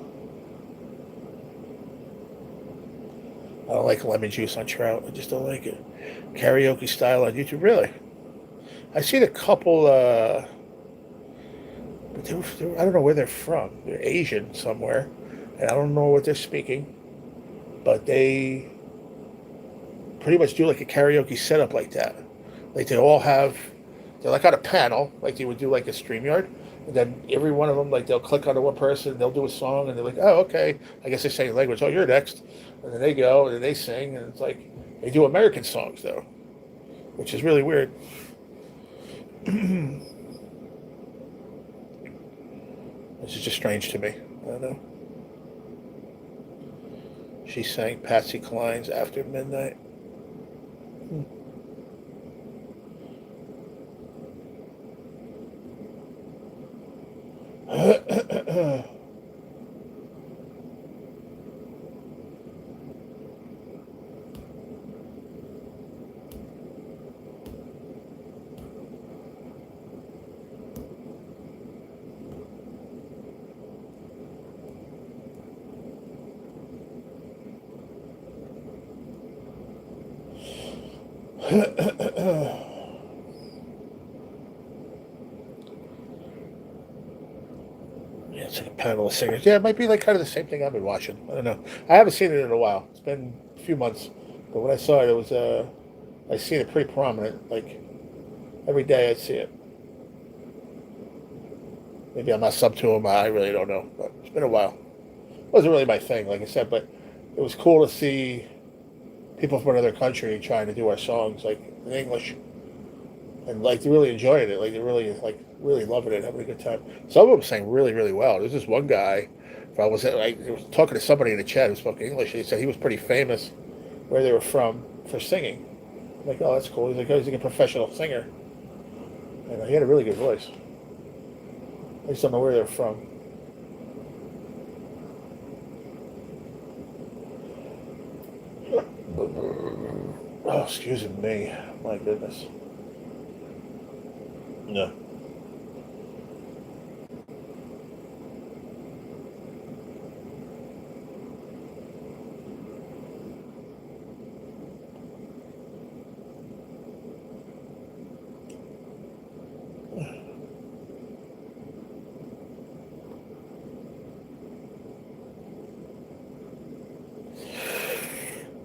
I don't like lemon juice on trout. I just don't like it. Karaoke style on YouTube, really? I've seen a couple, but I don't know where they're from. They're Asian somewhere, and I don't know what they're speaking, but they pretty much do like a karaoke setup like that. Like they're like on a panel, like they would do like a StreamYard, and then every one of them, like they'll click onto one person, they'll do a song, and they're like, oh, okay, I guess they're saying language, oh, you're next. And then they go, and then they sing, and it's like, they do American songs, though, which is really weird. This is just strange to me. I don't know. She sang Patsy Cline's After Midnight. Yeah, it's like a panel of singers. Yeah, it might be like kind of the same thing I've been watching. I don't know. I haven't seen it in a while. It's been a few months, but when I saw it, it was I seen it pretty prominent. Like every day, I'd see it. Maybe I'm not sub to them. I really don't know. But it's been a while. It wasn't really my thing, like I said, but it was cool to see people from another country trying to do our songs like in English, and like they really enjoying it. Like they really loving it, having a good time. Some of them sang really really well. There's this one guy. If I was talking to somebody in the chat who spoke English, he said he was pretty famous where they were from for singing. I'm like, oh, that's cool. He's like, oh, he's like a professional singer, and he had a really good voice. I just don't know where they're from. Oh, excuse me. My goodness. No.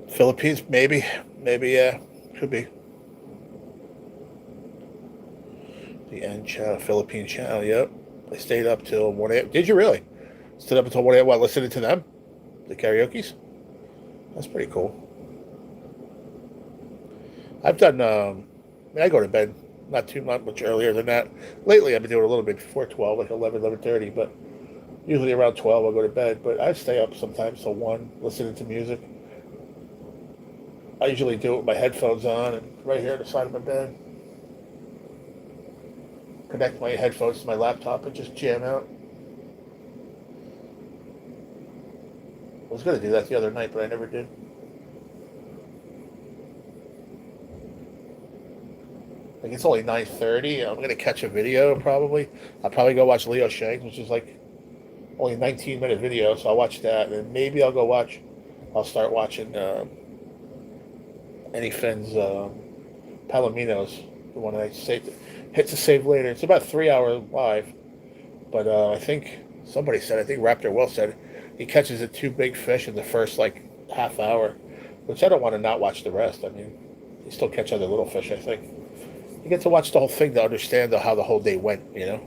Philippines, maybe. Maybe, yeah. Could be. The N channel, Philippine channel, yep. I stayed up till 1 a.m. Did you really? Stood up until 1 a.m. What, listening to them? The karaoke's? That's pretty cool. I've done, I go to bed not much earlier than that. Lately, I've been doing a little bit before 12, like 11, 11:30, but usually around 12, I'll go to bed. But I stay up sometimes till 1, listening to music. I usually do it with my headphones on and right here at the side of my bed. Connect my headphones to my laptop and just jam out. I was going to do that the other night, but I never did. Like it's only 9:30. I'm going to catch a video probably. I'll probably go watch Leo Shanks, which is like only a 19-minute video, so I'll watch that. And maybe I'll start watching Any Finn's Palomino's, the one that I saved. Hit to save later. It's about 3 hour live, but I think somebody said, I think Raptor Will said, he catches the two big fish in the first like half hour, which I don't want to not watch the rest. I mean, you still catch other little fish. I think you get to watch the whole thing to understand how the whole day went. You know,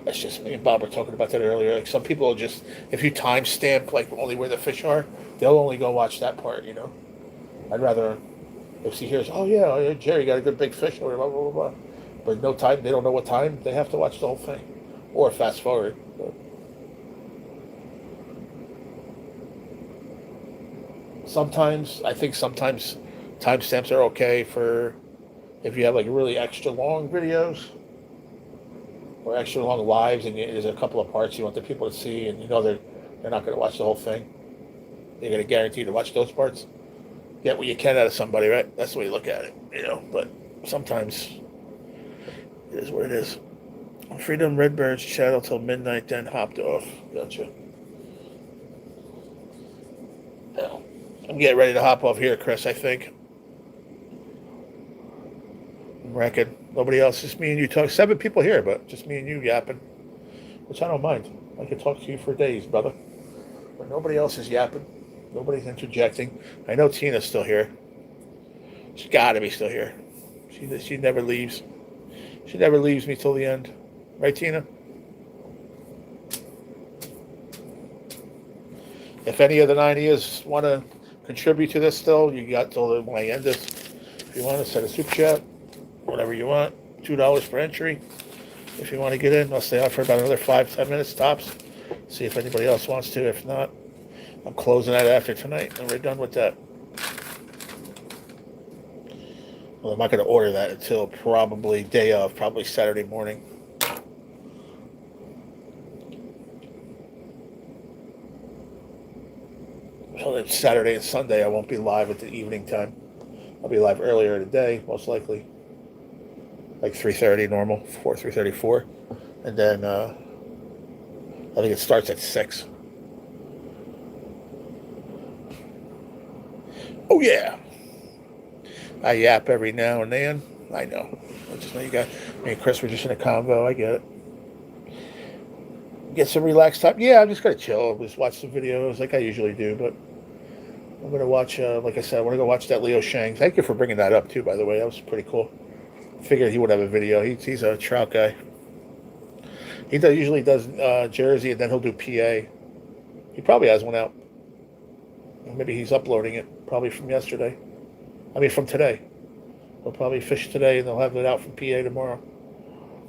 that's just me and Bob were talking about that earlier. Like some people will just, if you timestamp like only where the fish are, they'll only go watch that part. You know, I'd rather. If he hears, oh yeah, Jerry got a good big fish, or blah, blah, blah, blah. But no time, they don't know what time, they have to watch the whole thing. Or fast forward. But I think sometimes timestamps are okay for if you have like really extra long videos or extra long lives and there's a couple of parts you want the people to see and you know they're not going to watch the whole thing. You're going to guarantee to watch those parts. Get what you can out of somebody, right? That's the way you look at it, you know. But sometimes it is what it is. Freedom Redbirds channel till midnight, then hopped off. Gotcha. Yeah. I'm getting ready to hop off here, Chris, I think. I'm reckon. Nobody else, just me and you talk. 7 people here, but just me and you yapping, which I don't mind. I could talk to you for days, brother. But nobody else is yapping. Nobody's interjecting. I know Tina's still here. She's got to be still here. She never leaves. She never leaves me till the end. Right, Tina? If any of the 90s want to contribute to this still, you got till when I end this. If you want to send a super chat, whatever you want. $2 for entry. If you want to get in, I'll stay on for about another 5-10 minutes tops. See if anybody else wants to. If not, I'm closing that after tonight, and we're done with that. Well, I'm not going to order that until probably day of, probably Saturday morning. So then Saturday and Sunday, I won't be live at the evening time. I'll be live earlier in the day, most likely. Like 3:30 normal, 3:34. And then I think it starts at 6. Oh, yeah. I yap every now and then. I know. I just know you got me and Chris were just in a convo. I get it. Get some relaxed time. Yeah, I'm just gonna chill. Just watch some videos like I usually do. But I'm gonna watch. Like I said, I want to go watch that Leo Shang. Thank you for bringing that up too. By the way, that was pretty cool. Figured he would have a video. He's a trout guy. Usually does Jersey and then he'll do PA. He probably has one out. Maybe he's uploading it. Probably from yesterday. I mean from today. They'll probably fish today and they'll have it out from PA tomorrow.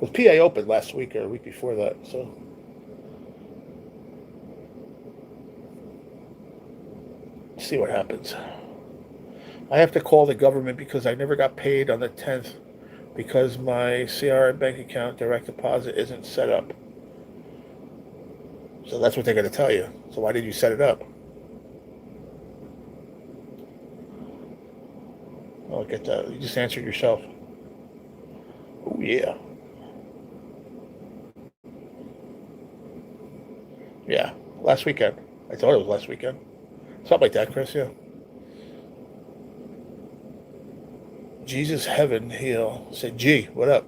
Because PA opened last week or a week before that, so. See what happens. I have to call the government because I never got paid on the 10th because my CR bank account direct deposit isn't set up. So that's what they're going to tell you. So why did you set it up? Oh, get that. You just answered yourself. Oh, yeah. Yeah, last weekend. I thought it was last weekend. Something like that, Chris, yeah. Jesus Heaven Heal. Said, G, what up?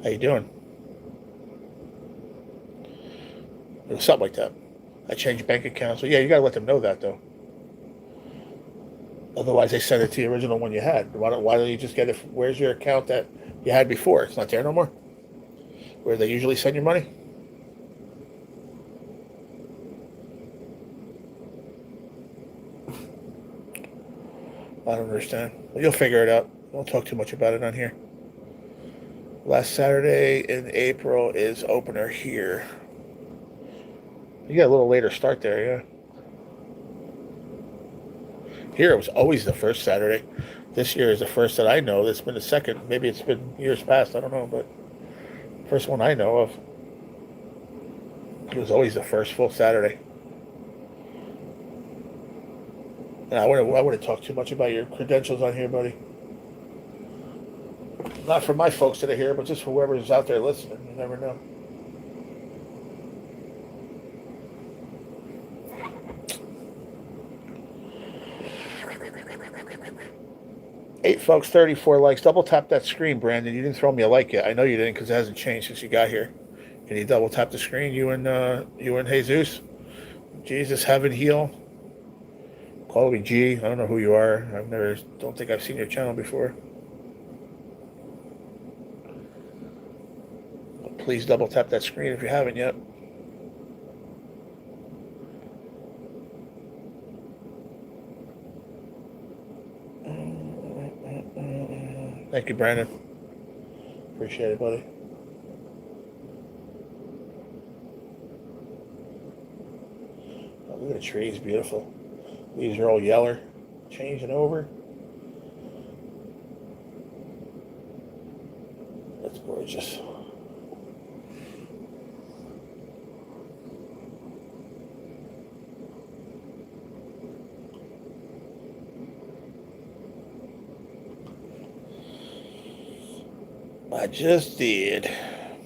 How you doing? It was something like that. I changed bank accounts. So yeah, you gotta let them know that though. Otherwise they send it to the original one you had. Why don't you just get it? Where's your account that you had before? It's not there no more? Where they usually send your money? I don't understand. But you'll figure it out. Don't talk too much about it on here. Last Saturday in April is opener here. You got a little later start there, yeah. Here it was always the first Saturday. This year is the first that I know. It's been the second. Maybe it's been years past. I don't know, but first one I know of. It was always the first full Saturday. And I wouldn't talk too much about your credentials on here, buddy. Not for my folks that are here, but just for whoever's out there listening. You never know. Eight folks, 34 likes. Double tap that screen, Brandon. You didn't throw me a like yet. I know you didn't because it hasn't changed since you got here. Can you double tap the screen? You and Jesus. Jesus, Heaven, Heal. Call me G. I don't know who you are. Don't think I've seen your channel before. But please double tap that screen if you haven't yet. Thank you, Brandon. Appreciate it, buddy. Oh, look at the trees, beautiful. These are all yeller, changing over. That's gorgeous. I just did.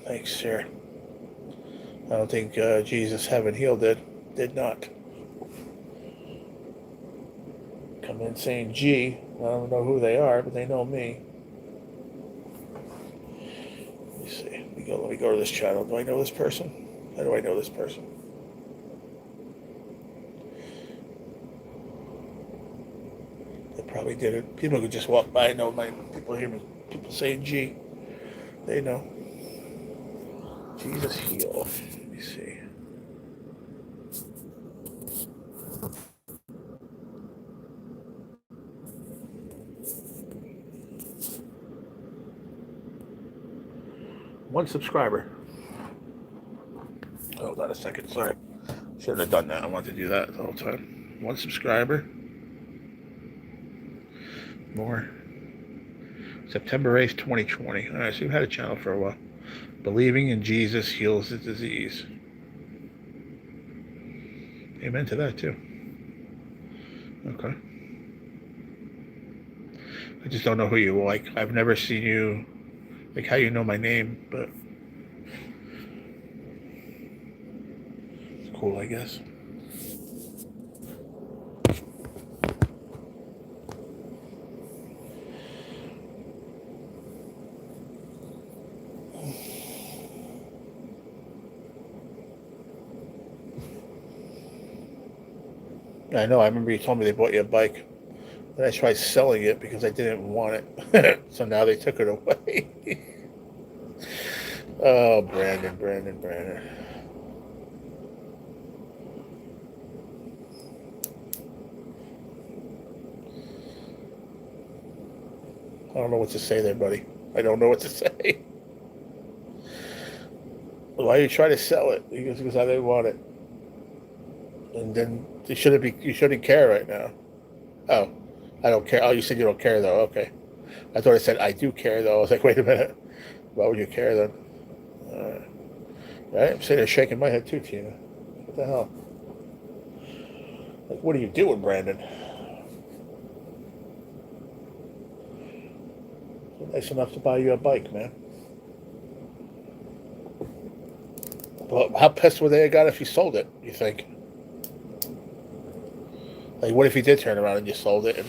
Thanks, sir. I don't think Jesus Heaven Heal did not. Come in saying G. I don't know who they are, but they know me. Let me see. Let me go to this channel. Do I know this person? How do I know this person? They probably did it. People could just walk by and know my people hear me. People saying G. They know. Jesus Heal. Let me see. One subscriber. Hold on a second. Sorry. Shouldn't have done that. I wanted to do that the whole time. One subscriber. More. September 8th, 2020. All right, so you've had a channel for a while. Believing in Jesus heals the disease. Amen to that, too. Okay. I just don't know who you like. I've never seen you, like how you know my name, but it's cool, I guess. I know. I remember you told me they bought you a bike. Then I tried selling it because I didn't want it. So now they took it away. Oh, Brandon. I don't know what to say there, buddy. I don't know what to say. Why you try to sell it? Because I didn't want it. And then you shouldn't care right now. Oh, I don't care. Oh, you said you don't care though. Okay. I thought I said I do care though. I was like, wait a minute. Why would you care then? Right? I'm sitting there shaking my head too, Tina. What the hell? Like, what are you doing, Brandon? Nice enough to buy you a bike, man. Well, how pissed would they have got if you sold it, you think? Like, what if you did turn around and you sold it and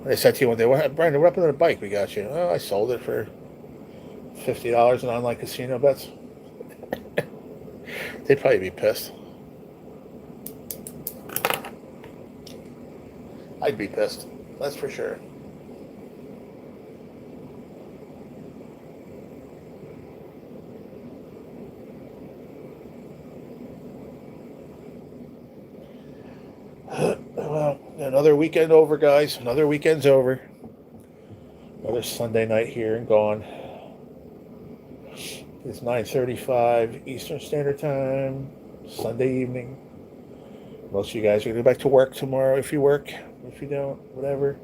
they said to you one day, Brandon, what happened to the bike we got you? Oh, I sold it for $50 in online casino bets. They'd probably be pissed. I'd be pissed. That's for sure. Well, another weekend over, guys. Another weekend's over. Another Sunday night here and gone. It's 9:35 Eastern Standard Time, Sunday evening. Most of you guys are going to go back to work tomorrow if you work. If you don't, whatever.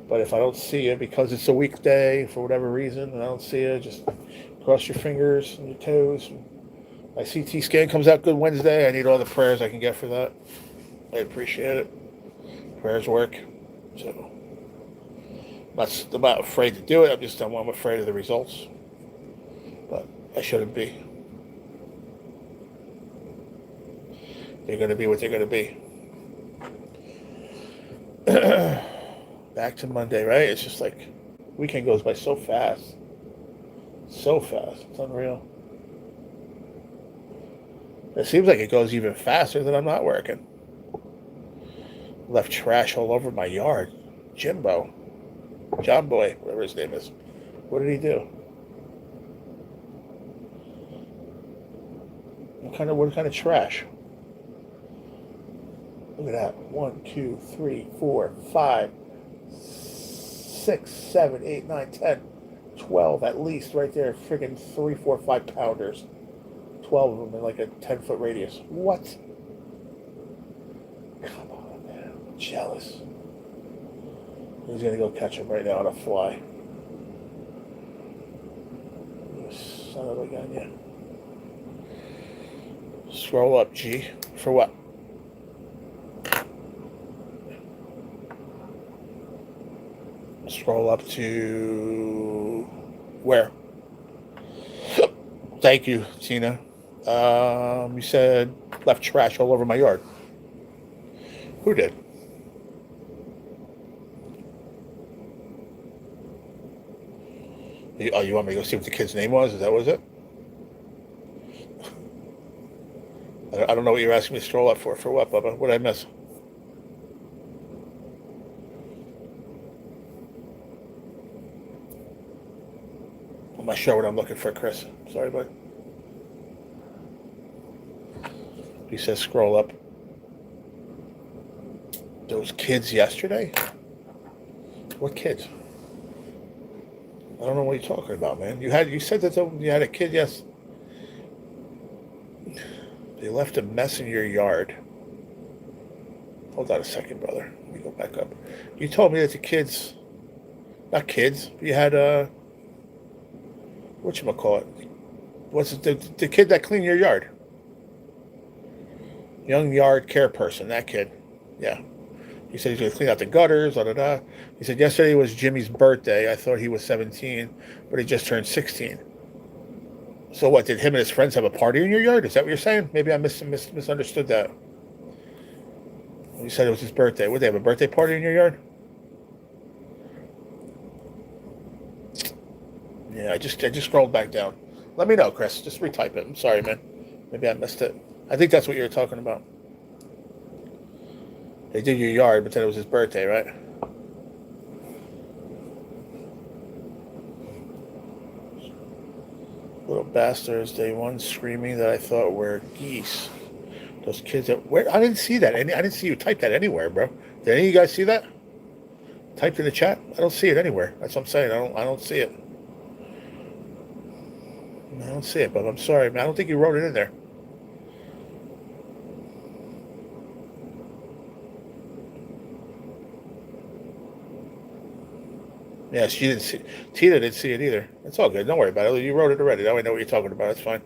But if I don't see you because it's a weekday for whatever reason, and I don't see you, just cross your fingers and your toes. My CT scan comes out good Wednesday. I need all the prayers I can get for that. I appreciate it. Prayers work. So I'm not afraid to do it. I'm afraid of the results. But I shouldn't be. They're going to be what they're going to be. Back to Monday, right? It's just like weekend goes by so fast. So fast. It's unreal. It seems like it goes even faster than I'm not working. Left trash all over my yard. Jimbo. John Boy, whatever his name is. What did he do? What kind of trash? Look at that. 1, 2, 3, 4, 5, 6, 7, 8, 9, 10, 12 at least right there. Freaking 3, 4, 5 pounders. 12 of them in like a 10-foot radius. What? Come on, man. I'm jealous. He's going to go catch him right now on a fly. You son of a gun, yeah. Scroll up, G. For what? Scroll up to... where? Thank you, Tina. You said left trash all over my yard. Who did? You want me to go see what the kid's name was? Is that what it? I don't know what you're asking me to scroll up for. For what, Bubba? What did I miss? I'm not sure what I'm looking for, Chris. Sorry, bud. He says scroll up. Those kids yesterday? What kids? I don't know what you're talking about, man. You said that you had a kid, yes. They left a mess in your yard. Hold on a second, brother. Let me go back up. You told me that the kids, not kids, you had whatchamacallit? What's it, the kid that cleaned your yard? Young yard care person, that kid. Yeah. He said he's going to clean out the gutters, da-da-da. He said yesterday was Jimmy's birthday. I thought he was 17, but he just turned 16. So what, did him and his friends have a party in your yard? Is that what you're saying? Maybe I misunderstood that. You said it was his birthday. Would they have a birthday party in your yard? Yeah, I just scrolled back down. Let me know, Chris. Just retype it. I'm sorry, man. Maybe I missed it. I think that's what you were talking about. They did your yard, but then it was his birthday, right? Little bastards, day one screaming that I thought were geese. Those kids that where I didn't see that. I didn't see you type that anywhere, bro. Did any of you guys see that? Typed in the chat? I don't see it anywhere. That's what I'm saying. I don't see it. I don't see it, but I'm sorry, man. I don't think you wrote it in there. Yeah, she didn't see. Tina didn't see it either. It's all good. Don't worry about it. You wrote it already. Now I know what you're talking about. It's fine.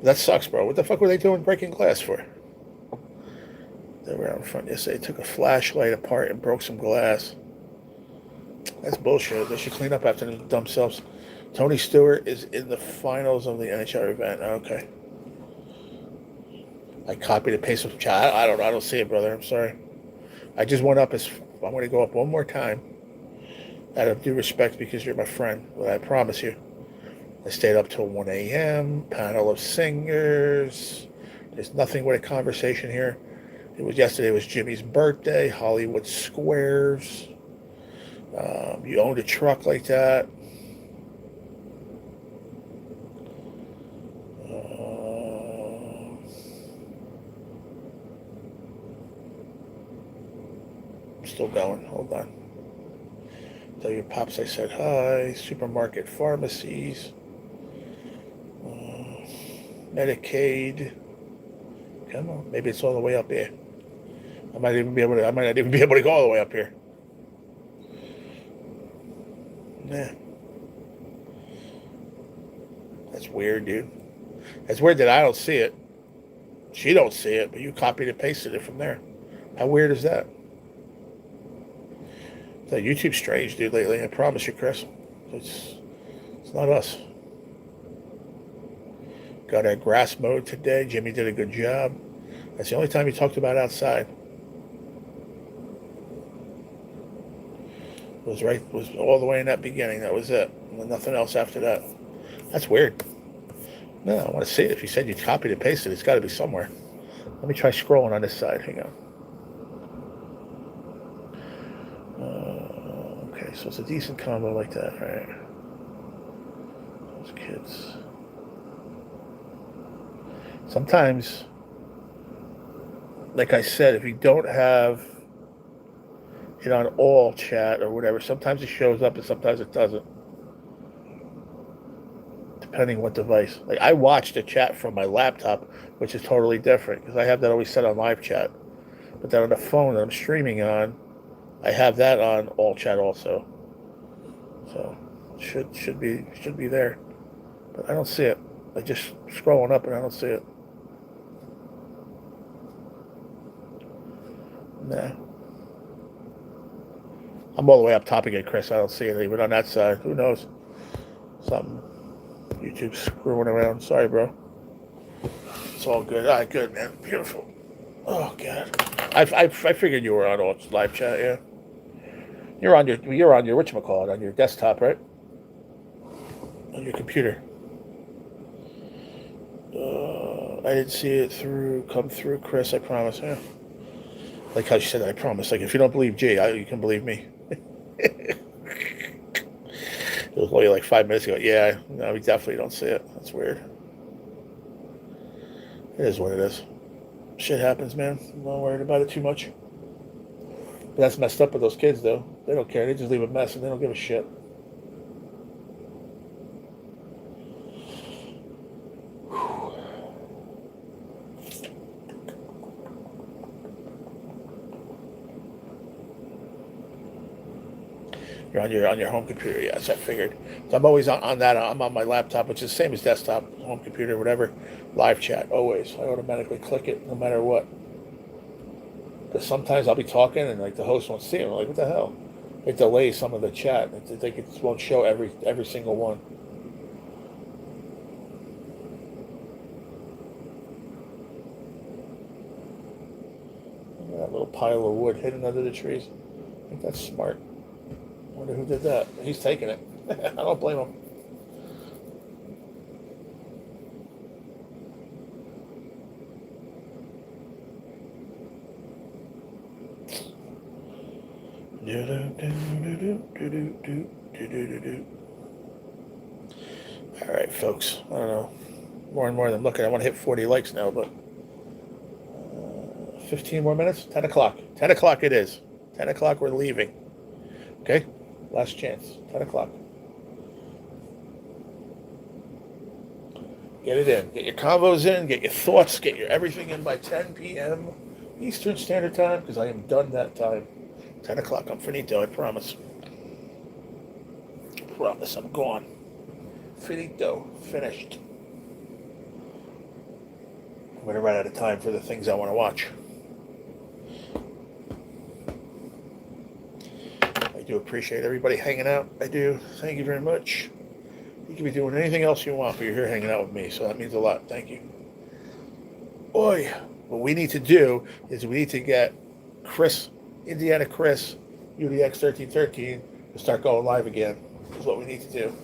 That sucks, bro. What the fuck were they doing breaking glass for? They were out in front yesterday. Took a flashlight apart and broke some glass. That's bullshit. They should clean up after themselves. Tony Stewart is in the finals of the NHL event. Okay. I copied and pasted from chat. I don't see it, brother. I'm sorry. I just went up I'm going to go up one more time. Out of due respect, because you're my friend, but I promise you. I stayed up till 1 a.m. Panel of singers. There's nothing with a conversation here. Yesterday was Jimmy's birthday. Hollywood Squares. You owned a truck like that. I'm still going. Hold on. Tell your pops I said hi. Supermarket, pharmacies, Medicaid. Come on, maybe it's all the way up here. I might not even be able to go all the way up here. Yeah, that's weird, dude. That's weird that I don't see it. She don't see it, but you copied and pasted it from there. How weird is that? That YouTube's strange, dude, lately. I promise you, Chris. It's not us. Got our grass mowed today. Jimmy did a good job. That's the only time he talked about outside. Was all the way in that beginning. That was it. And nothing else after that. That's weird. No, I want to see it. If you said you copied and pasted, it's got to be somewhere. Let me try scrolling on this side. Hang on. Okay, so it's a decent combo like that, right? Those kids. Sometimes, like I said, if you don't have it on all chat or whatever, sometimes it shows up and sometimes it doesn't. Depending what device. Like I watch the chat from my laptop, which is totally different because I have that always set on live chat. But then on the phone that I'm streaming on, I have that on all chat also. So should be there. But I don't see it. I just scrolling up and I don't see it. Nah. I'm all the way up top again, Chris. I don't see it even on that side. Who knows? Something. YouTube's screwing around. Sorry, bro. It's all good. All right, good, man. Beautiful. Oh, God. I figured you were on all live chat, yeah. You're on your whatchamacallit, on your desktop, right? On your computer. I didn't see it come through, Chris, I promise. Yeah. Like how she said, I promise. Like, if you don't believe G, you can believe me. It was only like 5 minutes ago. Yeah, no, we definitely don't see it. That's weird. It is what it is. Shit happens, man. I'm not worried about it too much. But that's messed up with those kids, though. They don't care. They just leave a mess and they don't give a shit. You're on your home computer, yes, I figured. So I'm always on that. I'm on my laptop, which is the same as desktop, home computer, whatever. Live chat, always. I automatically click it no matter what. Because sometimes I'll be talking and like the host won't see it. I'm like, what the hell? It delays some of the chat. It won't show every single one. Look at that little pile of wood hidden under the trees. I think that's smart. I wonder who did that. He's taking it. I don't blame him. All right, folks. I don't know. More and more than looking. I want to hit 40 likes now, but 15 more minutes. 10 o'clock. 10 o'clock it is. 10 o'clock we're leaving. Okay? Last chance. 10 o'clock. Get it in. Get your combos in. Get your thoughts. Get your everything in by 10 p.m. Eastern Standard Time, because I am done that time. 10 o'clock. I'm finito. I promise. Promise. I'm gone. Finito. Finished. I'm going to run out of time for the things I want to watch. I do appreciate everybody hanging out. I do. Thank you very much. You can be doing anything else you want, but you're here hanging out with me, so that means a lot. Thank you. Boy, what we need to do is we need to get Chris, Indiana Chris, UDX 1313, to start going live again. Is what we need to do.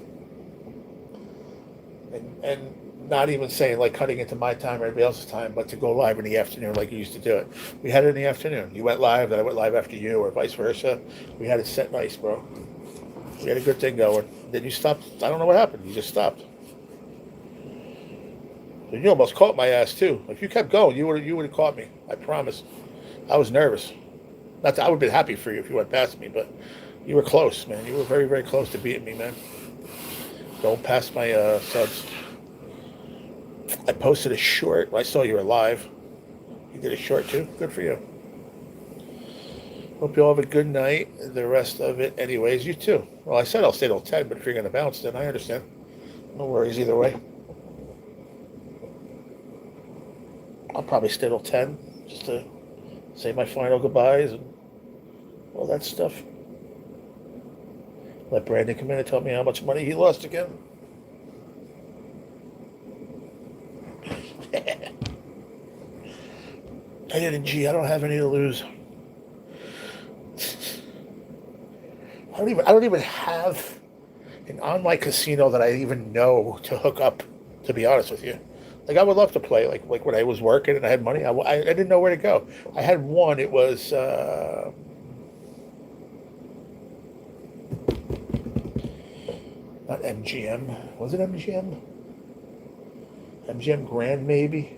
And not even saying like cutting into my time or anybody else's time, but to go live in the afternoon like you used to do it. We had it in the afternoon. You went live, then I went live after you, or vice versa. We had it set nice, bro. We had a good thing going. Then you stopped. I don't know what happened. You just stopped. And you almost caught my ass too. If you kept going, you would have caught me. I promise. I was nervous. Not that I would have been happy for you if you went past me, but you were close, man. You were very, very close to beating me, man. Don't pass my subs. I posted a short. I saw you were live. You did a short too. Good for you. Hope you all have a good night. The rest of it, anyways. You too. Well, I said I'll stay till 10, but if you're going to bounce, then I understand. No worries either way. I'll probably stay till 10 just to say my final goodbyes and all that stuff. Let Brandon come in and tell me how much money he lost again. I didn't G. I don't have any to lose. I don't even have an online casino that I even know to hook up, to be honest with you. Like, I would love to play, like when I was working and I had money. I didn't know where to go. I had one. It was not MGM. Was it MGM? MGM Grand, maybe.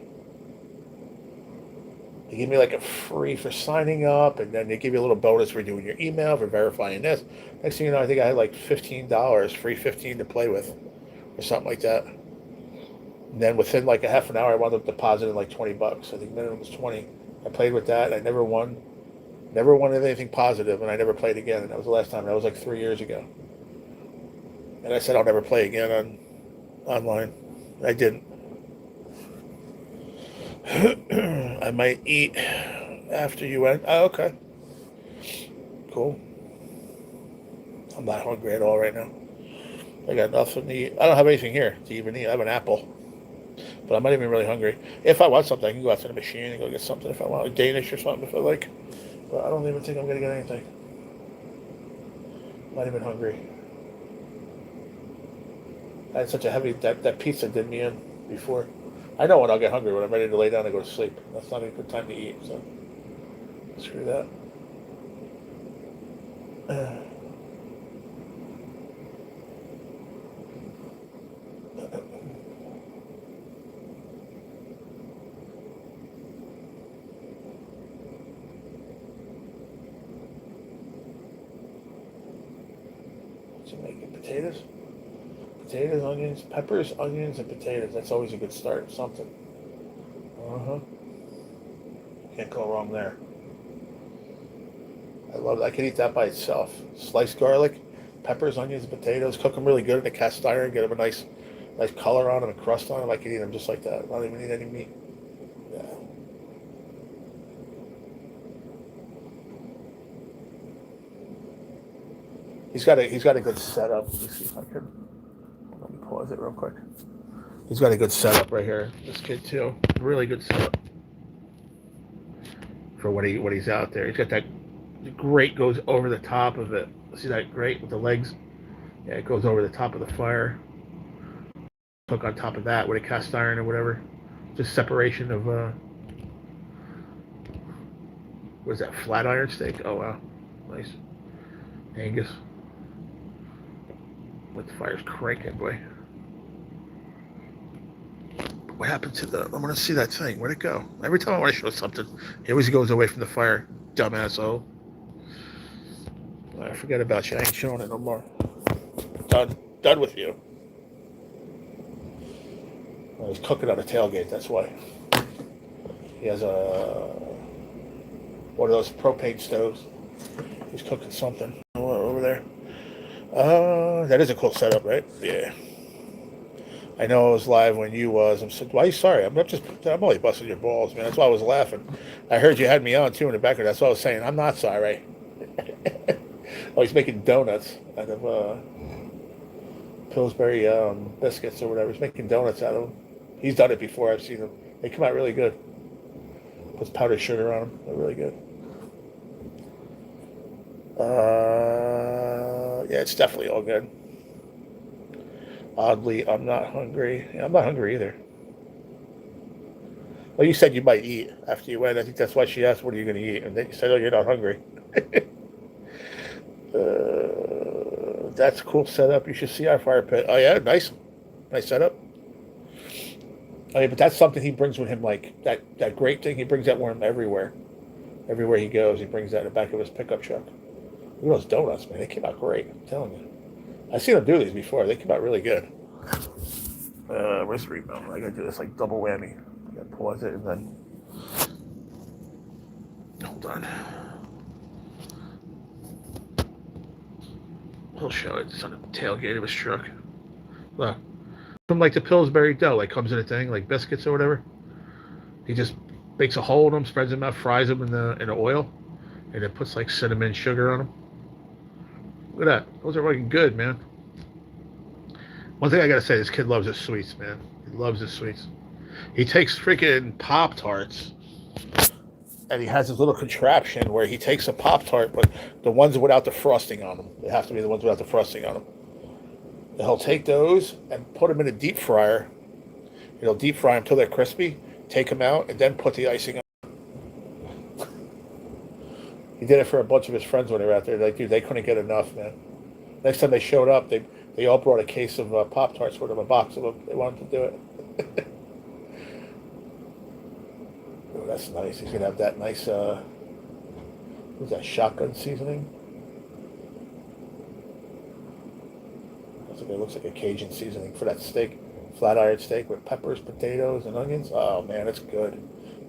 They give me like a free for signing up, and then they give you a little bonus for doing your email, for verifying this. Next thing you know, I think I had like $15, free 15 to play with, or something like that. And then within like a half an hour, I wound up depositing like $20. I think minimum was 20. I played with that. I never won anything positive, and I never played again. And that was the last time. That was like 3 years ago. And I said I'll never play again online. I didn't. I might eat after you went. Oh, okay. Cool. I'm not hungry at all right now. I got nothing to eat. I don't have anything here to even eat. I have an apple. But I'm not even really hungry. If I want something, I can go out to the machine and go get something if I want. Like Danish or something if I like. But I don't even think I'm going to get anything. Not even hungry. I had such a heavy... That pizza did me in before. I know when I'll get hungry, when I'm ready to lay down and go to sleep. That's not a good time to eat, so screw that. What's it making? Potatoes? Potatoes, onions, peppers, onions, and potatoes. That's always a good start. Something. Can't go wrong there. I love it. I can eat that by itself. Sliced garlic, peppers, onions, and potatoes. Cook them really good in a cast iron. Get them a nice color on them and crust on them. I can eat them just like that. I don't even need any meat. Yeah. He's got a good setup. Let me see if I can. Let me pause it real quick. He's got a good setup right here. This kid too, really good setup for what he's out there. He's got that grate goes over the top of it. See that grate with the legs? Yeah, it goes over the top of the fire. Cook on top of that with a cast iron or whatever. Just separation of what is that? Flat iron steak? Oh wow, nice. Angus. What the fire's cranking, boy. What happened to the... I want to see that thing. Where'd it go? Every time I want to show something, he always goes away from the fire. Dumb asshole. I forget about you. I ain't showing it no more. Done with you. I was cooking on a tailgate, that's why. He has one of those propane stoves. He's cooking something over there. That is a cool setup, right? Yeah. I know I was live when you was. I'm why are you sorry? I'm only busting your balls, man. That's why I was laughing. I heard you had me on too in the background. That's what I was saying. I'm not sorry. Oh, he's making donuts out of Pillsbury biscuits or whatever. He's making donuts out of them. He's done it before. I've seen them. They come out really good. Puts powdered sugar on them. They're really good. Yeah, it's definitely all good. Oddly, I'm not hungry. Yeah, I'm not hungry either. Well, you said you might eat after you went. I think that's why she asked, what are you going to eat? And then you said, oh, you're not hungry. That's a cool setup. You should see our fire pit. Oh, yeah, nice. Nice setup. Oh, yeah, but that's something he brings with him, like that great thing. He brings that with him everywhere. Everywhere he goes, he brings that in the back of his pickup truck. Look at those donuts, man. They came out great. I'm telling you. I've seen him do these before. They came out really good. Where's the remote? I gotta do this like double whammy. I gotta pause it and then... Hold on. He'll show it. It's on the tailgate of his truck. Look. From like the Pillsbury dough, like comes in a thing, like biscuits or whatever. He just makes a hole in them, spreads them out, fries them in the oil, and then puts like cinnamon sugar on them. Look at that. Those are fucking good, man. One thing I gotta say, this kid loves his sweets, man. He loves his sweets. He takes freaking Pop-Tarts, and he has this little contraption where he takes a Pop-Tart, but the ones without the frosting on them. They have to be the ones without the frosting on them. And he'll take those and put them in a deep fryer. He'll deep fry them until they're crispy, take them out, and then put the icing on. He did it for a bunch of his friends when they were out there. Like, dude, they couldn't get enough, man. Next time they showed up, they all brought a case of Pop-Tarts for them, a box of them. They wanted to do it. Oh, that's nice. He's going to have that nice, what's that, shotgun seasoning? It looks like a Cajun seasoning for that steak. Flat iron steak with peppers, potatoes, and onions. Oh, man, it's good.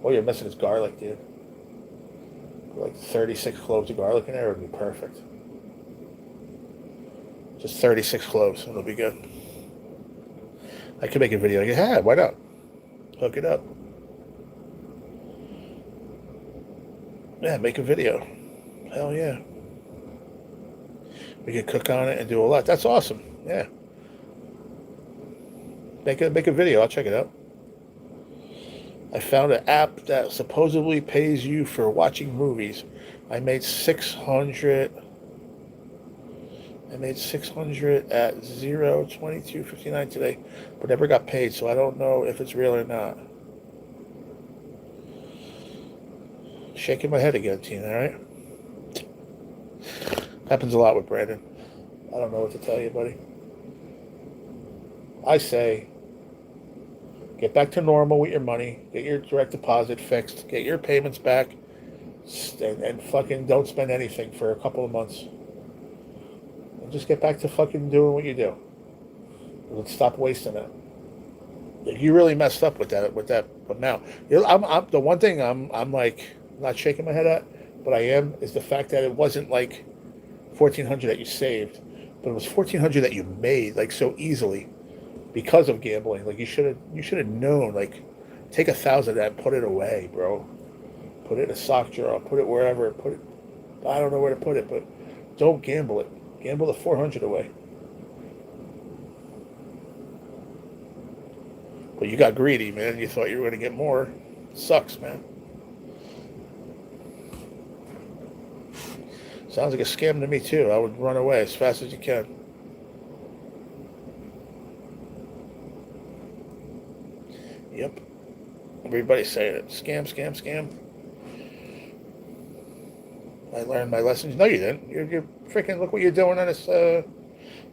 All you're missing is garlic, dude. Like 36 cloves of garlic in there would be perfect. Just 36 cloves, and it'll be good. I could make a video. Yeah, why not? Hook it up. Yeah, make a video. Hell yeah. We could cook on it and do a lot. That's awesome. Yeah. Make a video. I'll check it out. I found an app that supposedly pays you for watching movies. I made 600 at 0:22:59 today, but never got paid, so I don't know if it's real or not. Shaking my head again, Tina, all right? Happens a lot with Brandon. I don't know what to tell you, buddy. I say, get back to normal with your money. Get your direct deposit fixed. Get your payments back. And fucking don't spend anything for a couple of months. And just get back to fucking doing what you do. Let's stop wasting it. You really messed up with that amount. I'm the one thing I'm like not shaking my head at, but I am, is the fact that it wasn't like $1,400 that you saved, but it was $1,400 that you made like so easily because of gambling. Like you should have known. Like take 1,000 of that and put it away, bro. Put it in a sock drawer. Put it wherever. Put it. I don't know where to put it, but don't gamble it. Gamble the 400 away. But you got greedy, man. You thought you were going to get more. Sucks, man. Sounds like a scam to me, too. I would run away as fast as you can. Yep. Everybody's saying it. Scam, scam, scam. I learned my lessons. No, you didn't. You're freaking, look what you're doing on this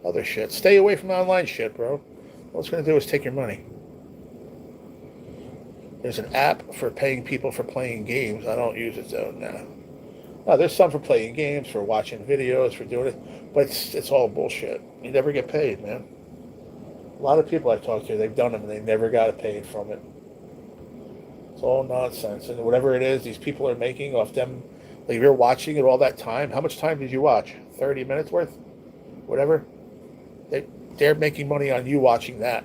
other shit. Stay away from online shit, bro. All it's going to do is take your money. There's an app for paying people for playing games. I don't use it, though. Nah. No, there's some for playing games, for watching videos, for doing it. But it's all bullshit. You never get paid, man. A lot of people I've talked to, they've done them and they never got paid from it. It's all nonsense. And whatever it is these people are making off them, like if you're watching it all that time, how much time did you watch? 30 minutes worth? Whatever? They're making money on you watching that.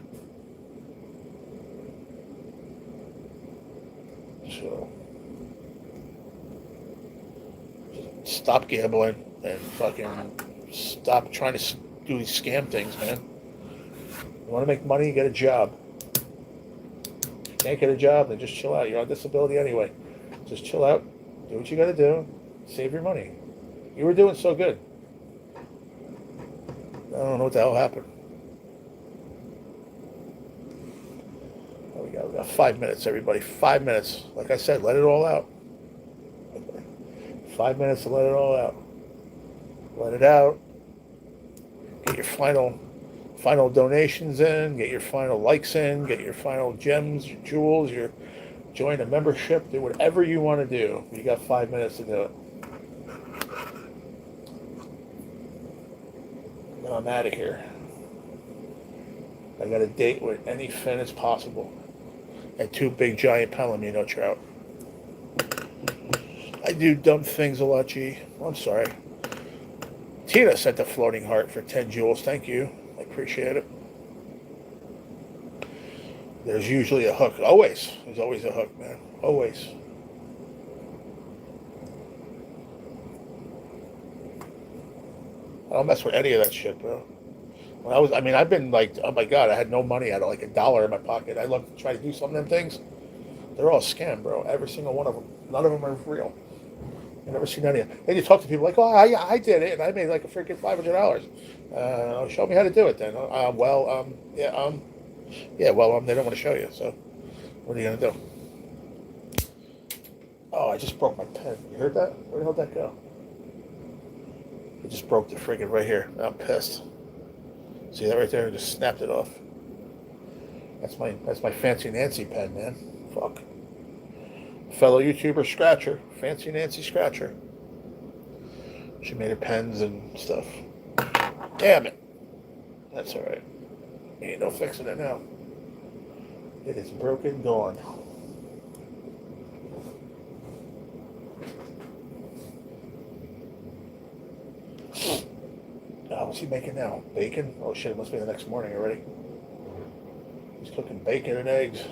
So, stop gambling and fucking stop trying to do these scam things, man. You want to make money, get a job. If you can't get a job, then just chill out. You're on disability anyway. Just chill out, do what you got to do, save your money. You were doing so good. I don't know what the hell happened. We got 5 minutes, everybody. 5 minutes. Like I said, let it all out. 5 minutes to let it all out. Let it out. Get your final donations in. Get your final likes in. Get your final gems, your jewels. Join a membership. Do whatever you want to do. You got 5 minutes to do it. Now I'm out of here. I got a date with any fin as possible. And 2 big giant palomino trout. I do dumb things a lot, G. I'm sorry. Tina sent the floating heart for 10 jewels. Thank you. I appreciate it. There's usually a hook. Always. There's always a hook, man. Always. I don't mess with any of that shit, bro. I've been like, oh my God, I had no money. I had like $1 in my pocket. I looked to try to do some of them things. They're all scam, bro. Every single one of them. None of them are real. I've never seen any of them. Then you talk to people like, oh, I did it, and I made like a freaking $500. Show me how to do it then. They don't want to show you, so what are you going to do? Oh, I just broke my pen. You heard that? Where the hell did that go? I just broke the freaking right here. I'm pissed. See that right there? I just snapped it off. That's my Fancy Nancy pen, man. Fuck. Fellow YouTuber Scratcher. Fancy Nancy Scratcher. She made her pens and stuff. Damn it. That's alright. Ain't no fixing it now. It is broken, gone. What's he making now? Bacon? Oh shit, it must be the next morning already. He's cooking bacon and eggs.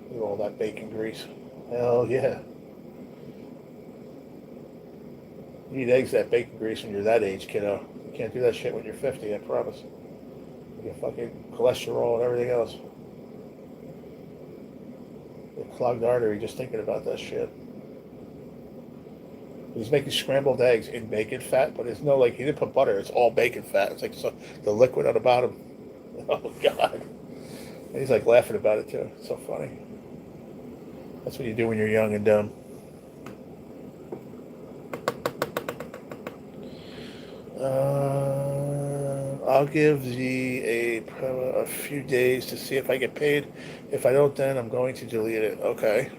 Look at all that bacon grease. Hell yeah. You need eggs, that bacon grease when you're that age, kiddo. You can't do that shit when you're 50, I promise. You get fucking cholesterol and everything else. You get clogged artery just thinking about that shit. He's making scrambled eggs in bacon fat, but it's no, like, he didn't put butter. It's all bacon fat. It's like the liquid on the bottom. Oh, God. And he's, like, laughing about it, too. It's so funny. That's what you do when you're young and dumb. I'll give a few days to see if I get paid. If I don't, then I'm going to delete it. Okay.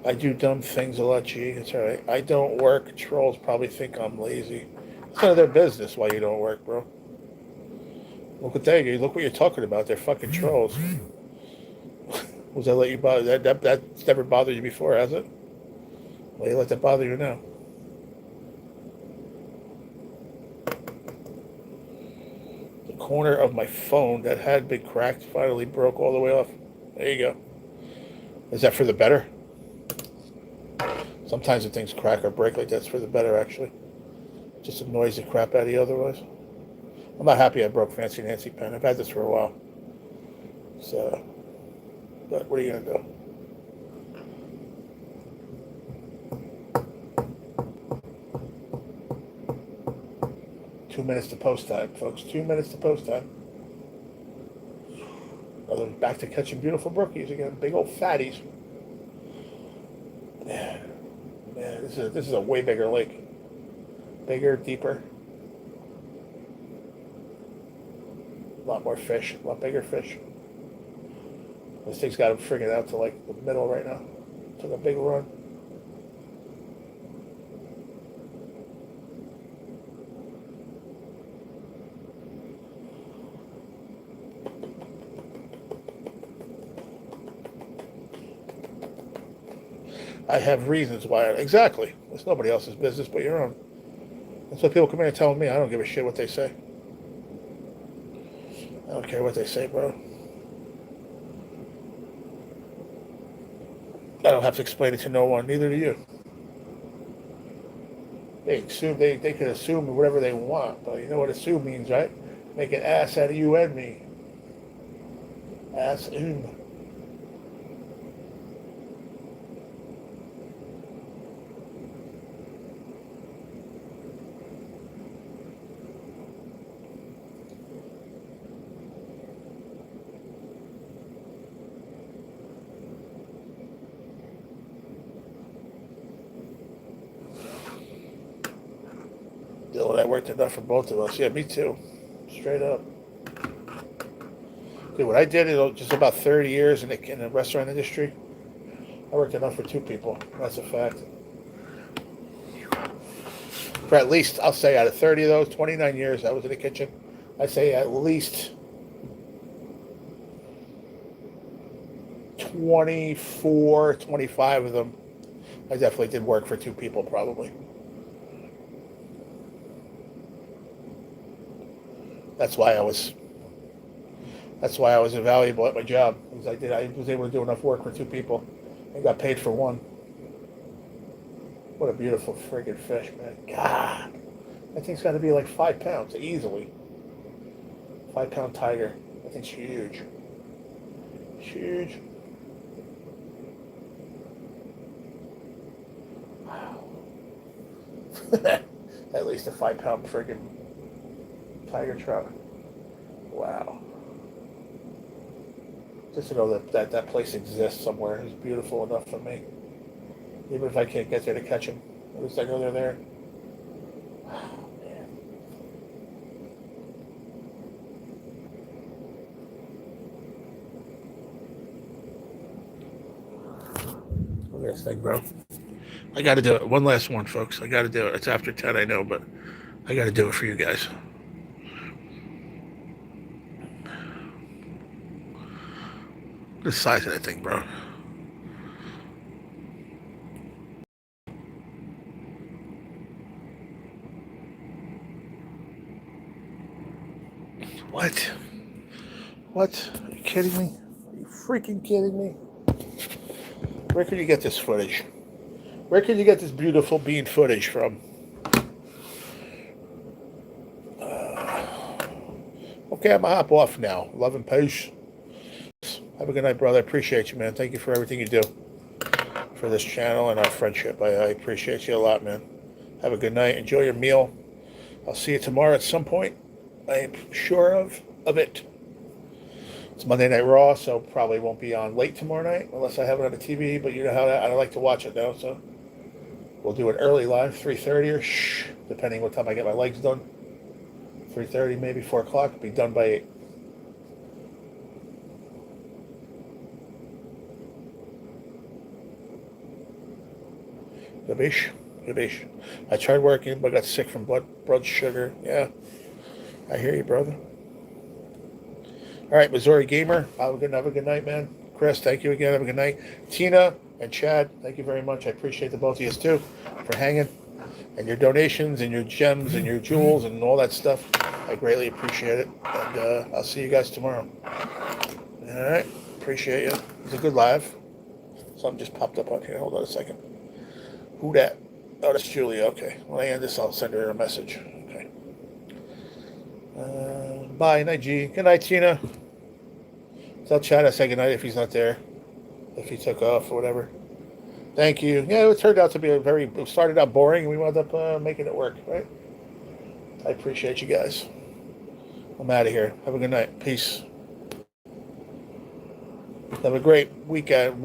I do dumb things a lot, G. It's all right. I don't work. Trolls probably think I'm lazy. It's none of their business why you don't work, bro. Look at that. Look what you're talking about. They're fucking trolls. Was that let you bother? That's never bothered you before, has it? Well, you let that bother you now. The corner of my phone that had been cracked finally broke all the way off. There you go. Is that for the better? Sometimes if things crack or break like that's for the better, actually. Just annoys the crap out of you otherwise. I'm not happy I broke Fancy Nancy pen. I've had this for a while. So, but what are you going to do? Two minutes to post time, folks. 2 minutes to post time. I'm back to catching beautiful brookies again. Big old fatties. Man, this is a way bigger lake. Bigger, deeper. A lot more fish. A lot bigger fish. This thing's got him friggin' out to like the middle right now. Took a big run. I have reasons why. Exactly. It's nobody else's business but your own. That's why people come in and tell me. I don't give a shit what they say. I don't care what they say, bro. I don't have to explain it to no one. Neither do you. They can assume whatever they want, but you know what assume means, right? Make an ass out of you and me. Assume. Dylan, that worked enough for both of us. Yeah, me too. Straight up. Dude, what I did in just about 30 years in the restaurant industry, I worked enough for two people. That's a fact. For at least, I'll say out of 30 of those, 29 years I was in the kitchen, I'd say at least 24, 25 of them, I definitely did work for two people probably. That's why I was invaluable at my job, because I was able to do enough work for two people and got paid for one. What a beautiful friggin' fish, man. God, that thing's got to be like 5 pounds easily. 5-pound tiger. That thing's huge. Huge. Wow. At least a 5-pound friggin' tiger trout. Wow. Just to know that place exists somewhere is beautiful enough for me. Even if I can't get there to catch them. At least I know they're there. Oh, man. Look at this thing, bro. I got to do it. One last one, folks. I got to do it. It's after 10, I know, but I got to do it for you guys. The size of that thing, bro. What? What? Are you kidding me? Are you freaking kidding me? Where can you get this footage? Where can you get this beautiful bean footage from? Okay, I'm gonna hop off now. Love and peace. Have a good night, brother. I appreciate you, man. Thank you for everything you do for this channel and our friendship. I appreciate you a lot, man. Have a good night. Enjoy your meal. I'll see you tomorrow at some point. I am sure of it. It's Monday Night Raw, so probably won't be on late tomorrow night unless I have it on the TV, but you know how I like to watch it now, so we'll do it early live, 3:30-ish, depending what time I get my legs done. 3:30, maybe 4 o'clock. Be done by 8. Gabish. I tried working, but got sick from blood sugar. Yeah, I hear you, brother. All right, Missouri Gamer, have a good night, man. Chris, thank you again. Have a good night. Tina and Chad, thank you very much. I appreciate the both of you too for hanging and your donations and your gems and your jewels and all that stuff. I greatly appreciate it. And I'll see you guys tomorrow. All right, appreciate you. It's a good live. Something just popped up on here. Hold on a second. Who that? Oh, that's Julia. Okay. When I end this, I'll send her a message. Okay. Bye. Night, G. Good night, Tina. Tell Chad I say good night if he's not there. If he took off or whatever. Thank you. Yeah, it turned out to be it started out boring and we wound up making it work, right? I appreciate you guys. I'm out of here. Have a good night. Peace. Have a great weekend.